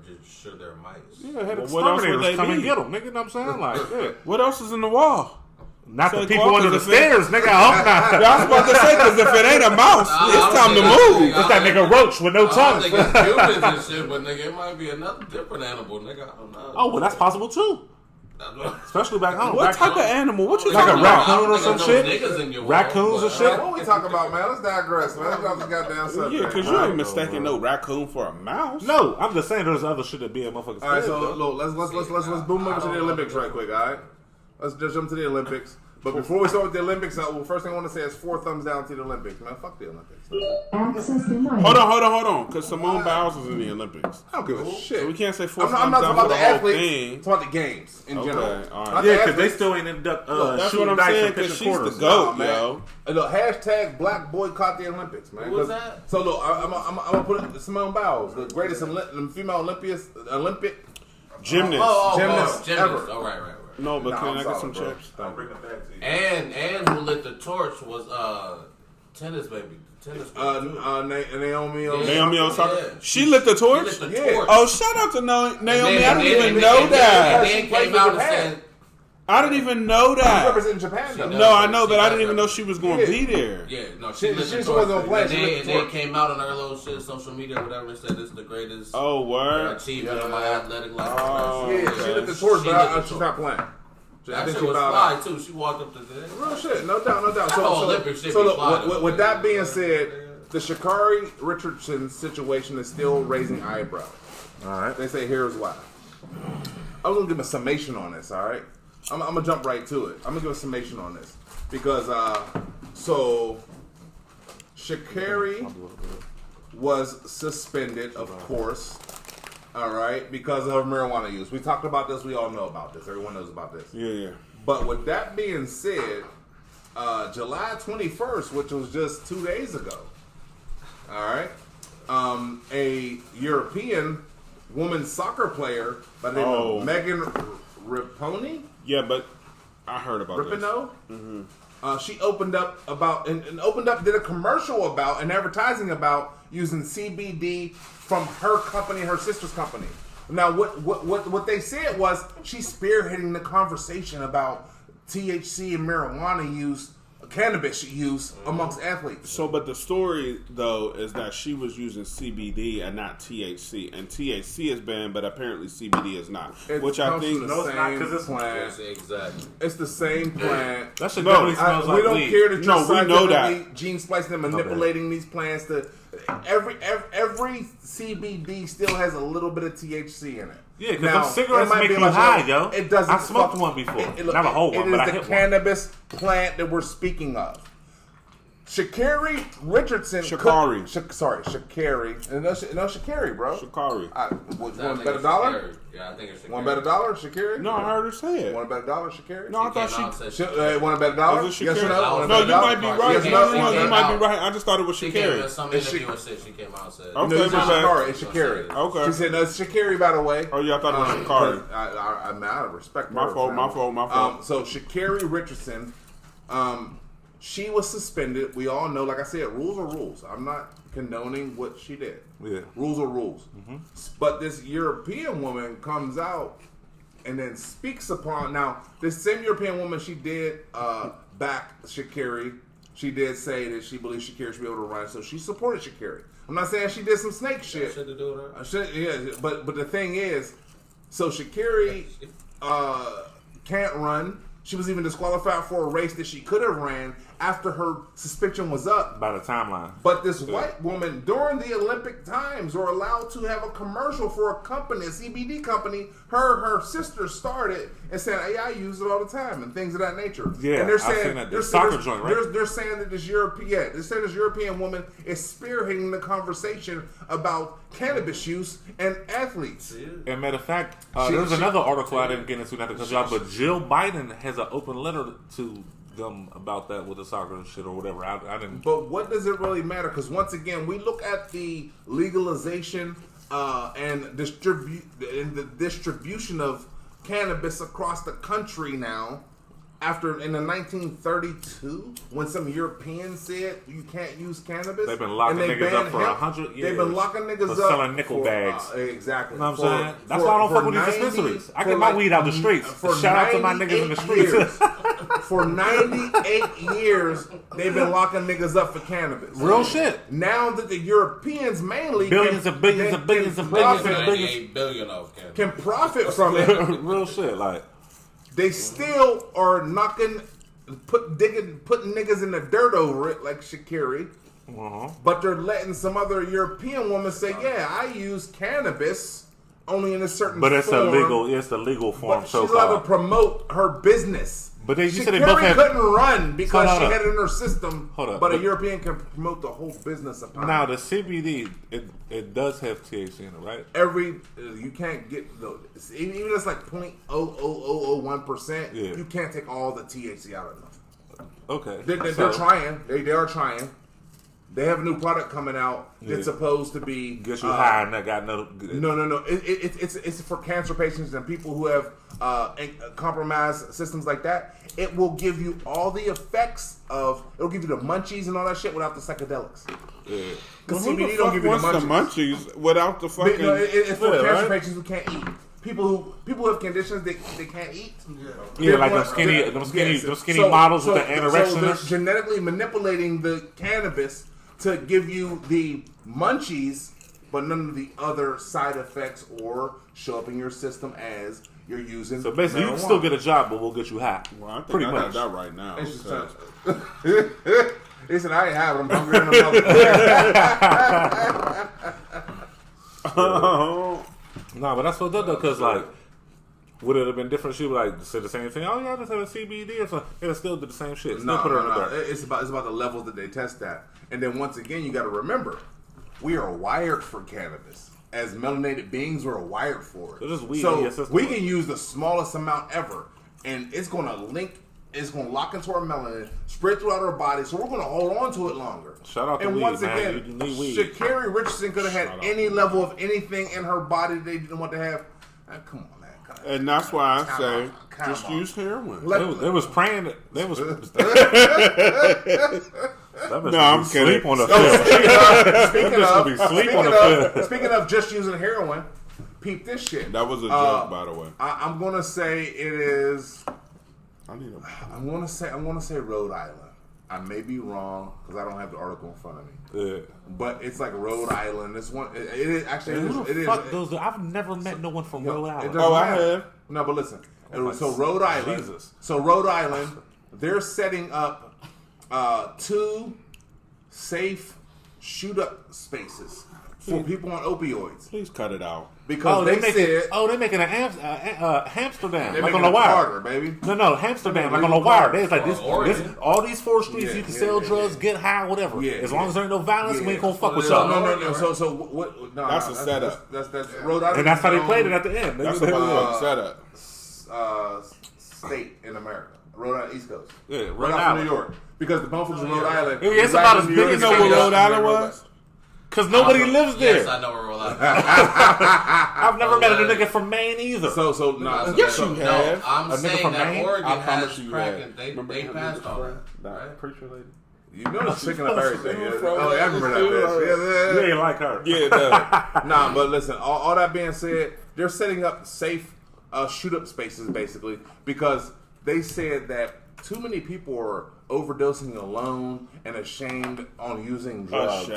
mice. Yeah, had exterminators come and get them. Nigga, you know what I'm saying? Like, what else is in the wall? Not the people under the stairs, nigga. I hope not. I was about to say, because if it ain't a mouse, it's time to move. It's that nigga roach with no tongue. I think it's humans and shit, but nigga, it might be another different animal, nigga. I don't know. Oh, well, that's possible too. Especially back home. What type of animal? What you like talking about? Like a raccoon or some shit? Raccoons or shit? What we talking about, man? Let's digress, man. Let's go off the goddamn subject. Yeah, because you ain't mistaking no raccoon for a mouse. No, I'm just saying there's other shit that be in motherfuckers. All right, so look, let's boom over to the Olympics right quick, all right? Let's just jump to the Olympics. But before we start with the Olympics, first thing I want to say is 4 thumbs down to the Olympics. Man, fuck the Olympics. Access denied. Hold on. Because Simone Biles is in the Olympics. I don't give a shit. So we can't say 4 thumbs I'm not down talking about for the the whole athletes. thing. I'm talking about the games in general. All right. Yeah, because they still ain't ended up that's shooting what I'm dice saying, and because pitching she's the quarters. GOAT, man. yo. Look, hashtag black boycott the Olympics, man. Who was that? So look, I'm gonna put Simone Biles, the greatest female Olympic gymnast ever. Oh, right. No, but can I get some bro. chips? I'll bring them back to you. And who lit the torch was tennis baby. Naomi Osaka. Yeah. She lit the torch? She lit the torch. Oh, shout out to Naomi. I didn't even And know that. then came out and said, I didn't even know She's that. representing Japan, though. No, I know, but I didn't even know she was going to be there. yeah, no, She lit the wasn't torch. gonna play. And She lit the then it torch. came out on her little shit, social media, whatever, and said it's the greatest Oh, word. achievement of my athletic life. Yeah, she lit the torch, but she's not playing. That shit was fly too. She walked up to the real shit, no doubt. So look, with that being said, the Sha'Carri Richardson situation is still raising eyebrows. All right. They say here's why. I was gonna give a summation on this. All right, I'm gonna jump right to it. I'm gonna give a summation on this because so Sha'Carri was suspended, of course. All right, because of marijuana use. We talked about this. We all know about this. Everyone knows about this. Yeah. But with that being said, July 21st, which was just 2 days ago, all right, a European woman soccer player by the name of Megan Rapinoe. Yeah, but I heard about Rapinoe. Mm-hmm. She opened up about and did a commercial about and advertising about using CBD from her company, her sister's company. Now, what they said was she's spearheading the conversation about THC and marijuana use, cannabis use amongst athletes. So, but the story though is that she was using CBD and not THC, and THC is banned, but apparently CBD is not. Which I think no, it's not because it's plant. exactly. It's the same plant. That shit definitely smells like we don't weed. care that you're we know that gene splicing and manipulating these plants to every CBD still has a little bit of THC in it. Yeah, because them cigarettes make you high, yo. It doesn't. I smoked one before. Not a whole one, but I hit one. It is the cannabis plant that we're speaking of. Sha'Carri Richardson. Sha'Carri. Sha'Carri. No, Sha'Carri, bro. Sha'Carri. Want to bet $1? Yeah, I think it's Sha'Carri. Want to bet $1, Sha'Carri? No, I heard her say it. Want to bet $1, Sha'Carri? No, I thought Want to bet $1? Is it Yes or Sha'Carri? no? No, you might be right. Yes or No, you no? might be right. I just thought it was She came in Sha'Carri. some interview and said she came out and said. Okay, No, it's my not bad. Sha'Carri. It's Sha'Carri. Okay. She said, no, it's Sha'Carri, by the way. Oh, yeah, I thought it was Sha'Carri. I respect My her. fault. So Sha'Carri Richardson, she was suspended. We all know, like I said, rules are rules. I'm not condoning what she did. Yeah. Rules are rules. Mm-hmm. But this European woman comes out and then speaks upon. Now, this same European woman, she did back Sha'Carri. She did say that she believes Sha'Carri should be able to run, so she supported Sha'Carri. I'm not saying she did some snake shit. Shit to do with her. Yeah, but the thing is, So Sha'Carri can't run. She was even disqualified for a race that she could have ran after her suspension was up. By the timeline. But this white woman, during the Olympic times, were allowed to have a commercial for a company, a CBD company. Her sister started and said, "Hey, I use it all the time," and things of that nature. Yeah, and they're saying, I've seen that. The soccer joint, right? They're saying that this European woman is spearheading the conversation about cannabis use and athletes. And matter of fact, there's another article I didn't get into not to cut y'all, but Jill Biden has an open letter to them about that with the soccer shit or whatever. I didn't. But what does it really matter? Because once again, we look at the legalization and the distribution of cannabis across the country now. After in the 1932, when some Europeans said you can't use cannabis, they've been locking niggas up for 100 years. They've been locking niggas up selling nickel bags. Exactly. You know what I'm saying? That's why I don't fuck with these dispensaries. I get my weed out the streets. Shout out to my niggas in the streets. For 98 years, they've been locking niggas up for cannabis. Real shit. Now that the Europeans mainly billions and billions and billions and billions and billions 98 billion of cannabis can profit from it. Real shit, like. They still are putting niggas in the dirt over it, like Sha'Carri. But they're letting some other European woman say, "Yeah, I use cannabis only in a certain." But it's form. illegal. It's the legal form. But she's allowed to promote her business. But you said they Sha'Carri both have, couldn't run because she up. had it in her system. Hold up, but a European can promote the whole business upon now it. the CBD, it does have THC in it, right? You can't get even if it's like 0.00001%. Yeah. You can't take all the THC out of it. Okay, They're trying. They are trying. They have a new product coming out that's supposed to be get you high and that got no. No. It's for cancer patients and people who have compromised systems like that. It will give you all the effects of. It'll give you the munchies and all that shit without the psychedelics. Yeah. Because Well, CBD don't give you the munchies. Without the fucking. No, it's for cancer right? patients who can't eat. People who have conditions they can't eat. Yeah, like them skinny models with the anorexia. So they're genetically manipulating the cannabis to give you the munchies, but none of the other side effects or show up in your system as you're using. So basically, marijuana. you can still get a job, but we'll get you high. Well, I think pretty I much. got that right now. It's just They said I ain't have it. I'm hungry in the mouth. No, but that's what though, because like, would it have been different? She would like say the same thing. Oh, yeah, I just had a CBD or something. It'll still do the same shit. Still put her in the dark. It's about the levels that they test at. And then once again, you got to remember, we are wired for cannabis. As melanated beings, we're wired for it. So, just weed in your system. We can use the smallest amount ever, and it's going to link. It's going to lock into our melanin, spread throughout our body, so we're going to hold on to it longer. Shout out to and weed, once man. again, You need weed. Sha'Carri Richardson could have had any level of anything in her body they didn't want to have. Come on, man. And that's why I say, Come just on. use heroin. They was praying. They was. No, I'm kidding. Sleep on the field. Speaking of just using heroin, peep this shit. That was a joke, by the way. I'm gonna say it is. I need a. I'm gonna say Rhode Island. I may be wrong because I don't have the article in front of me. Yeah. But it's like Rhode Island. It's one. It is actually. Who It the is. fuck those? I've never met no one from Rhode Island. doesn't I matter. have. No, but listen. like, So Rhode Island. Jesus. So Rhode Island, they're setting up 2 safe shoot up spaces for people on opioids Please cut it out. because they said they're making a Amsterdam, they're like making on the a wire. Carter, baby. No, Amsterdam, like on the Legal wire. Carter. There's like this, all these 4 streets you can sell drugs, get high, whatever. Yeah, as long as there ain't no violence, we ain't gonna fuck with No, y'all. no. So what? No, That's a setup. That's Rhode Island. And that's how they played it at the end. That's a motherfucking setup. State in America. Rhode Island, East Coast. Yeah, Right Rhode out from Island. New York. Because the motherfuckers in Rhode Island. Yeah, it's about as big as You know what Rhode Island was? Because nobody lives there. Yes, I know where Rhode Island. I've never met a nigga from Maine either. So Yes, you No, have. I'm A nigga saying from that Maine? Oregon I promise has you crack have. and they Remember passed on it. That Right? preacher lady? you know they're picking up everything. Yeah. From- Oh, yeah, I remember that bitch. You ain't like her. Yeah, that. Nah, but listen. All that being said, they're setting up safe shoot-up spaces basically because they said that too many people are overdosing alone and ashamed on using drugs.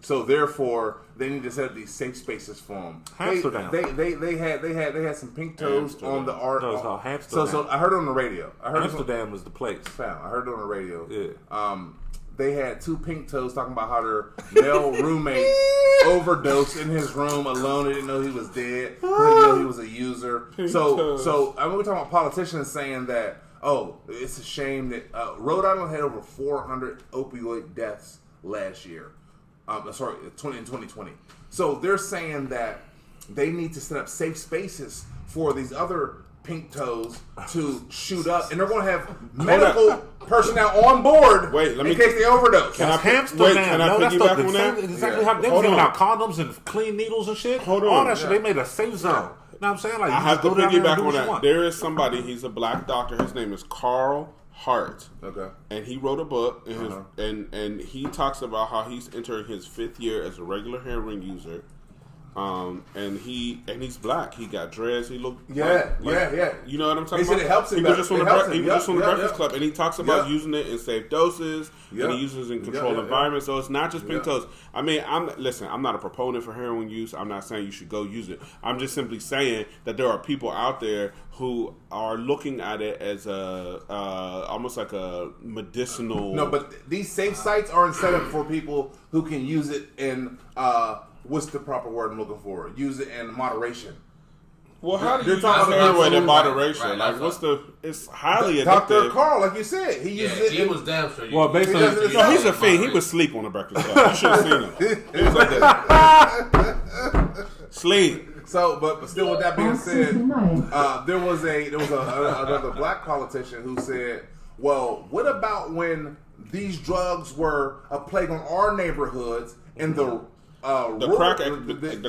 So therefore, they need to set up these safe spaces for them. Amsterdam. They had some pink toes on the art. No, it's called Amsterdam. So I heard it on the radio. Amsterdam is the place. I heard it on the radio. Yeah. They had 2 pink toes talking about how their male roommate overdosed in his room alone. They didn't know he was dead. They didn't know he was a user. So I mean, we're talking about politicians saying that, oh, it's a shame that Rhode Island had over 400 opioid deaths last year. In 2020. So they're saying that they need to set up safe spaces for these other pink toes to shoot up, and they're going to have medical personnel on board in case they overdose. Can I piggyback on that? Exactly how they were giving out condoms and clean needles and shit. All that shit, they made a safe zone. You know what I'm saying? Like, I have to piggyback on that. There is somebody, he's a black doctor. His name is Carl Hart. Okay. And he wrote a book, and he talks about how he's entering his 5th year as a regular heroin user. And he's black. He got dreads. He looked yeah. You know what I'm talking about? He said it helps him. He was just on the Breakfast Club, and he talks about using it in safe doses, and he uses it in controlled environments. So it's not just pink toes. I mean, I'm not a proponent for heroin use. I'm not saying you should go use it. I'm just simply saying that there are people out there who are looking at it as almost like a medicinal. No, but these safe sites aren't set up for people who can use it in. What's the proper word I'm looking for? Use it in moderation. Well, how do you use heroin in moderation? Like, it's highly addictive. Dr. Carl, like you said, he used it. He was damn sure. Well, basically, he's a fiend. He was asleep on the Breakfast Club. You should have seen him. He was like that. Sleep. So, but still, with that being said, there was another black politician who said, "Well, what about when these drugs were a plague on our neighborhoods and the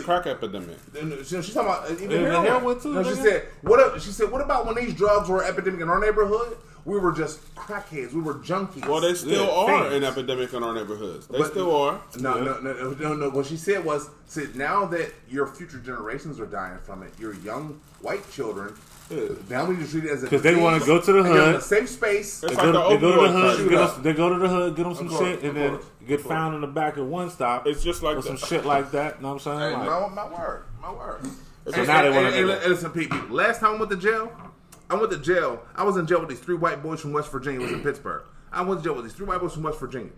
crack epidemic." She's talking about even heroin too. No, she said, "What about when these drugs were an epidemic in our neighborhood? We were just crackheads. We were junkies." Well, they still are an epidemic in our neighborhoods. They still are. No. What she said was, now that your future generations are dying from it, your young white children. Now we just treat it as a because they want to go to the hood, a safe space. They go to the hood, get them some shit, and then get found in the back at one stop. It's just like some shit like that. You know what I'm saying? Hey, my word. So now they want to listen, people. Last time I went to jail. I was in jail with these 3 white boys from West Virginia. It was in Pittsburgh. I went to jail with these 3 white boys from West Virginia.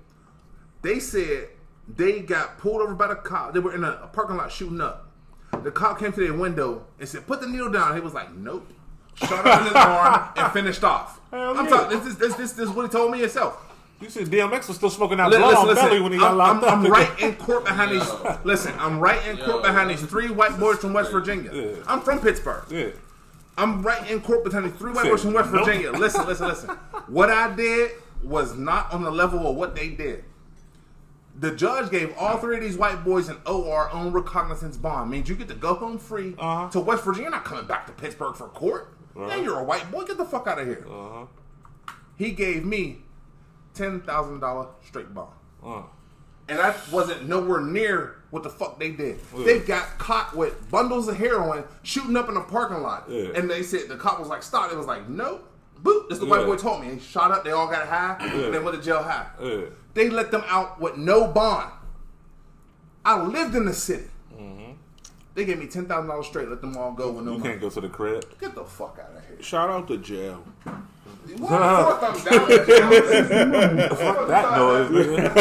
They said they got pulled over by the cop. They were in a parking lot shooting up. The cop came to their window and said, "Put the needle down." He was like, "Nope." Shot up in his arm and finished off. I'm talking. This is what he told me himself. You said DMX was still smoking out blood on belly when he got locked up. I'm right in court behind these. Listen, I'm right in court behind these 3 white boys from West Virginia. Yeah. I'm from Pittsburgh. Yeah. I'm right in court behind these 3 white boys from West Virginia. Listen. What I did was not on the level of what they did. The judge gave all 3 of these white boys an OR, own recognizance bond. Means you get to go home free to West Virginia. You're not coming back to Pittsburgh for court. And you're a white boy. Get the fuck out of here. He gave me $10,000 straight bond. And I wasn't nowhere near what the fuck they did. They got caught with bundles of heroin shooting up in a parking lot. And they said, the cop was like, "Stop." It was like, "Nope." Boop. That's the white boy told me. They shot up. They all got high. And they went to jail high. They let them out with no bond. I lived in the city. They gave me $10,000 straight. Let them all go with no money. You can't go to the crib. Get the fuck out of here. Shout out to jail. What? 4 thumbs down. Fuck that noise, nigga.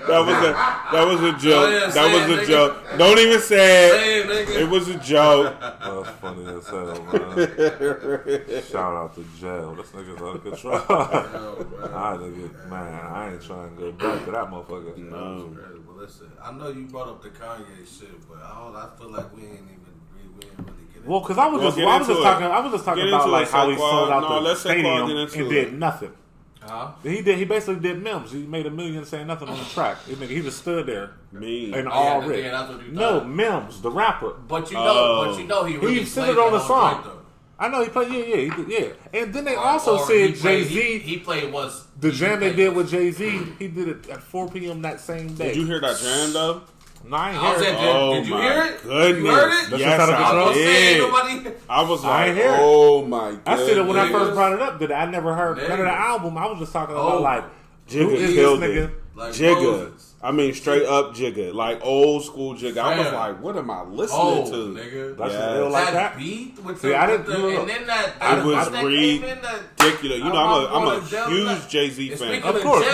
That was a joke. That was a joke. Don't even say it. It was a joke. That's funny as hell, man. Shout out to jail. This nigga's out of control. I ain't trying to go back to that motherfucker. No. Well, listen, I know you brought up the Kanye shit, but I feel like we ain't really get it. Well, because I was just talking about like how he sold out the stadium and did nothing. He basically did memes. He made $1 million saying nothing on the track. He just stood there and all red. No, Mims, the rapper. But you know he really played on the song. I know he played. Yeah. And then they also said Jay-Z. He played the jam they did with Jay-Z. He did it at 4 p.m. that same day. Did you hear that jam though? No, I ain't hear it. Did you hear it? Goodness. You heard it? Yes, I did. I was like, oh my god. I said it when I first brought it up. That I never heard none of the album. I was just talking about like Jigga killed nigga? it. Like Jigga. I mean, straight up Jigga. Like old school Jigga. I was like, what am I listening to? Nigga. That's like that beat with See, I didn't and then that it was ridiculous. You know, I'm a huge Jay-Z fan. Of course.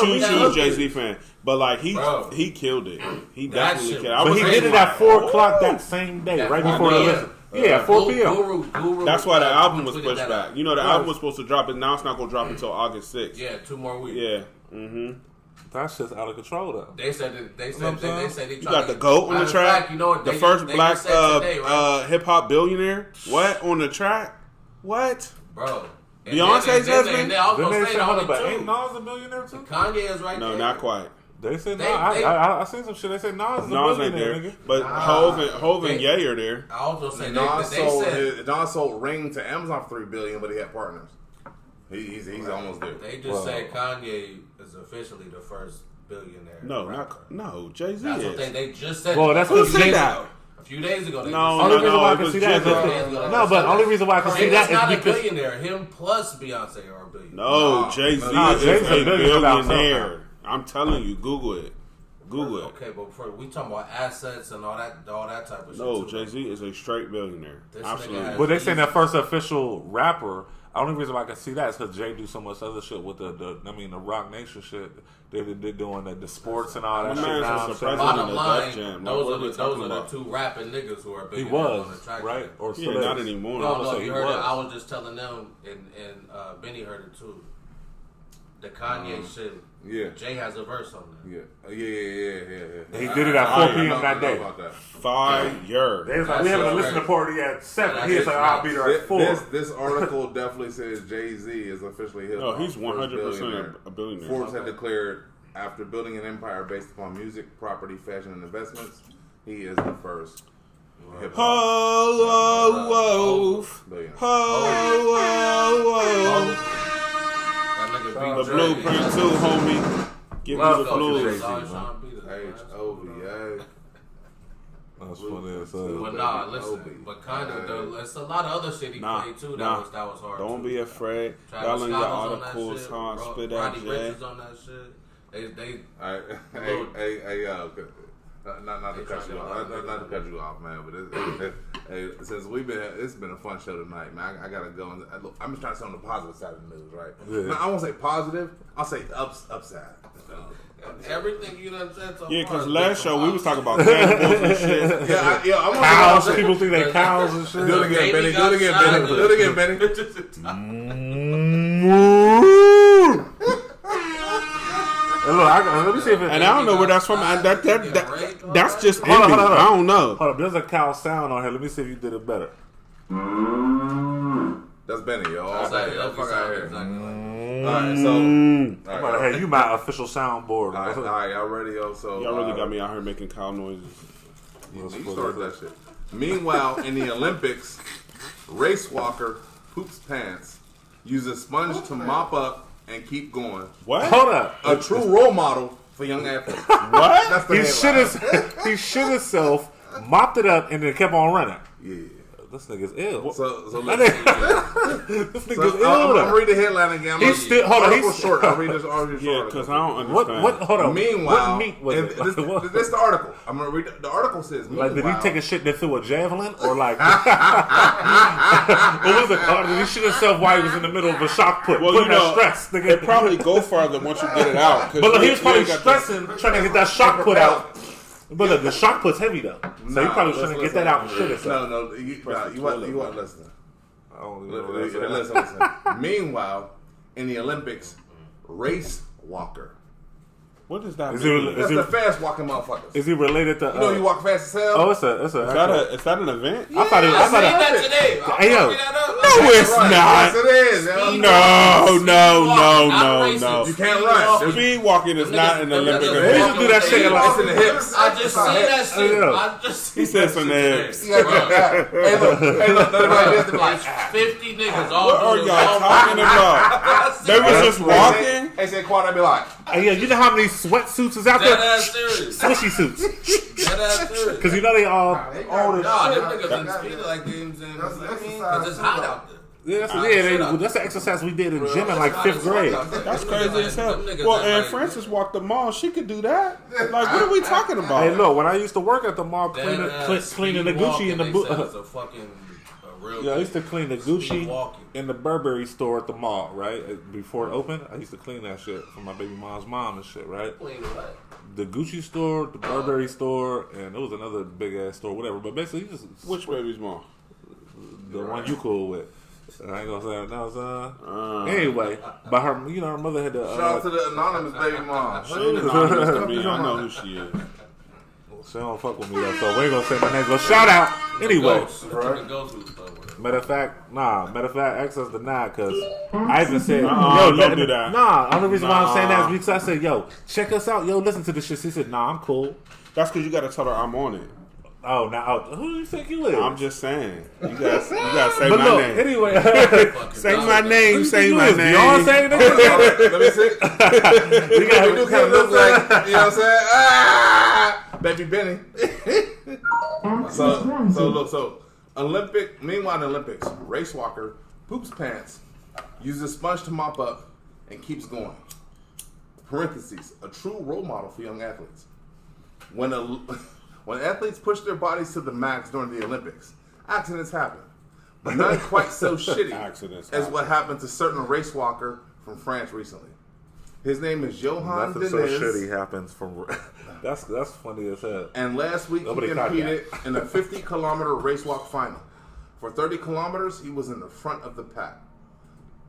Huge Jay-Z fan. But like he killed it. He definitely killed it. But he did it at 4 o'clock that same day, right before the listen. Yeah, 4 p.m. Guru, that's why the album was pushed back. You know, the album was supposed to drop, and now it's not going to drop until August 6th. Yeah, 2 more weeks. Yeah. Mm-hmm. That's just out of control, though. They said they you got the GOAT on the track. You know what, the first black hip hop billionaire. What on the track? What, bro? Beyonce's husband. Ain't Nas a billionaire too? Kanye is right there. No, not quite. They said I seen some shit. They said Nas is a billionaire, nigga. But Hov and Ye are there. I also say Nas sold Ring to Amazon for $3 billion, but he had partners. He's almost there. They just say Kanye is officially the first billionaire. No, Jay-Z that's is. What they just said. Well, that's who said that? A few days ago. Only reason why I can see that. No, but only reason why I can see that is not because a billionaire. Him plus Beyonce are a billionaire. No, Jay-Z is a billionaire. I'm telling you, Google it. Okay, but we talking about assets and all that type of shit. No, Jay-Z is a straight billionaire. Absolutely. But they saying that first official rapper. The only reason why I can see that is because Jay do so much other shit with the Rock Nation shit. They're doing the sports and all that shit now. Bottom line, those are the 2 rapping niggas who are big. He was, on the track, right? Or yeah, not anymore. No, you heard it. I was just telling them, and Benny heard it too. The Kanye shit. Yeah. Jay has a verse on there. Yeah. He did it at 4 p.m. that day. Fire. They was like, we having a listening party at 7. He was like, I'll be there at 4. This article definitely says Jay-Z is officially hip hop. No, he's 100% a billionaire. Forbes had declared after building an empire based upon music, property, fashion, and investments, he is the first hip hop billionaire. The blueprint too, homie. Give me the blues. H-O-V-A. That's funny as But nah, listen. But kind of, there's a lot of other shit he played too. That was hard. Don't be afraid. Y'all in your articles, huh? Spit that Ronnie Richards on that shit. They. Not to cut you off, man. But since it's been a fun show tonight, man. I gotta go. I'm just trying to say on the positive side of the news, right? Yeah. Now, I won't say positive. I'll say upside. Everything you done said so far. Yeah, because last show we was talking about cannibals and shit. I'm cows. People think they cows and shit. Do it again, Benny. Do it again, Benny. Look, let me see if it. And I don't know where that's from. That's just envy. Hold on. I don't know. Hold up, there's a cow sound on here. Let me see if you did it better. That's Benny, y'all. All right, Hey, you my official soundboard. All right, y'all ready, yo? So y'all really got me out here making cow noises. You started that shit. Meanwhile, in the Olympics, race walker poops pants, uses sponge to mop up and keep going. What? Hold up. A true role model for young athletes. What? That's the he shit himself, mopped it up, and then kept on running. Yeah. This nigga's ill. So this nigga's ill. I'm read the headline again. He's short. I'll read this article. Yeah, because I don't understand. Hold on. Meanwhile, what meat was it? This is the article. I'm gonna read the article says. Like, did he take a shit that threw a javelin, or like, what was it? Did he shit himself while he was in the middle of a shot put? Well, you know, stress. It probably go further once you get it out. But look, he was probably stressing, trying to get that shot put out. But look, the shot put's heavy though, so you probably trying to get that out and shit itself. No, you want listening. I don't listen. Meanwhile, in the Olympics, race walker. What does that mean? That's the fast walking motherfuckers. Is he related to? You know, you walk fast as hell. Oh, it's a. Is that an event? I thought it was. I seen that today. Hey, yo. No, it's not. Yes, it is. No. You can't run. Speed walking is not an Olympic event. They just do that shit like it's in the hips. I just seen that shit. He said some hips. Hey, look. Like 50 niggas all. What are y'all talking about? They was just walking. They say quad, I'd be like, hey, yeah, you know how many sweatsuits is out there? That ass serious. Swishy suits. That ass serious. Because you know they all Nah, them niggas been speeding like games and because it's hot out there. Yeah, that's the exercise we did in gym in like 5th grade. That's crazy as hell. Well, and Francis walked the mall. She could do that. Like, what are we talking about? Hey, look, when I used to work at the mall cleaning the Gucci in the I used to clean the Gucci in the Burberry store at the mall, right? Before it opened, I used to clean that shit for my baby mom's mom and shit, right? Clean what? The Gucci store, the Burberry store, and there was another big ass store, whatever. But basically, you just which baby's mom? The one you cool with. I ain't gonna say that was anyway, but her mother had to shout out to the anonymous baby mom. She ain't anonymous to me. I know who she is. She don't fuck with me though, so we ain't gonna say my name. But shout out anyway. Matter of fact, access denied because I even said, don't do that. Only reason why I'm saying that is because I said, yo, check us out, yo, listen to this shit. She said, nah, I'm cool. That's because you gotta tell her I'm on it. Oh, now who do you think you is? I'm just saying. You gotta say my name. Anyway, say my name. Say my name. You all saying Let me see. You do kind of look like, you know what I'm saying? Baby Benny. So meanwhile in the Olympics, race walker poops pants, uses a sponge to mop up, and keeps going. Parentheses, a true role model for young athletes. When athletes push their bodies to the max during the Olympics, accidents happen. But not quite so shitty as what happened to certain race walker from France recently. His name is Johan Diniz. Nothing so shitty happens from... That's funny as hell. And last week he competed in a 50-kilometer race walk final. For 30 kilometers, he was in the front of the pack.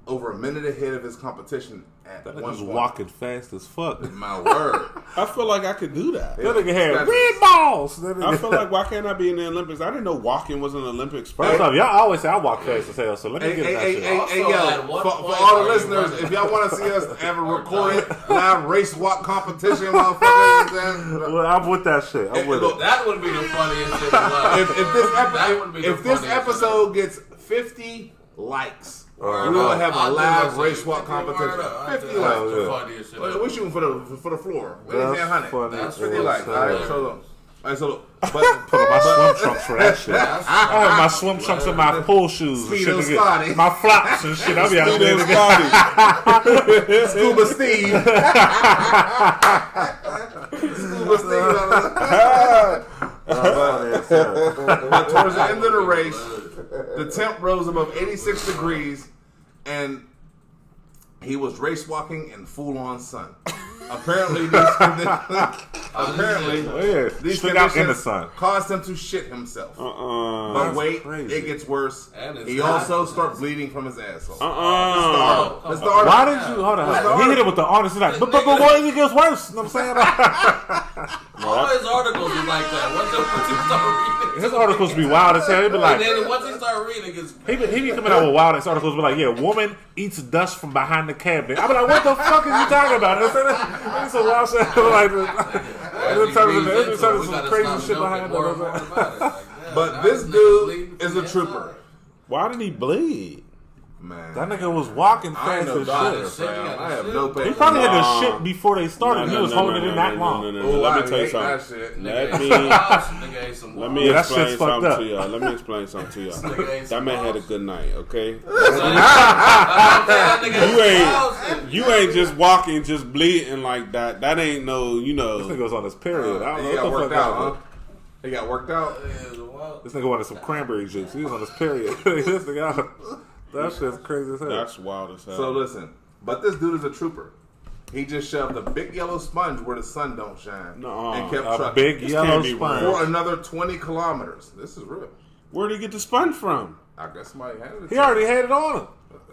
Over a minute ahead of his competition at that one nigga's point. walking fast as fuck. My word. I feel like I could do that. That nigga had red balls. I feel like, why can't I be in the Olympics? I didn't know walking was an Olympic sport. First off, y'all always say I walk fast as hell, so let me get that shit. Hey, yo, for all the listeners, if y'all want to see us have a recorded live race walk competition, motherfuckers, well, I'm with that shit. I'm with it. That would be the funniest shit. If this episode gets 50 likes, we're gonna have a live race walk competition. 50 likes. We're shooting for the floor. That's 50 likes. All right, so look. But put on my swim trunks for that shit. I have my swim trunks and my pool shoes and shit. My flops and shit. I'll be out there. Scuba Steve. Scuba Steve. But towards the end of the race, the temp rose above 86 degrees, and he was race walking in full-on sun. Apparently, these conditions caused him to shit himself. But wait, it gets worse. He also started bleeding from his asshole. That's the article. Why did you? Hold on. He hit it with the honest. He's like, but what? It gets worse. You know what I'm saying? All his articles be like that. Once he start reading, his articles be wild as hell. He be like, and then once he start reading, he be coming out with wild ass articles. Be like, yeah, woman eats dust from behind the cabinet. I be like, what the fuck is you talking about? It's a wild shit. Like, in terms of some crazy shit behind it. But this dude is a trooper. Why did he bleed? Man, that nigga was walking fast as shit. I have no patience. He probably had to shit before they started. He was holding it in that long. Let me tell you something. Let me explain something to y'all. That man had a good night, okay? You ain't just walking, just bleeding like that. That ain't no, This nigga was on his period. I don't know what the fuck happened. He got worked out. This nigga wanted some cranberry juice. He was on his period. This nigga, that shit's crazy as hell. That's wild as hell. So listen, but this dude is a trooper. He just shoved a big yellow sponge where the sun don't shine and kept trucking. Big yellow sponge for another 20 kilometers. This is real. Where did he get the sponge from? I guess somebody handed it. He already had it on him.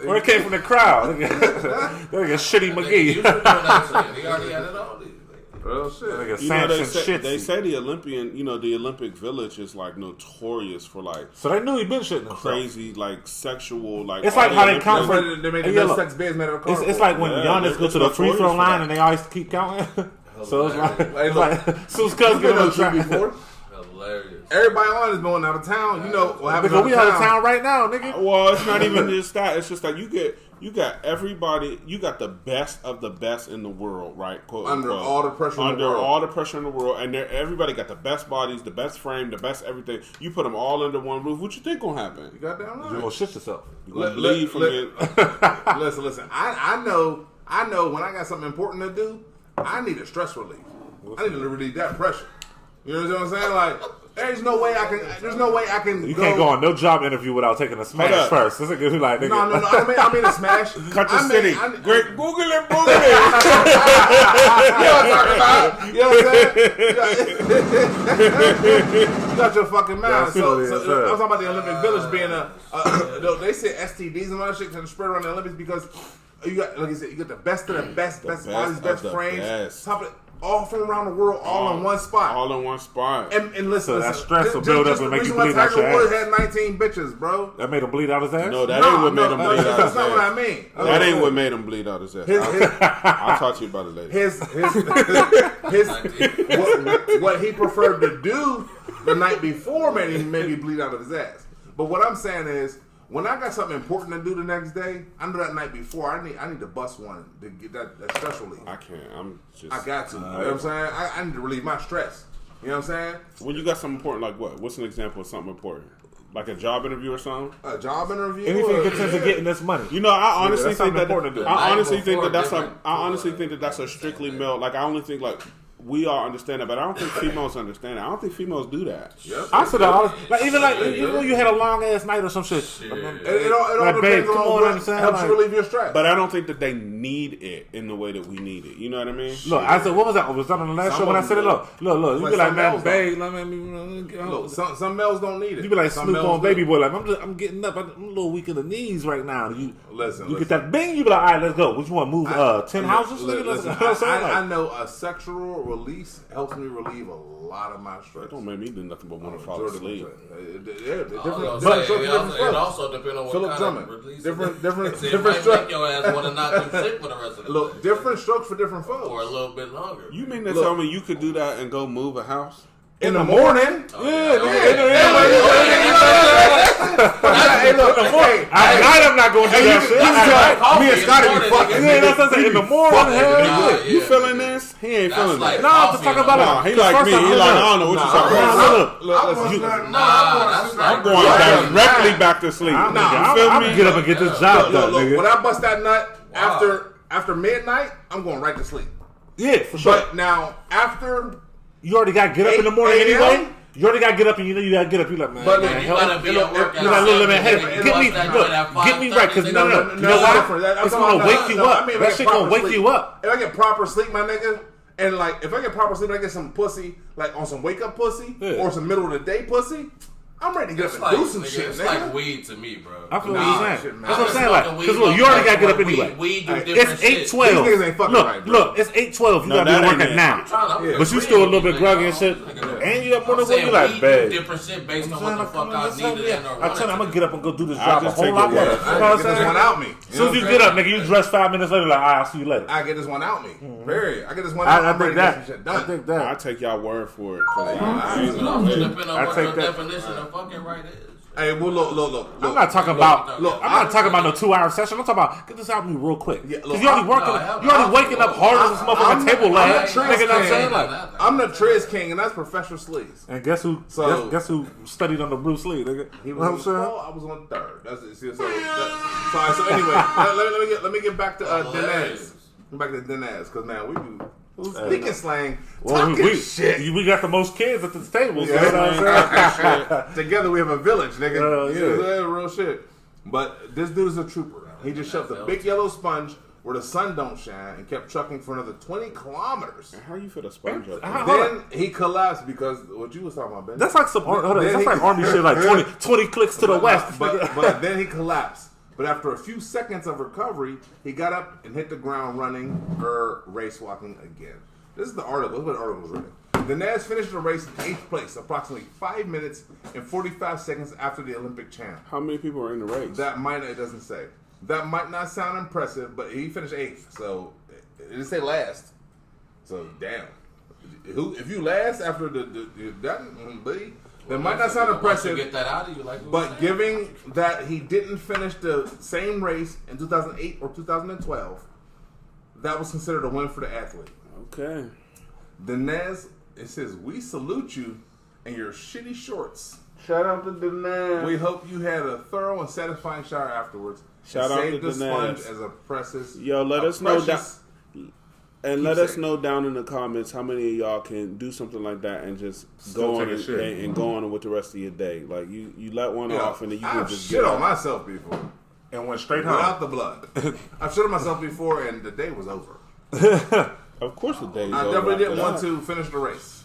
Or it came from the crowd. Look at Shitty McGee. He already had it on. Real shit. They say the Olympic Village is like notorious for like. So they knew he been shitting crazy, like sexual, like. It's like how they count for. They made the best sex beds made of a It's like when Giannis go to the free throw line and they always keep counting. So it's like so it's cuz get on the track before. Hilarious. Everybody on has been out of town. You know what happens? We out of town right now, nigga. Well, it's not even just that. It's just that you You got everybody. You got the best of the best in the world, right? Quote, under unquote. all the pressure. Under in the world. all the pressure in the world, and everybody got the best bodies, the best frame, the best everything. You put them all under one roof. What you think gonna happen? You got damn right. You're gonna shit yourself. You gonna bleed from it. Listen. I know. When I got something important to do, I need a stress relief. I need to relieve that pressure. You know what I'm saying? Like. There's no way I can. You can't go on no job interview without taking a smash first. This is like nigga. No. I mean a smash. Cut the city. Great Google it, boogie. You know what I'm talking about? You know what I'm saying? You got your fucking mouth. So I'm talking about the Olympic Village being they said STDs and all that shit can spread around the Olympics because you got, like I said, you got the best of the best bodies, best frames, all from around the world, all in one spot. All in one spot. And listen, that stress will build up and make you bleed out your ass. Tiger Woods had 19 bitches, bro. That made him bleed out his ass? No, that ain't what made him bleed out his ass. That's not what I mean. That ain't what made him bleed out his ass. I'll talk to you about it later. What he preferred to do the night before made him maybe bleed out of his ass. But what I'm saying is, when I got something important to do the next day, I know that night before I need to bust one to get that stress relief. I can't. I got to. You know what I'm saying? I need to relieve my stress. You know what I'm saying? When you got something important, like what? What's an example of something important? Like a job interview or something? A job interview? Anything gets into getting this money. You know, I honestly think that that's a strictly male. Like I only think like. We all understand that, but I don't think females understand that. I don't think females do that. Yep. I said that even when you had a long ass night or some shit. It all depends on what helps you relieve your stress. But I don't think that they need it in the way that we need it. You know what I mean? Look, I said, what was that? Was that on the last show when I said it? Look. You be like, man, babe, look, some males don't need it. You be like Snoop on Baby Boy, like I'm getting up. I'm a little weak in the knees right now. You get that bing. You be like, all right, let's go. What you want to move 10 houses? I know a sexual release helps me relieve a lot of my stress. It don't make me do nothing but want to fall asleep. It also depends on what kind of release. Different strokes. Make your ass want to not do shit for the rest of the day. Different strokes for different folks. For a little bit longer. You mean to tell me you could do that and go move a house? In the morning? Hey, look, at night I'm not going to do that shit. Me and Scotty be fucking. That's what I'm saying. In the morning, hell you feeling this? He ain't feeling that. No, I'm just talking about it. He like me. He like, I don't know what you're talking about. I'm going directly back to sleep. I'm gonna get up and get this job done, nigga. When I bust that nut after midnight, I'm going right to sleep. Yeah, for sure. But now after. You already got to get up in the morning anyway. You already got to get up, and you know you got to get up. You like, man, but you gotta be at work. Get me right, because no, you know what? It's gonna wake you up. That shit gonna wake you up. If I get proper sleep, my nigga, and like if I get proper sleep, I get some pussy, like on some wake up pussy or some middle of the day pussy. I'm ready to get up and do some shit, It's nigga. like weed to me, bro. I feel what you're saying. That's what I'm saying. Like, because look, you already got to get up anyway. Weed do different it's 8:12. These niggas ain't fucking right, bro. Look, it's 8:12. You got to be working now. But you still a little bit groggy and shit. And you up on the way, you like, babe. Different shit based on what the fuck I needed. I tell you, I'm gonna get up and go do this job a whole lot better. You know what I'm saying? This one out me. As soon as you get up, nigga, you dress 5 minutes later, like, all right, I'll see you later. I get this one out me. I get this one out. I think that. I take y'all word for it. I take that definition of fucking right is. Hey, well, look. I'm not talking about. I'm not talking about no 2-hour session. I'm talking about get this out of me real quick. Because you already waking up hard as this motherfucking table leg. Nigga, know what I'm saying? Like, I'm the Triz King, and that's Professor Sleaze. And guess who? Guess who studied under Bruce Lee? Nigga, he was on the 12. I was on the 3rd. That's it. So anyway, let me get back to Denez. Back to Denez, because man, we do. Speaking slang, talking shit. We got the most kids at this table. So together we have a village, nigga. Yeah, real shit. But this dude is a trooper. He just shoved a big yellow sponge where the sun don't shine and kept trucking for another 20 kilometers. How you fit a sponge up? Then he collapsed because what you was talking about, Ben. That's like some that's like army shit, like 20 clicks to the west. But then he collapsed. But after a few seconds of recovery, he got up and hit the ground running or race walking again. This is the article. This is what the article was written. Denez finished the race in 8th place, approximately 5 minutes and 45 seconds after the Olympic champ. How many people were in the race? It doesn't say. That might not sound impressive, but he finished 8th, so it didn't say last. So damn, if you last after that, That might not sound impressive. Get that out of you, like but giving that he didn't finish the same race in 2008 or 2012, that was considered a win for the athlete. Okay. Dinez, it says, we salute you and your shitty shorts. Shout out to Dinez. We hope you had a thorough and satisfying shower afterwards. Shout out to the Dinez. sponge as a precious. Yo, let us know let us know down in the comments how many of y'all can do something like that and just go on and go on with the rest of your day. Like you let one off and then you can just shit on myself before and went straight home without the blood. I've shit on myself before and the day was over. Of course the day is over. I definitely didn't want to finish the race.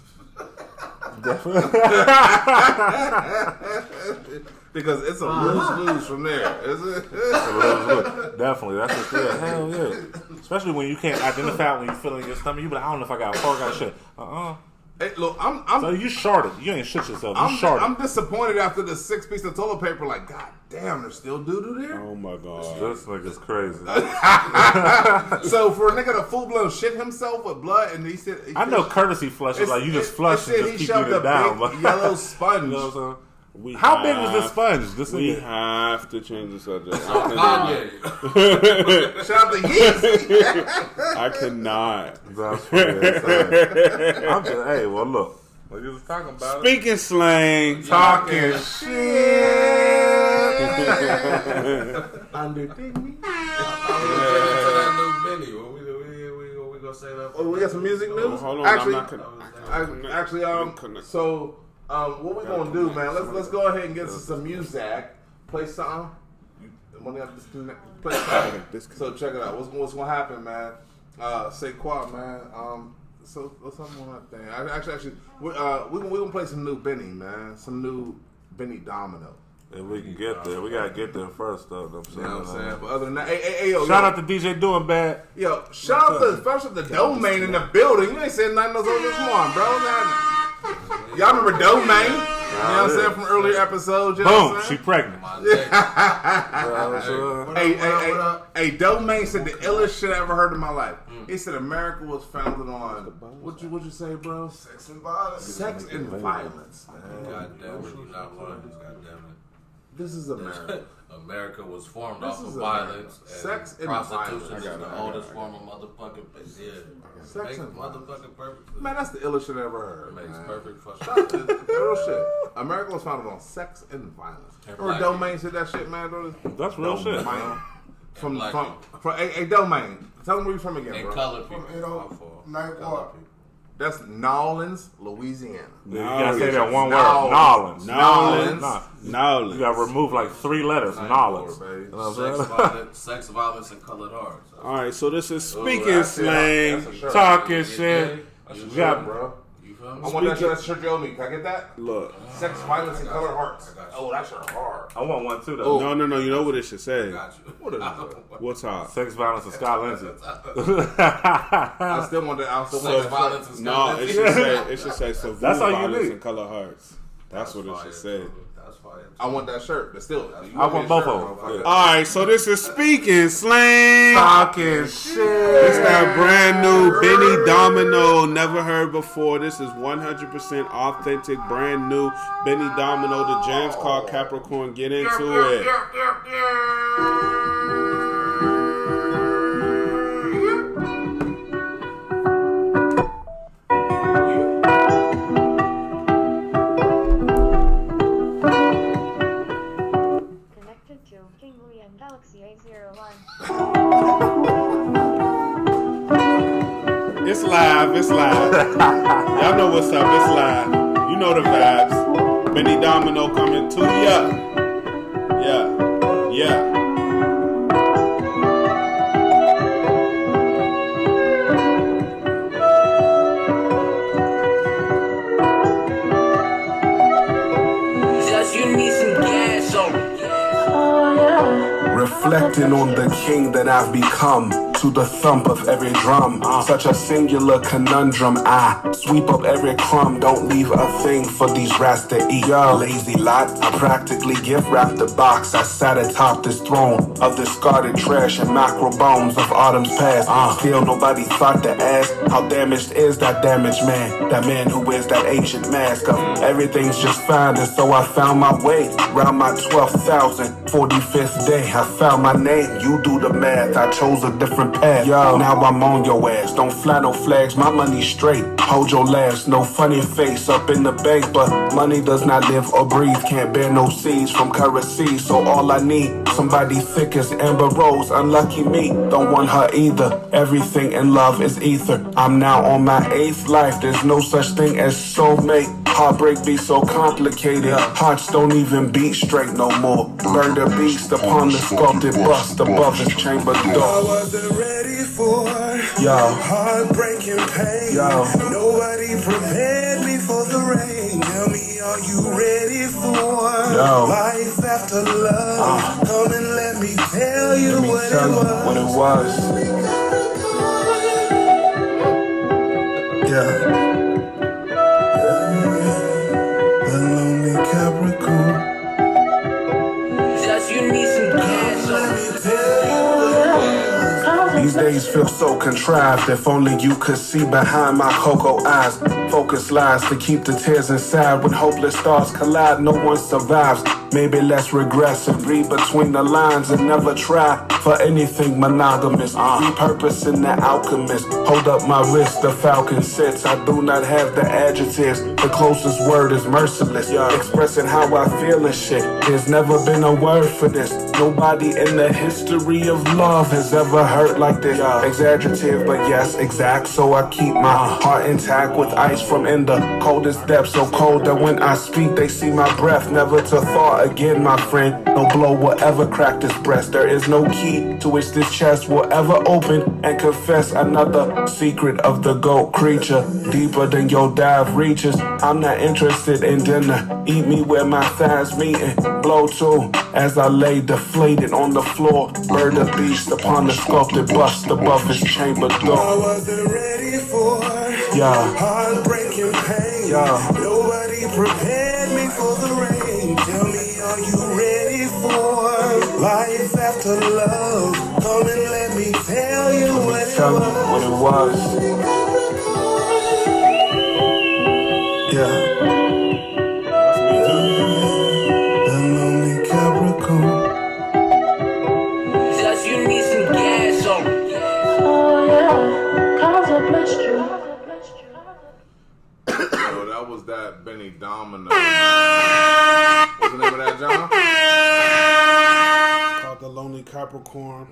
Because it's a lose-lose from there, is it? It's a lose-lose. Definitely. That's just yeah, hell yeah. Especially when you can't identify when you feel in your stomach. You be like, I don't know if I got a pork, got shit. Hey, look, I'm so you shorted. You ain't shit yourself. You shorted. I'm disappointed after the 6 piece of toilet paper. Like, god damn, there's still doo-doo there? Oh my god. This nigga's crazy. So for a nigga to full-blown shit himself with blood and he said... I know courtesy flush is like you just flush and just keep it down. Big yellow sponge. You know what I'm saying? How big was this sponge? We have to change the subject. Shout out to Yeezy. I cannot. That's funny. I'm just, hey, well, look. Like you was talking about Speaking slang. Talking shit. Undertake me. We gonna say that. Oh, we got some music news? Hold on. What we gonna do, man? Let's go ahead and get some music. Play something. Play something. So check it out. What's gonna happen, man? Say quad, man. So what's up on that thing? We gonna play some new Benny, man. Some new Benny Domino. If we can get there, we gotta get there first, though. You know what I'm saying? But other than that, hey, yo, shout out to DJ Doing Bad. Yo, shout out to especially the domain in the building. You ain't saying nothing else over this one, bro. Y'all remember Domain? You know what I'm saying, from earlier episodes? You know Boom, she pregnant. Hey, Domain said the illest shit I ever heard in my life. He said America was founded on, what'd you say, bro? Sex and violence. Sex and violence, man. God damn it, you're not lying. God damn it. This is America. America was formed off of violence, sex and prostitution violence. is the oldest form of motherfucking Sex and motherfucking perfect. Man, that's the illest shit I ever heard. Makes perfect fucking real shit. America was founded on sex and violence. Remember Domain said that shit, man? That's real shit, man. From hey, Domain. Tell them where you from again, and bro. Color people. Ninth Ward. That's Nolens, Louisiana. You gotta say that one word. Nolens. You gotta remove like 3 letters. Nolens. Baby. Sex, violence, and colored hearts. Alright, so this is Speaking Slang. Talking shit. Yeah, bro. I want that shirt. That's shirt you owe me. Can I get that? Look. Sex, violence, and colored hearts. Oh, that shirt hard. I want one too, though. No. You know what it should say? Got you. What is it? What's up? Sex, violence, and Scott Lindsay. I still want that. Sex, violence, and No, it should say so. That's all you violence need. and color hearts. That's what it should say. That's fire. I want that shirt, but still. I want both of them. Alright, so this is Speaking Slang. Talking shit. It's that brand new Benny Domino, never heard before. This is 100% authentic, brand new Benny Domino. The jams called Capricorn. Get into it. Connected to King William Galaxy A01. It's live. Y'all know what's up. It's live. You know the vibes. Benny Domino coming to ya. Yeah. Just you need some gas on. Reflecting on the king that I've become. to the thump of every drum. Such a singular conundrum. I sweep up every crumb, don't leave a thing for these rats to eat. Yo, lazy lot, I practically gift wrapped the box. I sat atop this throne of discarded trash and macro bones of autumn's past. Still nobody thought to ask, how damaged is that damaged man? That man who wears that ancient mask of everything's just fine. And so I found my way round my 12,045th day. I found my name, you do the math. I chose a different path. Yo, now I'm on your ass. Don't fly no flags, my money's straight. Hold your laughs, no funny face up in the bank. But money does not live or breathe, can't bear no seeds from currency. So all I need, somebody thick as Amber Rose. Unlucky me, don't want her either. Everything in love is ether. I'm now on my 8th life, there's no such thing as soulmate. Heartbreak be so complicated, hearts don't even beat straight no more. Murder beast upon the sculpted bust above his chamber door. I wasn't ready for heartbreaking pain. Nobody prepared me for the rain. Tell me, are you ready for life after love? Come and let me tell you what it was. The lonely Capricorn. Just you need some gas. These days feel so contrived. If only you could see behind my cocoa eyes. Focus lies to keep the tears inside. When hopeless stars collide, no one survives. Maybe let's regress and read between the lines and never try for anything monogamous. Repurposing the alchemist. Hold up my wrist, the falcon sits. I do not have the adjectives. The closest word is merciless. Expressing how I feel and shit. There's never been a word for this. Nobody in the history of love has ever hurt like this. Exaggerative, but yes, exact. So I keep my heart intact with ice from in the coldest depths. So cold that when I speak, they see my breath. Never to thaw again, my friend. No blow will ever crack this breast. There is no key to which this chest will ever open and confess another secret of the goat creature. Deeper than your dive reaches. I'm not interested in dinner. Eat me where my thighs meet and blow too. As I lay deflated on the floor, bird of beast upon the sculpted bust above his chamber door. I wasn't ready for heartbreaking pain. Nobody prepared me for the rain. Tell me, are you ready for life after love? Come and let me tell you what it was. The lonely Capricorn. Just you need some gas on. Cause I blessed you. So that was that Benny Domino. What's the name of that, John? It's called The Lonely Capricorn.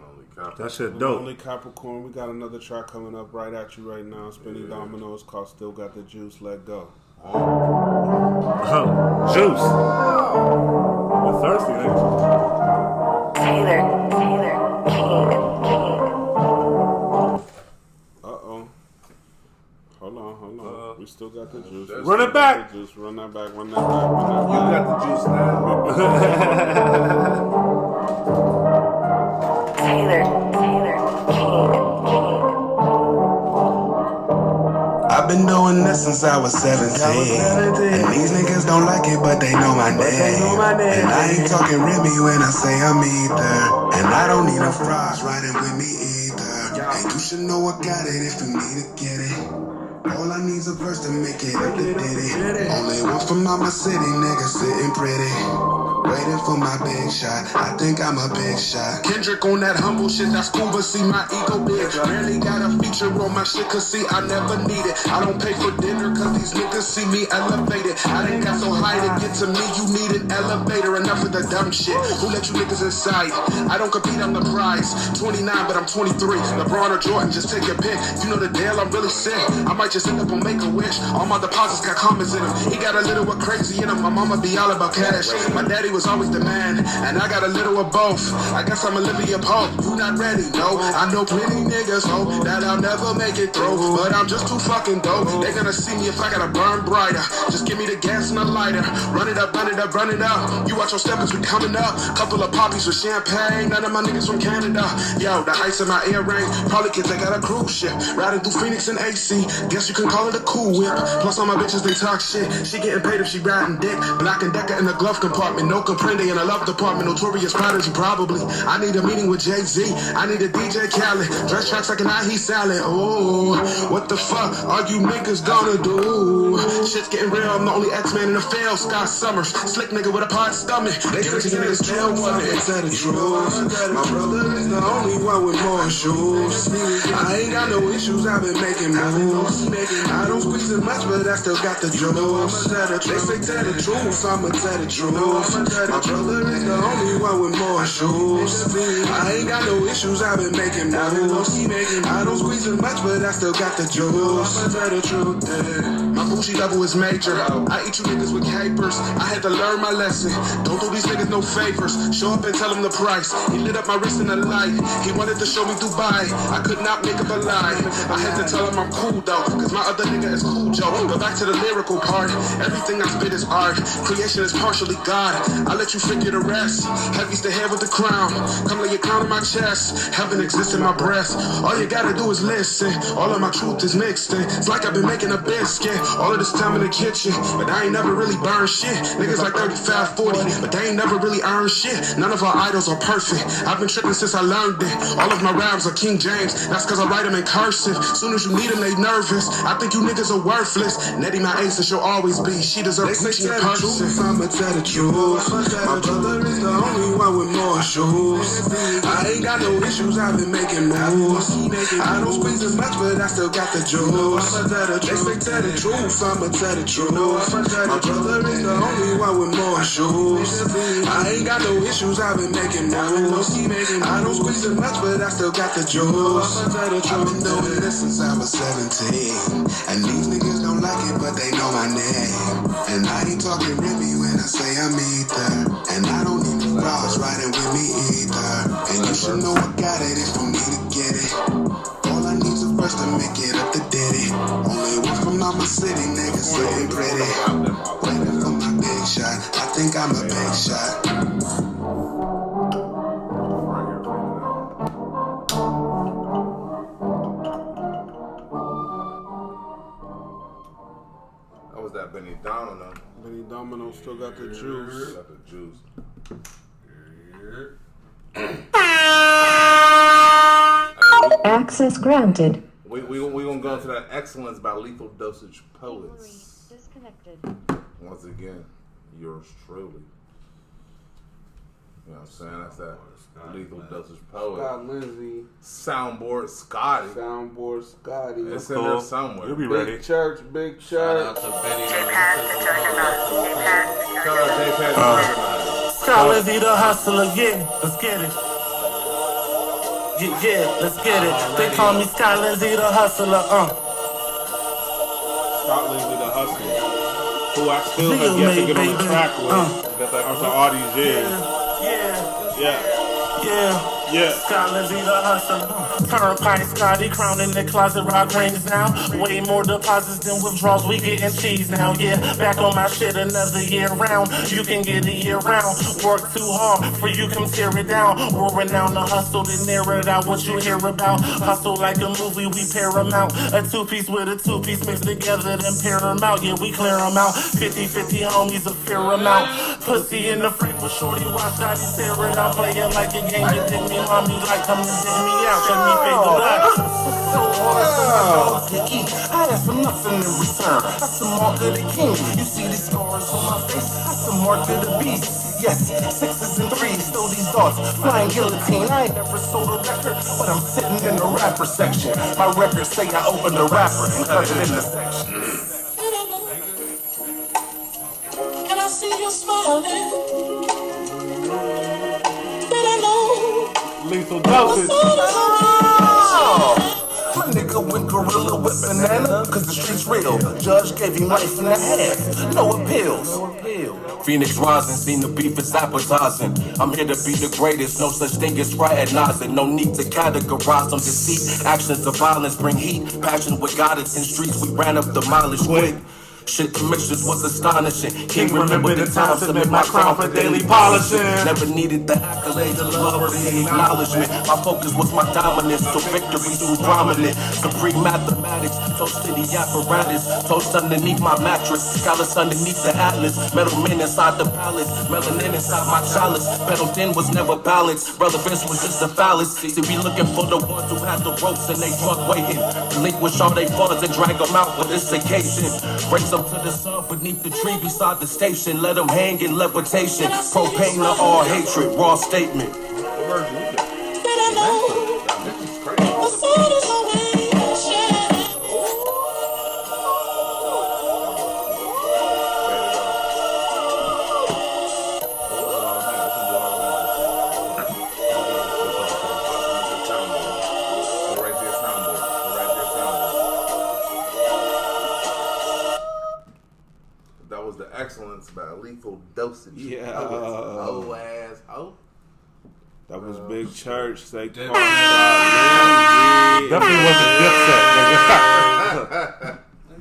That shit dope. Lonely Capricorn. We got another track coming up right at you right now. Spinning Dominoes called Still Got the Juice. Let go. Juice. We're thirsty, nigga. Taylor, King. Uh-oh. Hold on. We still got the juice. Run it back. Run that back. You got the juice now. Taylor, King. I've been doing this since I was 17. And these niggas don't like it, but they know my name. And I ain't talking Remy when I say I'm either. And I don't need no fries riding with me either. And you should know I got it if you need to get it. All I need's a verse to make it up the ditty. Only one from Mama City, nigga sitting pretty. Waiting for my big shot, I think I'm a big shot. Kendrick on that humble shit, that's cool, but see my ego big. Barely got a feature on my shit, cause see I never need it. I don't pay for dinner, cause these niggas see me elevated. I done got so high to get to me, you need an elevator. Enough of the dumb shit, who let you niggas inside? I don't compete, I'm the prize. 29, but I'm 23. LeBron or Jordan, just take your pick. You know the deal, I'm really sick. I might just end up on Make-A-Wish. All my deposits got comments in them. He got a little bit crazy in him. My mama be all about cash. My daddy was was always the man, and I got a little of both. I guess I'm Olivia Pope. You not ready, no. I know plenty niggas hope that I'll never make it through, but I'm just too fucking dope. They gonna see me if I gotta burn brighter. Just give me the gas and a lighter. Run it up, run it up, run it up. You watch your step as we coming up. Couple of poppies with champagne. None of my niggas from Canada. Yo, the ice in my earring. Probably kids that got a cruise ship. Riding through Phoenix and AC. Guess you can call it a cool whip. Plus all my bitches, they talk shit. She getting paid if she riding dick. Black and Decker in the glove compartment. No complaint, they in the love department. Notorious prodigy, probably. I need a meeting with Jay-Z. I need a DJ Khaled. Dress tracks like an ahi salad. Oh, what the fuck are you niggas gonna do? Shit's getting real. I'm the only X-Man in the field. Scott Summers. Slick nigga with a pod stomach. They say niggas tell one it. Tell the truth. My brother is the only one with more shoes. I ain't got no issues. I've been making moves. I don't squeeze it much, but I still got the juice. They say tell the truth. I'ma tell the truth. My brother is the only one with more shoes. I ain't got no issues. I've been making moves. I don't squeeze it much, but I still got the juice. I'ma tell the truth. My bougie level is major. I eat you niggas with capers. I had to learn my lesson. Don't do these niggas no favors. Show up and tell them the price. He lit up my wrist in the light. He wanted to show me Dubai. I could not make up a lie. I had to tell him I'm cool though, cause my other nigga is cool Joe. Go back to the lyrical part. Everything I spit is art. Creation is partially God. I let you figure the rest. Heavy's the head with the crown. Come lay your crown on my chest. Heaven exists in my breast. All you gotta do is listen. All of my truth is mixed in. It's like I've been making a biscuit all of this time in the kitchen, but I ain't never really burned shit. Niggas like 35, 40, but they ain't never really earned shit. None of our idols are perfect. I've been tripping since I learned it. All of my rhymes are King James. That's cause I write them in cursive. Soon as you need them, they nervous. I think you niggas are worthless. Nettie my ace and she'll always be. She deserves Gucci in person. I'ma tell the truth. My brother is the only one with more shoes. I ain't got no issues. I've been making moves. I don't squeeze as much, but I still got the juice. They say tell the truth. I'ma tell the truth. My brother is the only one with more shoes. I ain't got no issues. I've been making moves. I don't squeeze as much, but I still got the juice. I've been doing this since I was 17, and these niggas don't like it, but they know my name. And I ain't talking Remy when I say I'm either. And I don't need the bras riding with me either. And you should know I got it if you need to get it. All I need is a verse to make it up to Diddy. Only one from out my city, niggas sitting pretty. Waiting for my big shot. I think I'm a big shot. That was that Benny Domino. Benny Domino still got the juice. Got the juice. Access granted. We gonna go into that excellence by Lethal Dosage Poets. Disconnected. Once again, yours truly. You know what I'm saying? That's that Lethal Dosage Poet. Scott Lindsay. Soundboard Scotty. Soundboard Scotty. It's in there somewhere. You'll be ready. Big church, big church. Shout out to Benny. Shout out J-Pad. Scott Lindsay the hustler, yeah, let's get it. Yeah, let's get it. They call me Scott Lindsay the hustler, Scott Lindsay the hustler, who I still have yet to get on the track with after all these years. Yeah. Scott Lindsay the hustler. Turnpike Scotty crowning the closet rock rings now. Way more deposits than withdrawals, we getting cheese now. Yeah, back on my shit another year round. You can get a year round. Work too hard for you, come tear it down. Roaring down the hustle to narrow it out what you hear about. Hustle like a movie, we paramount. A two-piece with a two-piece mixed together, then pair them out. Yeah, we clear them out. 50-50 homies, a fair amount. Pussy in the frame with shorty, watch Scotty tear it out. Play it like a game, you dig me, mommy, like come and dig me out. Let me fade the light. So hard for my dogs to eat. I ask for nothing in return. That's the mark of the king. You see these scars on my face? That's the mark of the beast. Yes, 6s and 3s, throw these darts, flying guillotine. I ain't never sold a record, but I'm sitting in the rapper section. My records say I opened a rapper and cut it in the section. And I see you smiling. But I know Lethal Dosage. My nigga nigga went gorilla with banana, cause the streets real. Judge gave him life and a half, no appeals. Phoenix rising, seen the beef is appetizing. I'm here to be the greatest, no such thing as fraternizing. No need to categorize them deceit. Actions of violence bring heat, passion with guidance in streets. We ran up the mileage quick. Shit, the mixtures was astonishing. King remember the times to make my crown for daily polishing. Never needed the accolades, the love, or the acknowledgement. My focus was my dominance, so victory too prominent. Supreme mathematics, toast to the apparatus. Toast underneath my mattress, scholars underneath the atlas. Metal men inside the palace, melanin inside my chalice. Pedal thin was never balanced, relevance was just a fallacy. See, we looking for the ones who had the ropes and they drunk waiting. Relinquish all they funds and drag them out for this occasion. Raise to the sun beneath the tree beside the station. Let them hang in levitation. Propane to all hatred. Raw statement. Excellence by Lethal Dosage. Yeah. Oh ass. Oh. That was Big Church. Say Definitely wasn't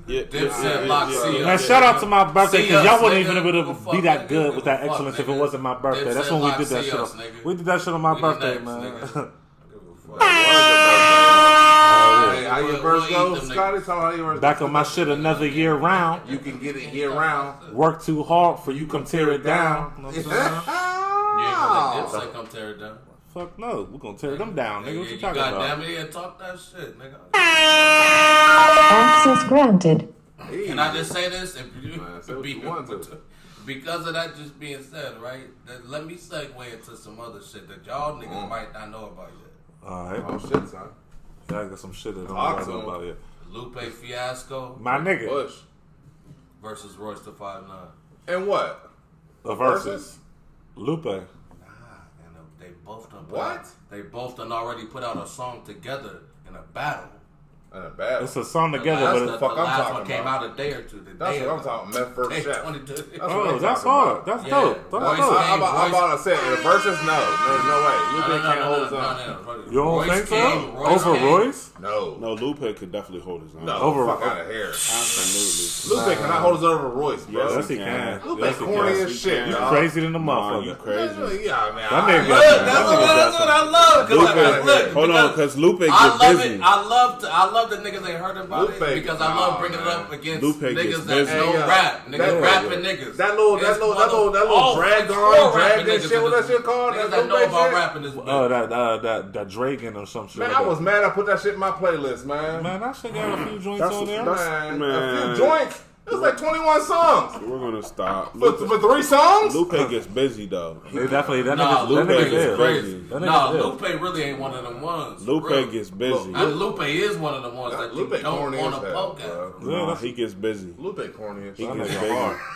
Dipset. Dipset Lock C. Man, shout out to my birthday because y'all wouldn't even able to be that good with that excellence if it wasn't my birthday. That's when we did that shit. We did that shit on my birthday, man. How your verse go, Scotty? Tell me how your verse Back on my shit another year round. You can get it year round. Work too hard for you come tear it down. You know what I'm saying? You ain't gonna let Dipset come tear it down. Fuck no, we're gonna tear them down, nigga. What you talking about? Goddamn it, and talk that shit, nigga. Access granted. Can I just say this? If because of that just being said, right? Let me segue into some other shit that y'all niggas might not know about yet. Alright. Oh shit, son. Yeah, I got some shit that I don't know about yet. Lupe Fiasco. My nigga. Bush. Versus Royce the 5'9". And what? The versus? Lupe. Nah, and they both done they both done already put out a song together in a battle. It's a song together, but the last one came out a day or two. That's what I'm talking about. Meth first chef. Oh, that's hard. That's dope. That's dope. I'm about to say the versus. No way. Lupe can't hold his own. You don't think so? Over Royce? No, Lupe could definitely hold his own. No, over fuck out of here. Absolutely. Lupe cannot hold his own over Royce, bro. Yes, he can. Lupe corny as shit. You crazy than the motherfucker. You crazy. Yeah, man. That nigga. That's what I love. Hold on, because Lupe get busy. I love the niggas ain't heard about it because I love bringing it up against niggas that don't rap. Niggas rapping niggas. That little drag and shit. What that shit called? Niggas that know about rapping this bitch. Oh, that Dragon or some shit. Man, I was mad I put that shit in my playlist, man. Man, that shit got a few joints on there. Man, a few joints. It was like 21 songs. We're gonna stop. For 3 songs? Lupe gets busy though. They definitely Lupe gets busy. Lupe really ain't one of them ones. Lupe gets busy. Lupe is one of them ones that you don't want to poke at. No, he gets busy. Lupe corny as shit. He gets busy.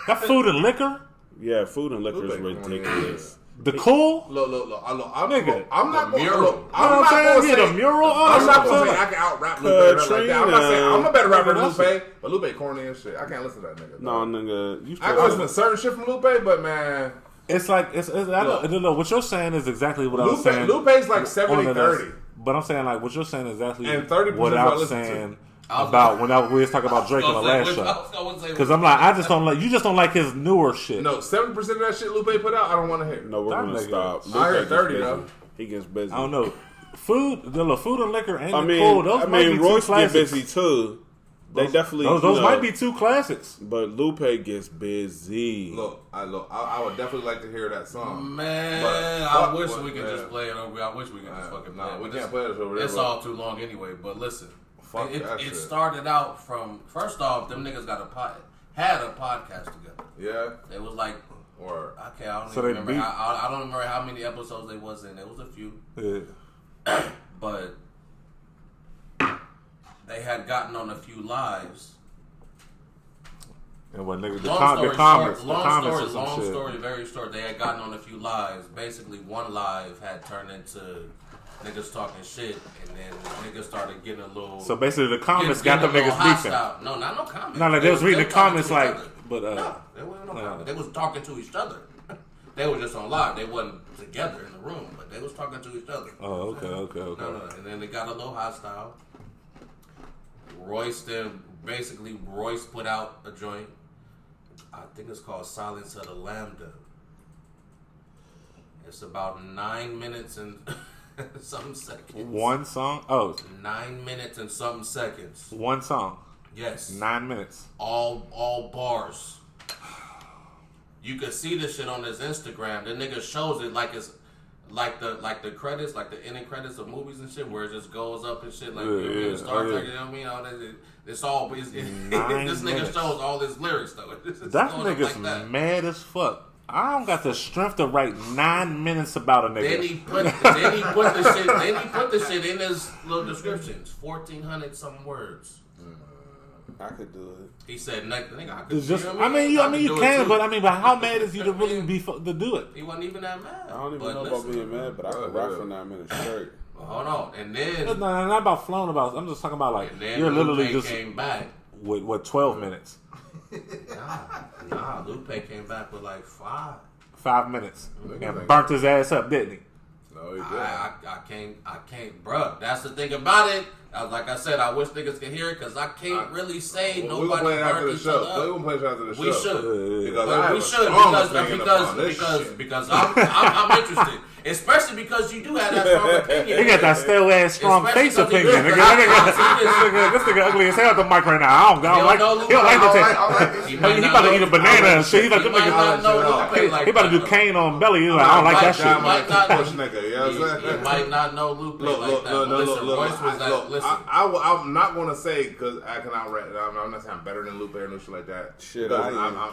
That Food and Liquor? Yeah, Food and Liquor is ridiculous. The Cool? Look, I'm not going to I'm not going to say I can out rap Lupe like that. I'm not saying I'm a better rapper than Lupe, but Lupe corny and shit. I can't listen to that nigga. No, nigga. I can listen to certain shit from Lupe, but man. It's like, I don't know. What you're saying is exactly what I was saying. Lupe's like 70-30. But I'm saying, like, what you're saying is exactly and 30% what I was saying about when we was talking about Drake on the last show. Because I'm like, you just don't like his newer shit. No, 70% of that shit Lupe put out, I don't want to hear. No, we're going to stop. I heard 30 though. He gets busy. I don't know. Food and Liquor and Cool, those might be Royce two classics. get busy too. They definitely those might be 2 classics. But Lupe gets busy. Look, I would definitely like to hear that song. Man, I wish we could just play it over. I wish we could just fucking play it. We can't play it over there. It's all too long anyway. But listen, it started out from first off, them niggas had a podcast together. Yeah, it was like. Or I don't remember. I don't remember how many episodes they was in. It was a few. Yeah. But they had gotten on a few lives. And what nigga? Long story, very short. They had gotten on a few lives. Basically, one live had turned into niggas talking shit, and then niggas started getting a little. So basically, the comments got them niggas beefing. No, not no comments. No, like they was reading the comments like, but no, there wasn't no comments. They was talking to each other. They were just on live. They wasn't together in the room, but they was talking to each other. Oh, okay. No, and then they got a little hostile. Royce put out a joint. I think it's called Silence of the Lambda. It's about 9 minutes and something seconds. One song? Oh. 9 minutes and something seconds. One song? Yes. 9 minutes. All bars. You could see this shit on his Instagram. The nigga shows it like it's like the credits, like the ending credits of movies and shit, where it just goes up and shit, like Star Trek. You know what I mean? All that. This nigga shows all his lyrics though. That nigga's like mad as fuck. I don't got the strength to write 9 minutes about a nigga. Then he put the shit in his little descriptions. 1,400 something words. I could do it. He said, "Nigga, I could." Just, I mean, you can, but how mad is you to really be to do it? He wasn't even that mad. I don't even know about being mad, but I could rap for 9 minutes straight. Hold on, and then no, not about flowing about. I'm just talking about like you're literally just came back with 12 minutes. Nah, Lupe came back with like 5 minutes and burnt his ass up, didn't he? No, he didn't. I can't, bruh. That's the thing about it. Like I said, I wish niggas could hear it because I can't really say nobody burnt each other up. We're gonna play it after the show. We should. Because I'm interested. Especially because you do have that strong opinion. He got that stale ass strong face opinion. This nigga ugly as hell at the mic right now. I don't like it. He don't like the taste. He about to eat a banana and shit. He about to do cane on belly. He's like, I don't like that shit. You might not know Lupe like that. Listen, Royce was like, listen. I'm not gonna say because I can outrap. I'm not saying I'm better than Lupe or no shit like that. Shit, my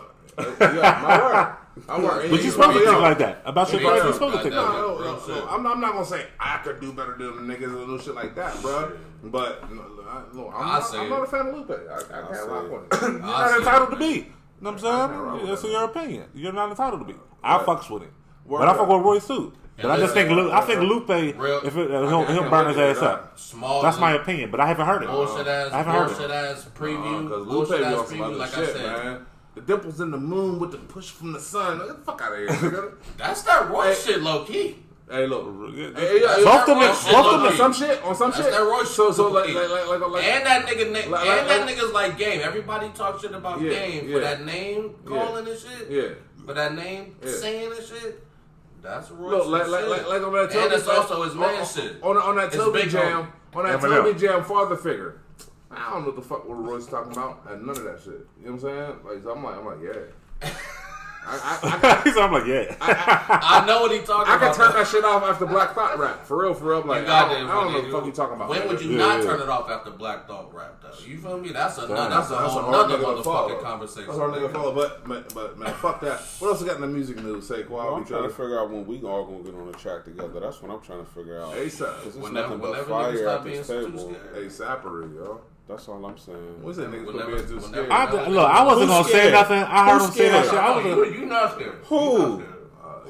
word. But you're supposed to think like that about your brother. You're supposed to think like that. No, I'm not gonna say I could do better than the niggas and no shit like that, bro. But I'm not a fan of Lupe. I can't rock with it. You're not entitled to be. You know what I'm saying? That's your opinion. You're not entitled to be. I fucks with him, but I fuck with Royce too. But I just think Lupe, he'll burn his ass up. That's my opinion, but I haven't heard it. Bullshit ass preview. Bullshit ass preview. Like I said, man. The dimples in the moon with the push from the sun. Get the fuck out of here, nigga. That's that Royce shit, low key. Hey, look. Both of them on some shit. That's that Royce so like, and that nigga's like Game. Everybody talk shit about Game for that name calling and shit. Yeah. For that name saying and shit. That's Royce. Look, like on that Toby. And that's also his man shit. On that Toby jam. On that Toby jam, father figure. I don't know what the fuck what Roy's talking about. None of that shit. You know what I'm saying? Like, I'm like, yeah. I'm like, yeah. I know what he talking about. I can turn that shit off after Black Thought rap. For real. I'm like, I don't know what the fuck you talking about. When would you not turn it off after Black Thought rap, though? You feel me? That's another motherfucking conversation. That's a hard nigga to follow. But man, fuck that. What else we got in the music news? Say, I'm trying to figure out when we all gonna get on the track together. That's what I'm trying to figure out. ASAP. Because there's nothing but fire at this table. ASAPery, yo. That's all I'm saying. What's that nigga put me into scared? Look, I wasn't gonna say nothing. I heard him say that shit. You not scared. Who?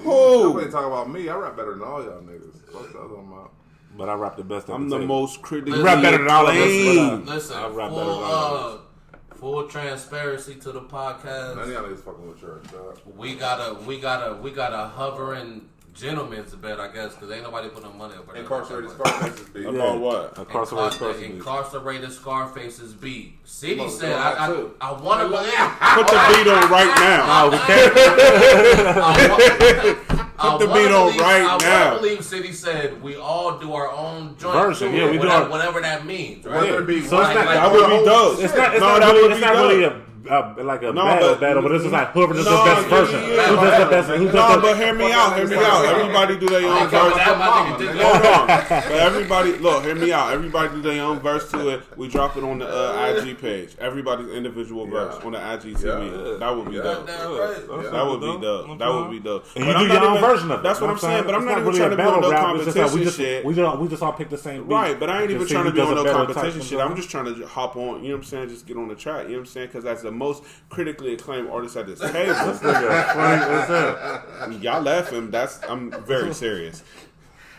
You ain't talking about me. I rap better than all y'all niggas. Fuck the other one. But I rap the best. I'm the most critically. You rap better than all of us. Listen, I rap better than all of us. Full transparency to the podcast. None of y'all niggas fucking with church, dog. We got a hovering gentleman's bed, I guess, because ain't nobody putting no money up. Incarcerated Scarface's beat. About what? Incarcerated Scarface's beat. CD said, I want to believe. Put the beat on right now. Put the beat on right now. I want to believe City said we all do our own joint version. Yeah, we do whatever that means. Right? So that would be dope. It's not really a battle, but it's just like whoever does the best version. Who does the best? But hear me out. Everybody do their own verse. Hold on. But everybody, look, hear me out. Everybody do their own verse to it. We drop it on the IG page. Everybody's individual verse on the IGTV. That would be dope. That would be dope. That would be dope. And you do your own version of it. That's what I'm saying. But I'm not even trying to be on no competition shit. We just all pick the same beat. Right, but I ain't even trying to be on no competition shit. I'm just trying to hop on. You know what I'm saying? Just get on the track. You know what I'm saying? Because that's the most critically acclaimed artist at this table. Y'all laughing. I'm very serious.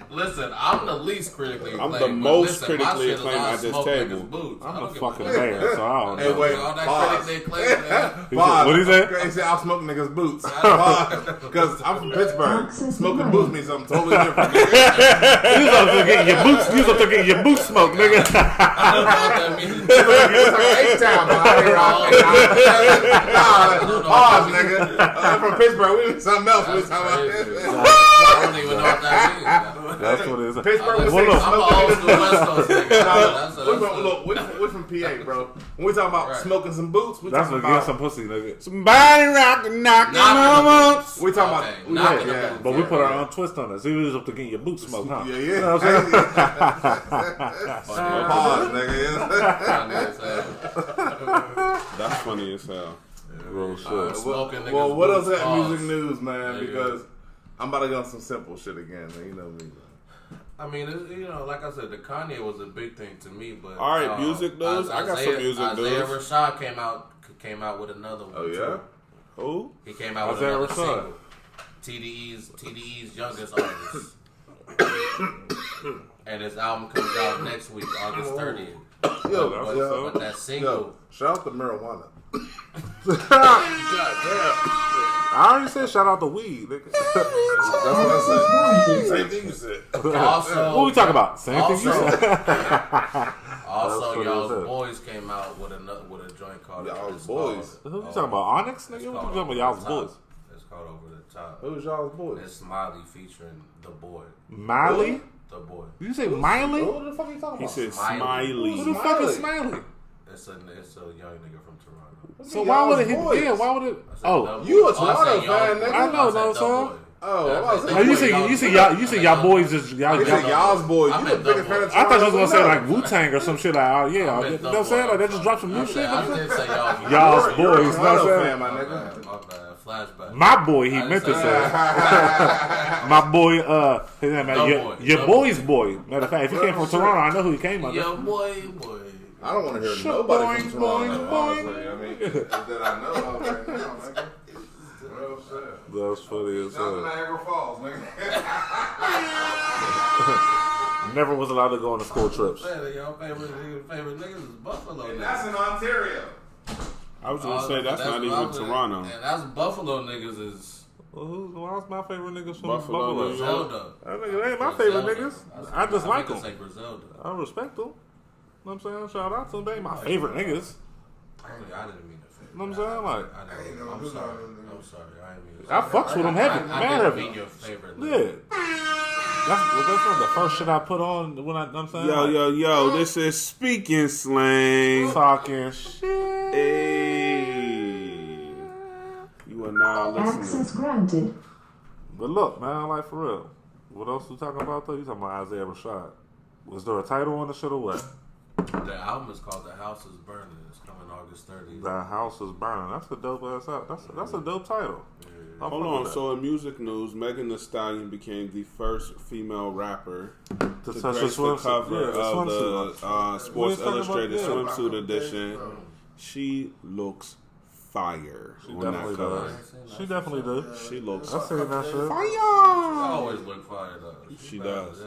Listen, I'm the least critically acclaimed. I'm the most critically acclaimed at this table. I'm a fucking man, so I don't know. Hey, wait, All that pause. critically acclaimed, man. Pause. What he say? He said, I'll smoke niggas' boots. Because I'm from Pittsburgh. Smoking boots means something totally different. You was up there getting your boots. You was up there getting your boots smoked, nigga. I don't know what that means. It's like H-Town behind here. Pause, nigga. I'm from Pittsburgh. We mean something else. We talking about this. I don't even know what that means. That's what it is. Pittsburgh was I'm an old school West Coast nigga. Look, we're from PA, bro. When we talking about smoking some boots, we That's talking what get about some pussy, nigga. Somebody rockin', knockin' on boots. we talking about knocking But we put our own twist on it. So you was up to getting your boots smoked, huh? Yeah. You know what I'm saying? Pause, nigga. That's funny as hell. Real shit. Well, what else at music news, man? Because I'm about to go on some simple shit again, man. You know me. I mean, like I said, the Kanye was a big thing to me, but All right, music news. I got some music news. Isaiah Rashad came out with another one. Oh yeah. Too. Who? He came out with Isaiah another Rashad. single. TDE's youngest artist. And his album comes out next week, August 30th. But that single. Shout out to marijuana. God damn. I already said shout out to weed, nigga. That's what I said. Same thing you said. Also, what we talking about? Same thing you said. Also, y'all's boys came out with a joint called Y'all's boys. Who you talking about? Onyx, nigga? What you talking about? Y'all's boys. It's called Over the Top. Who's y'all's boys? It's Smiley featuring The Boy. Miley? The Boy. Did you say Miley? What the fuck are you talking He about? said Smiley. Smiley. Who the fuck is Smiley? It's a young nigga from Toronto. So why would it? Boys? Yeah, why would it? Oh, you a Toronto fan, nigga? I know, son. Oh, You say y'all boys just y'all. You said y'all's boys. I You meant the biggest the fan of I thought you was gonna say Toronto. like Wu-Tang or some shit like, oh yeah, I you meant know what I'm saying? Like they just dropped some new shit. I didn't say y'all. Y'all's You're a boys, you know what I'm Toronto saying? fan, my nigga. My bad. Flashback. My boy, he meant to say. My boy, his name, your boy's boy. Matter of fact, if he came from Toronto, I know who he came under. Yo, boy. I don't want to hear nobody from Toronto, boing. honestly. I mean, that I know of right now, nigga. Real shit. That's funny as Shout out to hell. Niagara Falls, nigga. Never was allowed to go on the school trips. Y'all favorite niggas is Buffalo. And that's in Ontario. I was gonna say that's not even Toronto. And that's Buffalo niggas is Why's my favorite niggas from Buffalo, Buffalo? New York. Zelda. That nigga ain't my favorite niggas. I just like them. Say Griselda. I respect them. You know what I'm saying? Shout out to them. They ain't my favorite niggas. I didn't mean to favorite. You know what I'm saying? Like, I'm sorry. I didn't mean to. I fucks with them heavy. Man, I didn't heavy. mean your favorite. Yeah. That's the first shit I put on when I'm saying. Yo, this is Speakin Slang Talking shit. Hey. You are now listening. Access granted. But look, man, like for real. What else we talking about though? You talking about Isaiah Rashad. Was there a title on the shit or what? The album is called The House is Burning. It's coming August 30th. The House is Burning. That's a dope ass out. That's a dope title. Yeah. Hold on. So in music news, Megan Thee Stallion became the first female rapper to touch grace the the cover of the Sports Illustrated about? swimsuit edition. She looks fire on that cover. She definitely does. She looks I seen that shit. I always look fire though. She does.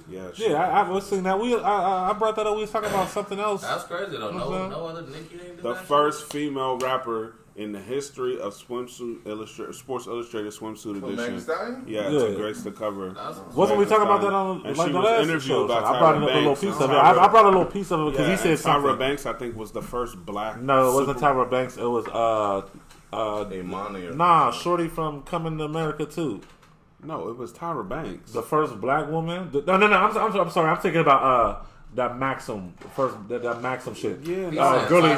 Yeah, I was seeing that. I brought that up. We was talking about something else. That's crazy though. No other Nicki ain't do the that first shit? female rapper in the history of Sports Illustrated swimsuit edition. Yeah, to grace the cover. Wasn't we talking about that on and like she the was last interviewed show? by I brought in a little piece of it. I brought a little piece of it because he said something. Tyra Banks, I think, was the first black. No, it wasn't Tyra Banks. It was Imani. Shorty from Coming to America too. No, it was Tyra Banks. The first black woman. No. I'm sorry. I'm thinking about that Maxim first. That Maxim shit. Yeah, girly.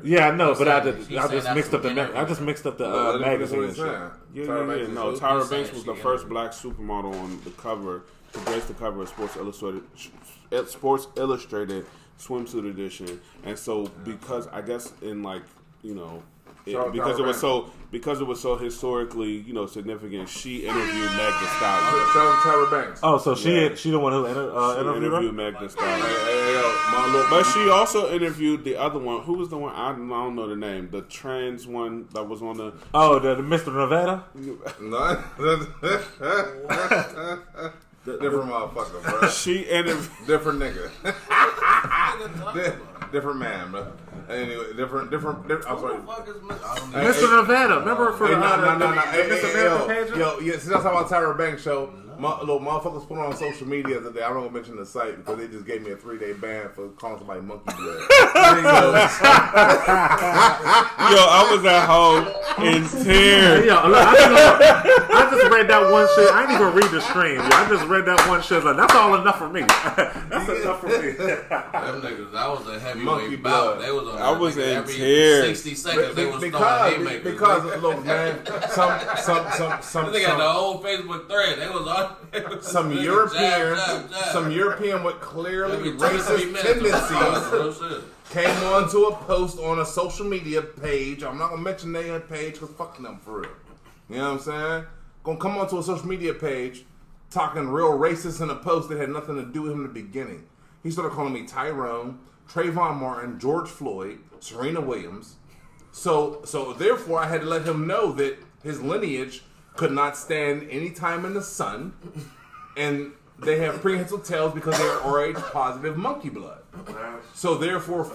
Yeah, I know, but I just mixed up the magazine. Yeah. No, Tyra Banks was the first black supermodel on the cover to grace the cover of Sports Illustrated swimsuit edition, and so because I guess in like because it was so historically significant, she interviewed Meg Thee Stallion. Tyra Banks. Oh, so she the one who interviewed Meg Thee Stallion. But she also interviewed the other one. Who was the one? I don't know the name. The trans one that was on the. Oh, the Mr. Nevada. Different motherfucker, bro. She and different nigga. Different man, bro. Anyway, different. I'm sorry. Mr. Nevada, remember for Mr. Nevada page? Yo, yeah. See, that's how about Tyra Banks show. Little motherfuckers put on social media the other day. I'm not gonna mention the site because they just gave me a 3-day ban for calling somebody monkey blood. Yo, I was at home in tears. Yo, I just read that one shit. I didn't even read the stream. Yo. I just read that one shit. Like, that's all enough for me. That's enough for me. Them niggas, that was a heavyweight bout. They was on I was in every tears. 60 seconds. They was throwing haymakers. Because look, man, some. They got the whole Facebook thread. They was on. Some European with clearly racist tendencies came onto a post on a social media page. I'm not gonna mention their page because fucking them for real. You know what I'm saying? Gonna come onto a social media page talking real racist in a post that had nothing to do with him in the beginning. He started calling me Tyrone, Trayvon Martin, George Floyd, Serena Williams. So therefore I had to let him know that his lineage could not stand any time in the sun, and they have prehensile tails because they are RH positive monkey blood. So therefore,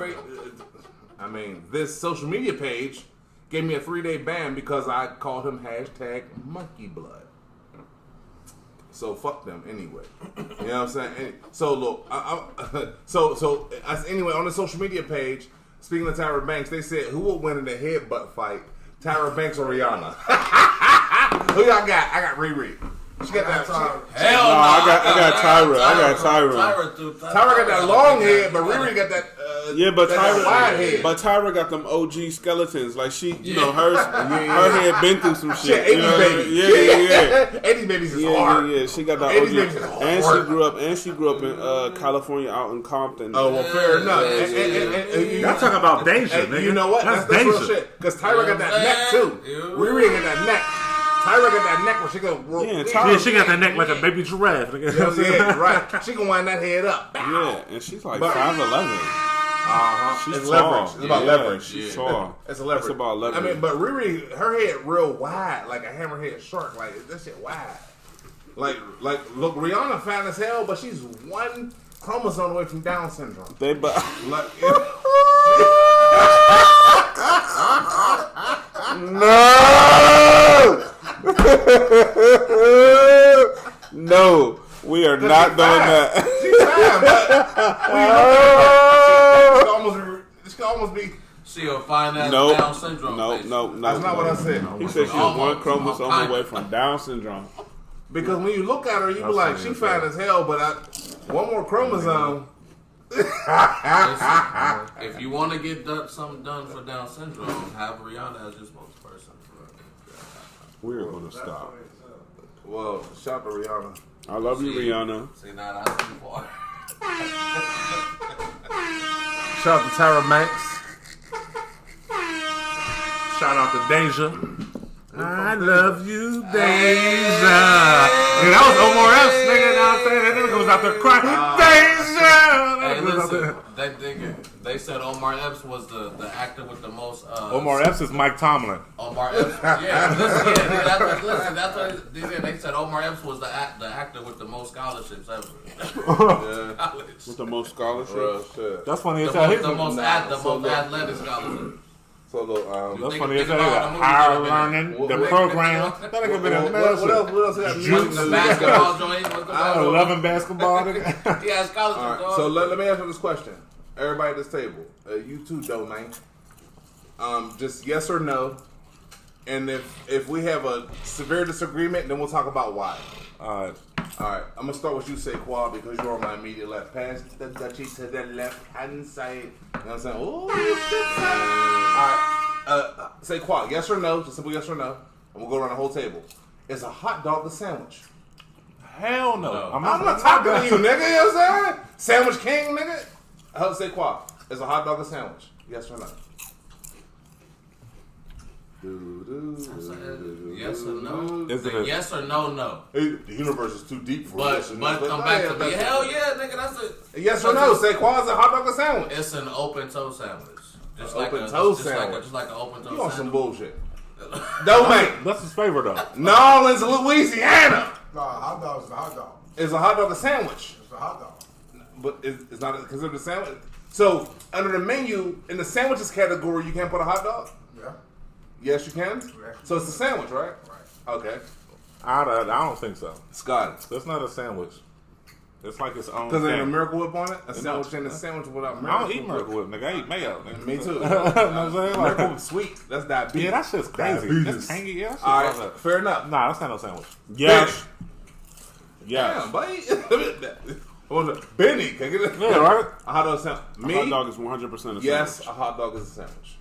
this social media page gave me a 3-day ban because I called him #monkey blood. So fuck them anyway. You know what I'm saying? So look, anyway, on the social media page, speaking of Tyra Banks, they said who would win in a headbutt fight, Tyra Banks or Rihanna? Who y'all got? I got Riri. She got that time. Hell no, I got Tyra. Tyra got that long head, but Riri got that. But Tyra wide head. But Tyra got them OG skeletons. Like she, her head been through some shit. 80s baby. Yeah. 80s babies is hard. Yeah. She got that OG. And she grew up in California, out in Compton. Oh well, fair enough. Y'all talking about danger, nigga. You know what? That's real shit. Because Tyra got that neck too. Riri got that neck. Tyra got that neck where she go. She got that neck like a baby giraffe. Yeah, right. She can wind that head up. Yeah, and she's like 5'11". She's it's tall. leverage. It's about leverage. She's tall. It's a leverage. It's about leverage. I mean, but Riri, her head real wide, like a hammerhead shark. Like that shit wide. Like look, Rihanna fat as hell, but she's one chromosome away from Down syndrome. No, we are not doing that. She's fine, but she could almost be. She'll find that Down syndrome. No. That's not what I said. He said she's one chromosome away from Down syndrome. Because when you look at her, you be like, she fine as hell, but one more chromosome. If you want to get something done for Down syndrome, have Rihanna as your spokesperson. We're going to stop. Well, shout out to Rihanna. I love you, Rihanna. See, now that's too far. Shout out to Tyra Banks. Shout out to Deja. I love you, Deja. Hey, that was Omar Epps, nigga. You know what I'm saying? That nigga was out there crying. Deja! Hey, listen, they said Omar Epps was the actor with the most. Omar Epps is Mike Tomlin. Omar Epps, that's what they said. Omar Epps was the actor with the most scholarships ever. With the most scholarships? That's funny as hell. The most athletic scholarship. So look, that's funny as hell. Higher learning, the program. That nigga been in What else? The basketball joint. I love basketball. Yeah, scholarship. All right, so let me ask you this question. Everybody at this table, you too, Domain. Just yes or no. And if we have a severe disagreement, then we'll talk about why. All right. I'm gonna start with you, Saquon, because you're on my immediate left. Pass the duchy to the left hand side. You know what I'm saying? Ooh, all right. Saquon, yes or no? Just simple yes or no. And we'll go around the whole table. Is a hot dog a sandwich? Hell no. I'm not talking to you, nigga. You know what I'm saying? Sandwich king, nigga. Saquon, is a hot dog a sandwich? Yes or no? Yes or no? Yes or no? No. The universe is too deep for yes or no. But come back to me. Hell yeah, nigga. That's it. Yes or no? Saquon, is a hot dog a sandwich? It's an open toe sandwich. Just like an open toe sandwich. Just like an open toe sandwich. You on some bullshit. Domain. That's his favorite though. New Orleans, Louisiana. Nah, hot dog is a hot dog. Is a hot dog a sandwich? It's a hot dog. But it's not considered a sandwich. So under the menu in the sandwiches category, you can't put a hot dog. Yeah. Yes, you can. So it's a sandwich, right? Right. Okay. I don't think so. Scott. That's not a sandwich. It's like its own. Because there's a thing. Miracle Whip on it. A sandwich ain't a sandwich without Miracle Whip. I don't eat Miracle Whip, nigga. I eat mayo. Nigga. Me too. You know what I'm saying? Miracle Whip sweet. That's diabetes. Yeah, that shit's crazy. Diabetes. That's tangy. Yeah, that shit's All right, like that. fair enough. Nah, that's not no sandwich. Yes. Yes. Damn, buddy. What was it? Benny, can I get it? Yeah, right. A hot dog sandwich. A hot dog is 100% a sandwich. Yes, a hot dog is a sandwich.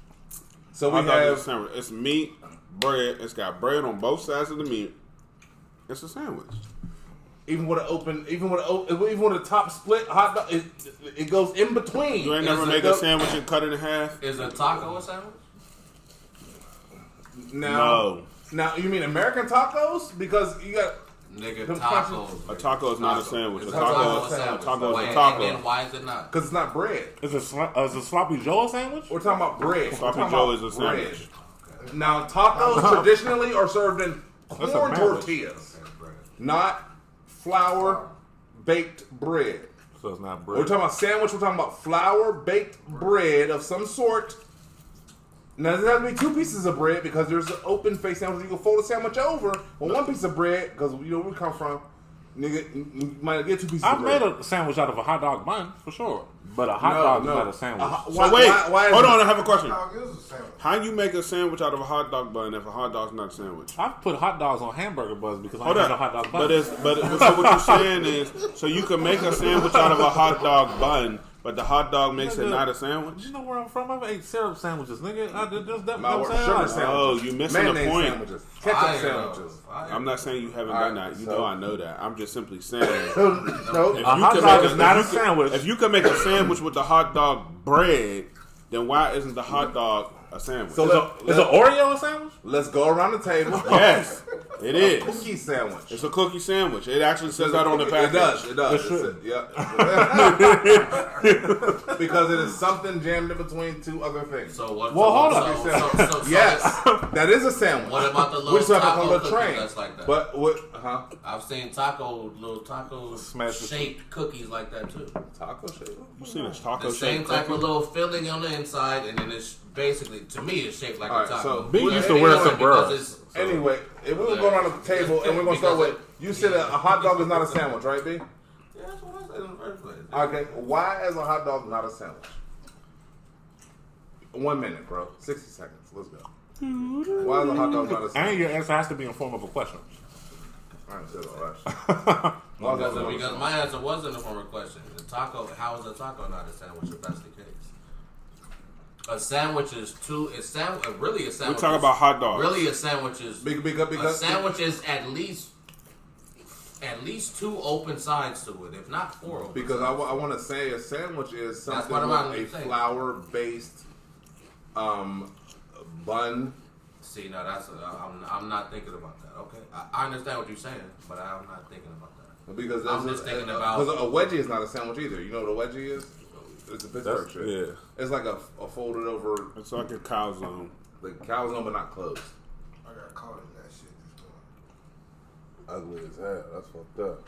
So hot we dog have is a sandwich. It's meat, bread. It's got bread on both sides of the meat. It's a sandwich. even with a top split hot dog, it goes in between. You ain't never make a sandwich and cut it in half. Is a taco a sandwich? No. Now you mean American tacos? Because you got nigga tacos. A taco is not a sandwich. It's A taco is a taco. And why is it not? Because it's not bread. Is a sloppy Joe a sandwich? We're talking about bread. Sloppy Joe is a sandwich. Okay. Now tacos traditionally are served in corn tortillas, not flour baked bread. So it's not bread. We're talking about sandwich. We're talking about flour baked bread of some sort. Now, there's have to be two pieces of bread because there's an open face sandwich. You can fold a sandwich over on one piece of bread because you know where we come from. Nigga, you might get two pieces of bread. I've made a sandwich out of a hot dog bun, for sure. But a hot dog is not a sandwich. Why hold on, I have a question. Hot dog is a sandwich. How you make a sandwich out of a hot dog bun if a hot dog's not a sandwich? I've put hot dogs on hamburger buns because I had a hot dog bun. But so what you're saying is, so you can make a sandwich out of a hot dog bun, but the hot dog makes it not a sandwich? You know where I'm from? I've ate syrup sandwiches, nigga. Oh, you missing the point. Sandwiches. Ketchup sandwiches. I'm not saying you haven't done that. You know I know that. I'm just simply saying. No, a hot dog is not a sandwich. If you can make a sandwich with the hot dog bread, then why isn't the hot dog a sandwich? So is an Oreo a sandwich? Let's go around the table. Yes, it is. Cookie sandwich. It's a cookie sandwich. It actually says that on the package. It does. Yeah. Because it is something jammed in between two other things. So what? Well, hold on. Yes, that is a sandwich. What about the little taco cookies train? That's like that? But what? I've seen little taco shaped cookies like that too. Taco shape. You seen a taco the same shaped type cookie? of little filling on the inside, and then it's basically, to me, it's shaped like a taco. So B used to wear sombreros. Anyway, if we were going on the table and we're going to start with, you said a hot dog is not a sandwich, right, B? Yeah, that's what I said in the first place. Okay, why is a hot dog not a sandwich? 1 minute, bro. 60 seconds. Let's go. Why is a hot dog not a sandwich? And your answer has to be in form of a question. I ain't said all that. Because my answer was in the form of a question. The taco, how is a taco not a sandwich if that's the case? A sandwich is really a sandwich. We're talking about hot dogs. Really, a sandwich is because a sandwich is at least two open sides to it, if not four open because sides. I want to say a sandwich is something with a flour-based bun. See, now I'm not thinking about that. Okay, I understand what you're saying, but I'm not thinking about that. Because I'm just thinking about because a wedgie is not a sandwich either. You know what a wedgie is? It's a Pittsburgh shit. Yeah. It's like a folded over. It's like a calzone. Like calzone, but not closed. I got caught in that shit this morning. Ugly as hell. That's fucked up.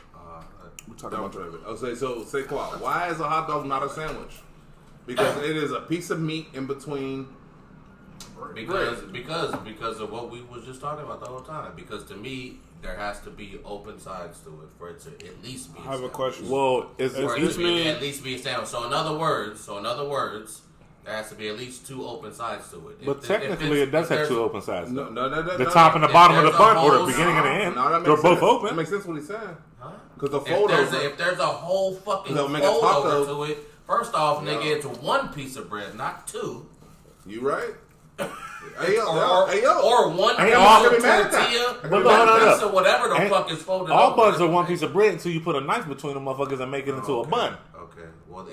We're talking about it. Oh, so say Claude, why is a hot dog not a sandwich? Because it is a piece of meat in between. Because of what we was just talking about the whole time. Because to me, there has to be open sides to it for it to at least be. I have a question. Well, at least be a sandwich. So in other words, there has to be at least two open sides to it. But technically, it does have two open sides. No. The top and the bottom of the bun, or the beginning and the end, they're both open. That makes sense what he's saying. Because the if there's a whole fucking fold over to it, first off, nigga, it's one piece of bread, not two. You right? Or one piece of tortilla, pizza, whatever the fuck is folded all over. buns are one piece of bread until you put a knife between the motherfuckers and make it into a bun. Okay. Well,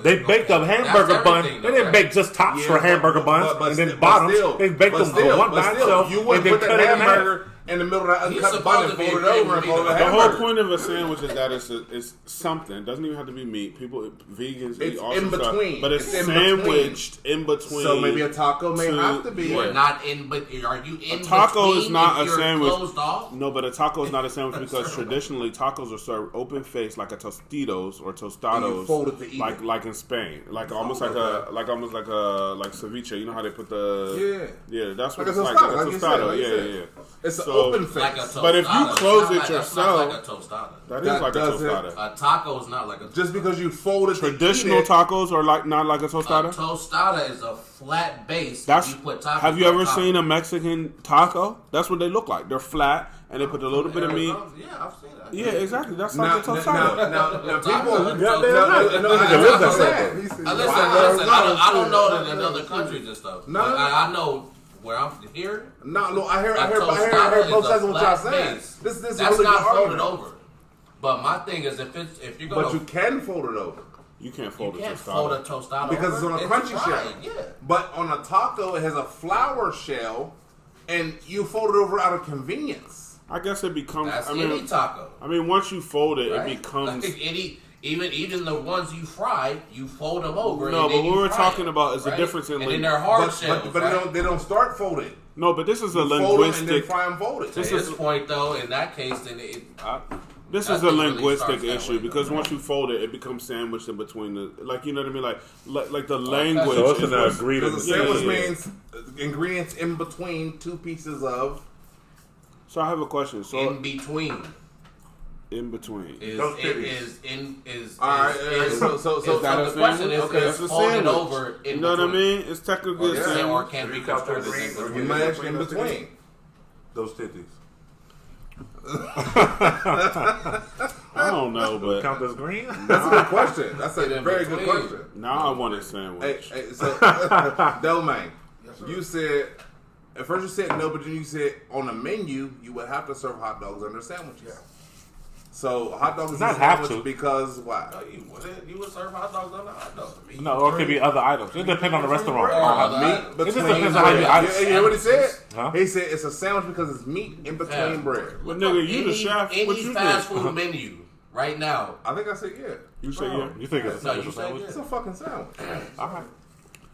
they baked a hamburger bun. They didn't bake just tops for hamburger buns and then bottoms. They baked them one by itself and then cut it in half. in the middle of that uncut bun and fold it over and fold it. The whole point of a sandwich is that it's something. It doesn't even have to be meat. People, vegans eat all in stuff, between. but it's sandwiched in between. So maybe a taco may have to be. You're not in, but are you in? A taco is not a sandwich. Closed off? No, but a taco is not a sandwich because traditionally tacos are served open faced like a Tostitos or Tostados, like in Spain, like ceviche. You know how they put the that's what it's like. Like a tostado. Yeah. It's an open face. Like a tostada. But if you close it yourself, not like a tostada. That is like a tostada. A taco is not like a tostada. Just because you fold it. Traditional tacos are like not like a tostada. A tostada is a flat base. That's. You put tacos. Have you ever seen a Mexican taco? That's what they look like. They're flat and they put a little bit of meat. Yeah, I've seen that. Yeah, exactly. That's like a tostada. Now people. Listen. I don't know that in other countries and stuff. No, I know. Where I'm here, no, I hear both sides of what y'all saying. This that's really not folded over. But my thing is, if you're gonna, but you can fold it over. You can't fold a tostada because it's on a crunchy shell. Yeah. But on a taco, it has a flour shell, and you fold it over out of convenience. I guess it becomes. That's any taco. I mean, once you fold it, right? It becomes Even the ones you fry, you fold them over. No, but what we're talking about is the difference in. And then they're hard shells, but they don't start folded. No, but this is a linguistic. Fold them and then fry them folded. At this point, though, in that case, then this is a linguistic issue because once you fold it, it becomes sandwiched in between the you know what I mean, like the language. So it's an ingredient. Because a sandwich means ingredients in between two pieces of. So I have a question. So in between. In between is all right. So the question is, okay, is folded over. You know what I mean? It's technically a sandwich, or can be constructed in between those titties. I don't know, but count as green. That's a good question. That's a very good question. Now I want a sandwich. Hey, so Delmain, you said. At first you said no, but then you said on the menu you would have to serve hot dogs under sandwiches. Yeah. So hot dogs is a sandwich because why? No, you would serve hot dogs under hot dogs. No, or it could be other items. It depends on the restaurant. Meat between. It just depends on how you item. You hear what he said? Huh? He said it's a sandwich because it's meat in between bread. Well, nigga, you the chef. Any fast food menu right now. I think I said yeah. You say yeah. You think it's a sandwich? It's a fucking sandwich. All right.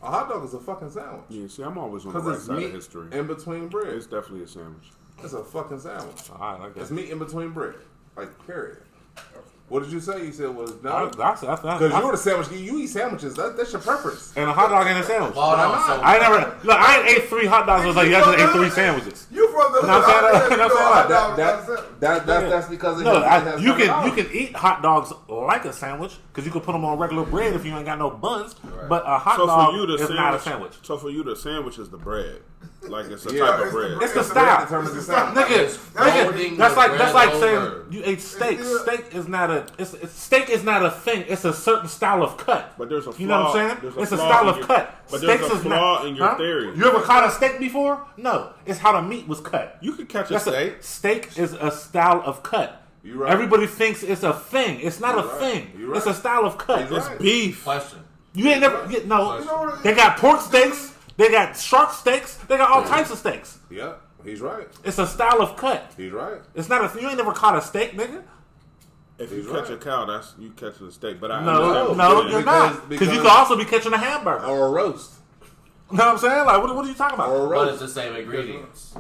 A hot dog is a fucking sandwich. Yeah, see, I'm always on the right side of history. In between bread. It's definitely a sandwich. It's a fucking sandwich. All right, I guess. It's meat in between bread. Like, period. What did you say? You said it was no. Because you're the sandwich. You eat sandwiches. That's your preference. And a hot dog ain't a sandwich. Well, I ain't ate 3 hot dogs. I was like, y'all just ate 3 sandwiches. You from the That's because you can eat hot dogs like a sandwich because you can put them on regular bread if you ain't got no buns. Right. But a hot dog is not a sandwich. So for you, the sandwich is the bread. Like it's a type of bread. It's the style. Nigga, that's like saying you ate steak. Steak is not a thing. It's a certain style of cut. But there's a flaw. You know what I'm saying? It's a style of cut. But there's a flaw in your theory. You ever caught a steak before? No. It's how the meat was cut. You could catch a steak. Steak is a style of cut. You're right. Everybody thinks it's a thing. It's not a thing. Right. It's a style of cut. It's beef. Question. You ain't never get no. They got pork steaks. They got shark steaks. They got all types of steaks. Yeah, he's right. It's a style of cut. He's right. It's not a. You ain't never caught a steak, nigga. If you catch a cow, that's you catching a steak. But no, you're not. Because you could also be catching a hamburger or a roast. You know what I'm saying? Like, what are you talking about? Or a roast. But it's the same ingredients.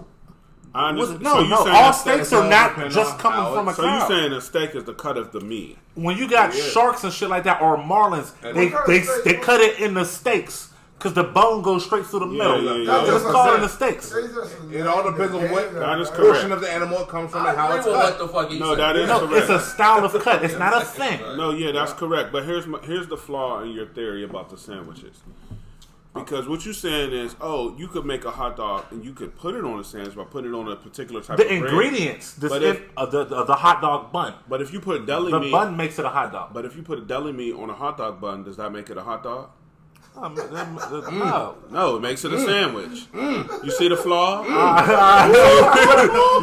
All steaks are not just coming from a cow. So you saying a steak is the cut of the meat? When you got sharks and shit like that, or marlins, they cut it in the steaks. Because the bone goes straight through the middle. It's called in the steaks. It all depends on what portion of the animal it comes from and how it's cut. That is correct. It's a style of cut. It's not a thing. No, that's correct. But here's the flaw in your theory about the sandwiches. Because what you're saying is, you could make a hot dog and you could put it on a sandwich by putting it on a particular type of bread. The ingredients, the hot dog bun. But if you put deli meat... The bun makes it a hot dog. But if you put a deli meat on a hot dog bun, does that make it a hot dog? No, it makes it a sandwich. You see the flaw? You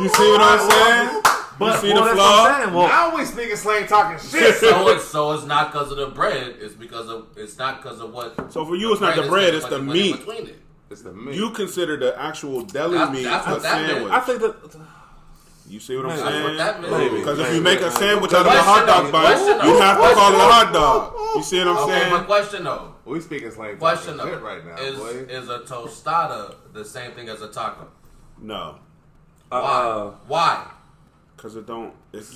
see what I'm saying? You see the flaw? Now we speaking slang talking shit. So it's not because of the bread. It's not because of what. So for you, it's not the bread. It's the meat. It's the meat. You consider the actual deli meat a sandwich. I think that. You see what I'm That's saying? what that means. Because if you make a sandwich out of a hot dog bun, you have to call it a hot dog. You see what I'm Okay, saying? my question though. We speaking slang Question though. right now, Is a tostada the same thing as a taco? No. Why? Why? Because you can't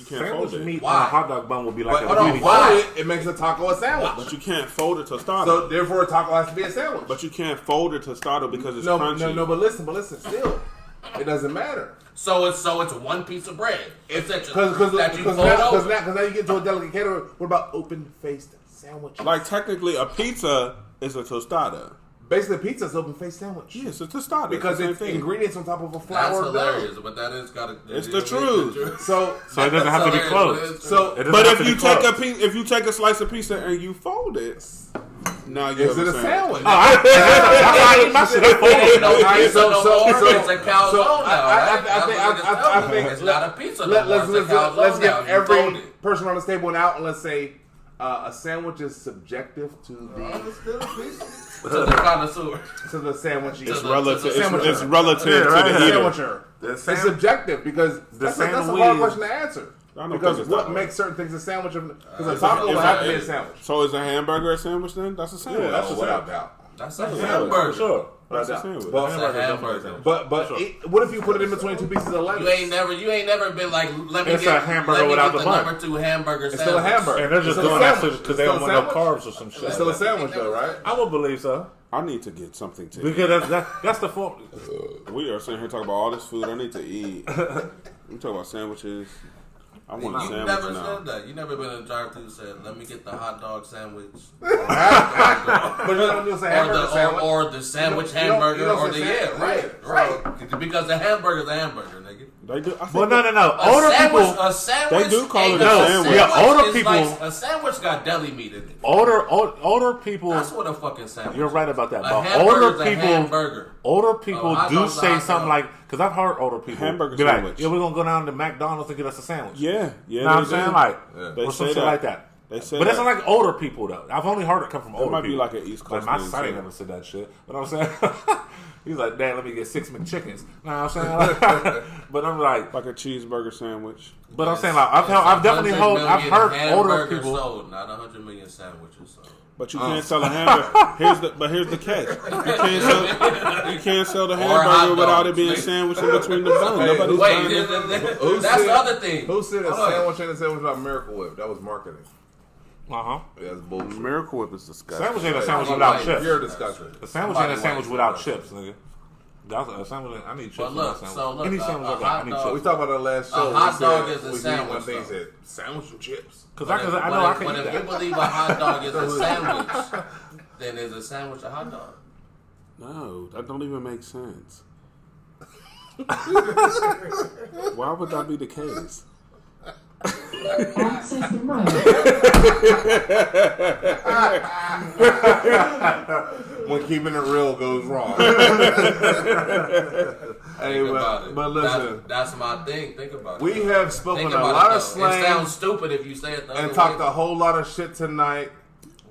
Sandwich fold it. meat on a hot dog bun will be like But a hold really on, why? It makes a taco a sandwich. But you can't fold it tostada. So therefore, a taco has to be a sandwich. But you can't fold it tostada because it's crunchy. No. But listen. Still, it doesn't matter. So it's one piece of bread. Because that you fold over. now you get to a delicate category. What about open-faced sandwiches? Like technically, a pizza is a tostada. Basically, pizza's open-faced sandwich. Yes, it's a tostada. Because it's ingredients on top of a flour. That's hilarious, but that is gotta. It's the truth. So it doesn't have to be close. But if you take a slice of pizza and you fold it, now you have it a sandwich? I eat my shit. I think it's not a pizza. Let's get every person on this table out, and let's say a sandwich is subjective to the connoisseur. To the sandwich. It's relative. It's relative to the eater. It's subjective because that's a hard question to answer. Because what makes certain things a sandwich? Because a taco will have to be a sandwich. So is a hamburger a sandwich then? That's a sandwich. Yeah, that's without doubt. That's a hamburger. Sure. That's a sandwich. But what if you put it in between two pieces of lettuce? You ain't never been like, let me it's a hamburger without the bun. number 2 hamburger it's sandwich. Still a hamburger. And they're just doing that because they don't want no carbs or some shit. It's still a sandwich though, right? I would believe so. I need to get something to eat. Because that's the form. We are sitting here talking about all this food. I need to eat. We talk about sandwiches. I want a sandwich now. You never said that. You never been in a drive-thru and said, "Let me get the hot dog sandwich," or the sandwich hamburger, or the right. Because the hamburger's a hamburger, nigga. They do. Well, no. Older people, a sandwich. They do call it a sandwich. Yeah, older people. Like, a sandwich got deli meat in it. Older people. That's what a fucking sandwich. You're right about that. But older people do say something like, because I've heard older people hamburger be sandwich. like, "Yeah, we're gonna go down to McDonald's and get us a sandwich." Yeah. You know what I'm saying? Like, They or some say shit that. like that. They say but that's that. not like older people though. I've only heard it come from older might people. be like an East Coast Like my thing, son too. never said that shit. But I'm saying, he's like, "Dad, let me get 6 McChickens." You know what I'm saying? But I'm like a cheeseburger sandwich. But I'm saying like I've definitely heard older people. Sold, not 100 million sandwiches sold. But you can't sell a hamburger. Here's the catch. You can't sell the hamburger without it being sandwiched in between the bun. Nobody's buying it. That's the other thing. Who said a sandwich ain't a sandwich without Miracle Whip? That was marketing. Yeah, that's bullshit. Miracle Whip is disgusting. Sandwich ain't a sandwich without chips. You're disgusting. A sandwich ain't a sandwich without chips, nigga. A sandwich, I need chips. But look, any sandwich I got, I need chips. We talked about that last show. A hot dog is a sandwich. They said sandwich and chips. Because I know I can eat that. But if you believe a hot dog is a sandwich, then is a sandwich a hot dog? No, that don't even make sense. Why would that be the case? Access denied. When keeping it real goes wrong. Hey, but listen. That's my thing. Think about it. We have spoken a lot of slang. It sounds stupid if you say it the other way. And talked a whole lot of shit tonight.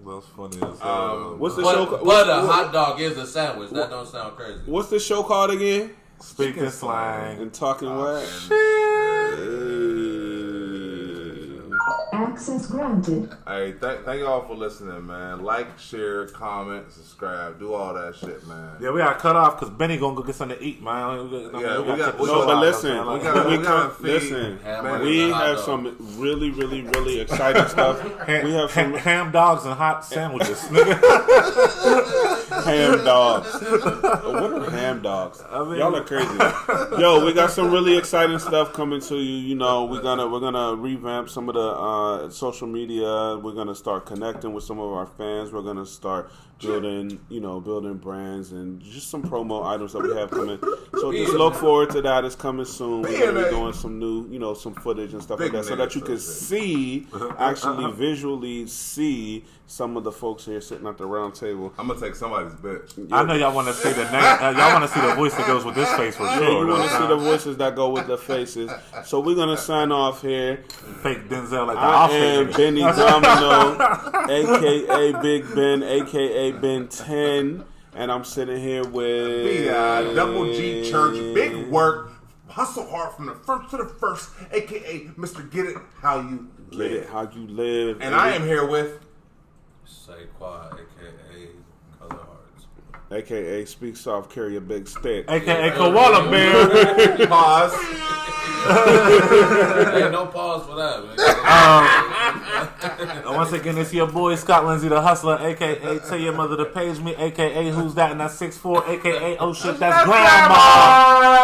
That's funny as hell. What's the show called? But a hot dog is a sandwich. That don't sound crazy. What's the show called again? Speaking Slang. And Talking what? Access granted. Hey, thank y'all for listening, man. Like, share, comment, subscribe, do all that shit, man. Yeah, we got cut off because Benny gonna go get something to eat, man. But listen, we have some really, really, really exciting stuff. We have some ham dogs and hot sandwiches, nigga. Ham dogs. What are ham dogs? Y'all are crazy. Yo, we got some really exciting stuff coming to you. You know, we're gonna revamp some of the social media. We're gonna start connecting with some of our fans. We're gonna start building brands and just some promo items that we have coming. So just look forward to that. It's coming soon. We're gonna be doing some new, some footage and stuff like that, so that you can see, actually visually see some of the folks here sitting at the round table. I'm gonna take somebody's bitch. I know y'all want to see the name. Y'all want to see the voice that goes with this face for sure. Yeah, you want to see the voices that go with the faces. So we're gonna sign off here. Fake Denzel like the I am Benny Domino, aka Big Ben, aka Ben 10, and I'm sitting here with Double G Church, big work. hustle hard from the first to the first, aka Mr. Get It How You Live. Get it how you live. And I am here with Saquad, aka Color Hearts, aka Speak Soft, Carry a Big Stick, aka Koala Bear. Pause. Ain't no pause for that, man. Once again, it's your boy Scott Lindsay the Hustler, aka Tell Your Mother to Page Me, aka Who's That, and that's 6'4", aka Oh Shit, that's Grandma.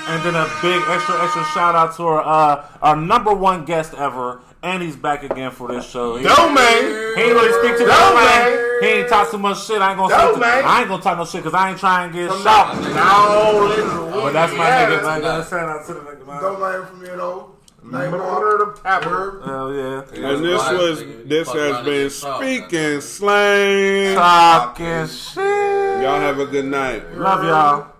And then a big extra shout out to our number one guest ever, and he's back again for this show. Domain. He ain't really speak to the man. He ain't talk too much shit. I ain't gonna talk no shit because I ain't trying to get shot. No, but that's my nigga. Like, shout out to the nigga, man. Domain from here though. Murder the Tapper. Hell yeah. And this has been Speaking Slang Talkin shit. Y'all have a good night. Love y'all.